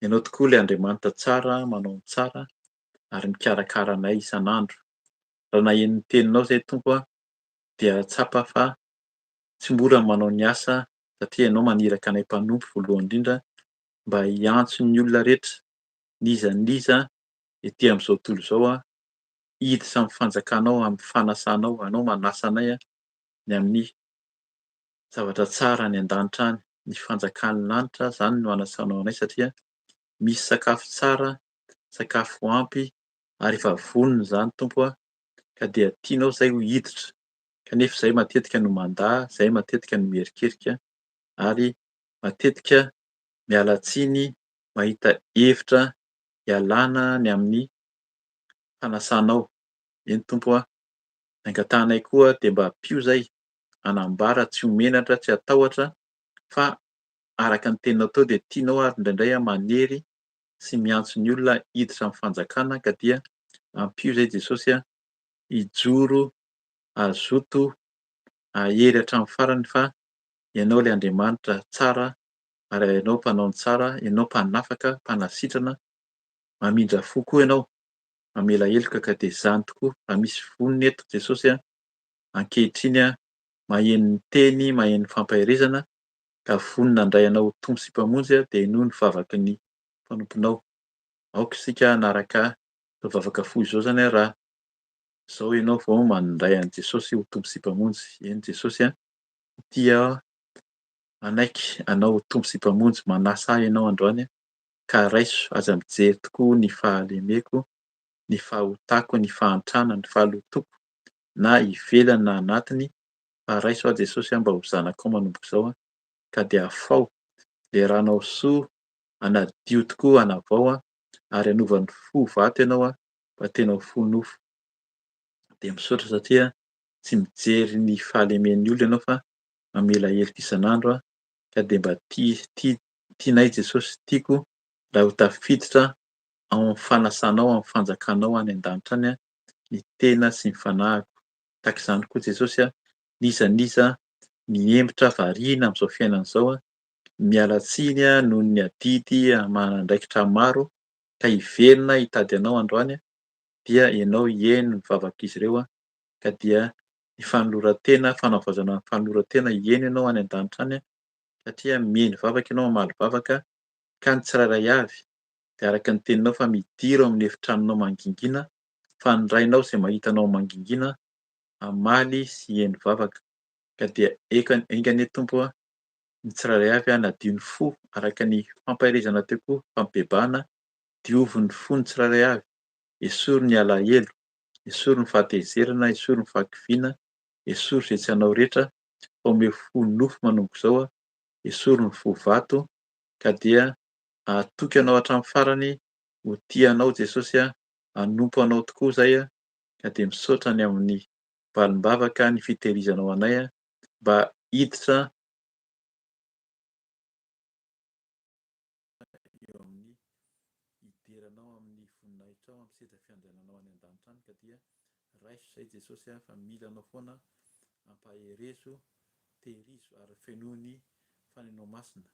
ianao tokoa ilay Andriamanitra tsara, manao ny tsara ary mikarakara anay isan'andro. Raha naheno ny teninao izay Tompo dia tsapa fa tsy mora ny manao ny asa satria ianao maniraka anay mpanompo voalohany indrindra mba hiantso ny olona rehetra n'iza n'iza etỳ amin'izao tontolo izao hiditra amin'ny fanjakanao, amin'ny fanasanao, anao manasa anay ny amin'ny zavatra tsara any an-danitra any. Ny fanjakan'ny lanitra zany no anasanao anay satria misy sakafo tsara, sakafo ampy ary efa vonona zany Tompo ka dia tianao izay ho hiditra kanefa izahay matetika no mandà, izahay matetika no mierikerika ary matetika miala tsiny mahita hevitra hialana ny amin'ny fanasanao. Eny Tompo ny angatanay koa dia mba hampio izay hanambara tsy ho menatra, tsy hatahotra fa araka ny teninao tao dia tianao ary indraindray manery sy miantso ny olona hiditra amin'ny fanjakana ka dia hampio izay Jesosy hijoro hazoto hahery hatramin'ny farany fa ianao ilay Andriamanitra tsara ary ianao mpanao ny tsara, ianao mpanafaka, mpanasitrana, mamindra fo koa ianao, mamela heloka ka dia izany tokoa. Raha misy vonona eto Jesosy ankehitriny maheno ny teny, maheno ny fampaherezana ka vonona handray anao ho tompo sy mpamonjy dia inoa ny vavaky ny mpanomponao. Aoka isika hanaraka izao vavaka fo izao zany raha izao ianao vao mandray an'i Jesosy ho tompo sy mpamonjy. Eny Jesosy tia anaiky anao ho tompo sy mpamonjy, manasa ahy ianao androany ka raiso aza mijery tokoa ny fahalemeko, ny fahotako, ny fahantrana, ny fahalotoko na ivelany na anatiny fa raiso aho Jesosy mba ho zanakao manomboka izao ka dia afao leranao soa, hanadio tokoa, hanavao ary hanova ny fo vato ianao mba tena ho fonofo. Dia misaotra satria tsy mijery ny fahalemen'ny olona ianao fa mamela heloka isan'andro ka dia mba tianay Jesosy, tiako raha ho tafiditra ao amin'ny fanasanao, amin'ny fanjakanao any an-danitra any ny tena sy ny fanahiko. Tahaka izany koa Jesosy n'iza n'iza mihembotra variana amin'izao fiainana izao miala tsiny noho ny adidy manandraikitra maro ka hiverina hitady anao androany dia ianao hihaino ny vavak'izy ireo ka dia ny fanoloran-tena, fanavaozana ny fanoloran-tena hihaino ianao any an-danitra any satria mihaino vavaka ianao, mamaly vavaka ka ny tsirairay avy dia araka ny teninao fa midiro amin'ny efitranonao mangingina fa ny rainao izay mahita anao mangingina hamaly sy hihaino vavaka ka dia engany Tompo ny tsirairay avy nadio ny fo araka ny fampaherezana teo koa, fampibebahana, diovy ny fo ny tsirairay avy, esory ny alahelo, esory ny fahatezerana, esory ny fahakiviana, esory izay tsy hanao rehetra fa omeo fo nofo manomboka izao esory ny fo vato ka dia atoky anao hatramin'ny farany ho tianao Jesosy hanompo anao tokoa izay ka dia misaotra ny amin'ny valim-bavaka ny fitehirizanao anay mba hiditra eo amin'ny hideranao amin'ny voninahitra amin'ny seza fiandenanao any an-danitra any ka dia raiso izay Jesosy fa mila anao foana hampaherezo, tehirizo ary fenoany fanenao masina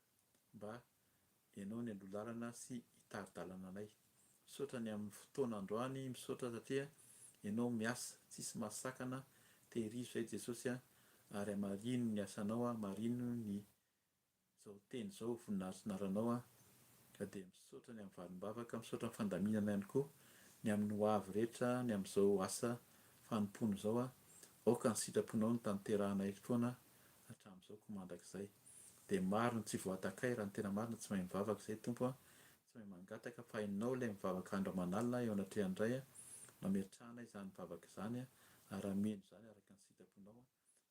mba ianao ny handolalana sy hitari-dalana anay. Misaotra ny amin'ny fotoana androany, misaotra satria ianao miasa tsisy mahasakana, tehirizo izay Jesosy ary hamarino ny asanao, hamarino ny izao teny izao voninahitry ka dia misaotra ny amin'ny valim-bavaka, misaotra ny fandaminana ihany koa ny amin'ny ho avy rehetra, ny amin'izao asa fanompoana izao aoka ny sitraponao ny tanterahanay foana hatramin'izao komandak'izay. Dia maro ny tsy voatakay raha ny tena marina tsy mahay mivavaka izay Tompo tsy mahay mangataka fa ianao ilay mivavaka andro aman'alina eo anatrehany iray mametrahana izany mivavaka izany ary hameno izany araka ny sitraponao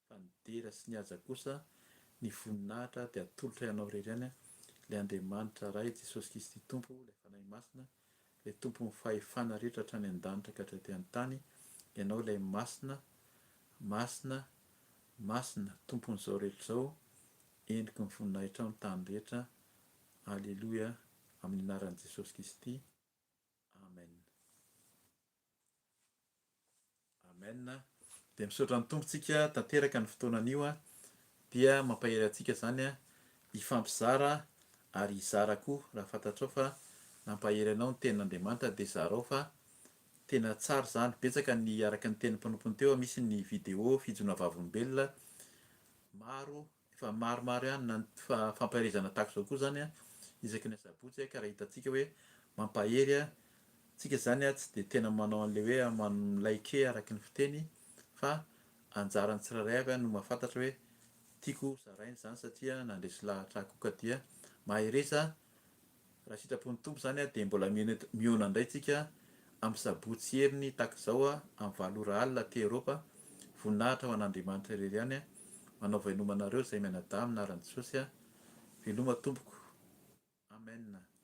fa ny dera sy ny haja kosa ny voninahitra dia atolotra ianao irery ihany ilay Andriamanitra iray Jesosy Kristy Tompo ilay fanahy masina ilay tompo fahefana rehetra hatrany an-danitra ka hatrety an-tany. Ianao ilay masina, masina, masina tompon'izao rehetra izao, endriky ny voninahitra amin'ny tany rehetra. Alleloia, amin'ny anaran'i Jesosy Kristy. Amen. Amen. Dia misaotra ny tompontsika tanteraka ny fotoanan'io dia mampahery antsika zany hifampizara ary hizara koa raha fantatrao fa nampahery anao ny tenin'Andriamanitra dia zarao fa tena tsara zany. Betsaka ny araka ny tenin'ny mpanompony teo, misy ny vidéo fijona vavolombelona maro, efa maromaro ihany na fampahirizana tahaka izao koa zany isaky ny sabotsy ka raha hitantsika hoe mampahery tsika zany tsy dia tena manao an'ilay hoe like araka ny fiteny, fa anjaran'ny tsirairay avy no mahafantatra hoe tiako zaraina zany satria nandresy lahatra koa ka dia mahereza raha sitrapon'ny tompo zany dia mbola mihaona indray tsika amin'ny sabotsy heriny tahaka izao amin'ny 7 alina aty Eropa. Voninahitra ho an'Andriamanitra irery ihany manao vainomanareo izay mianadahy amin'ny anaran'i Jesosy. Veloma tompoko. Amen.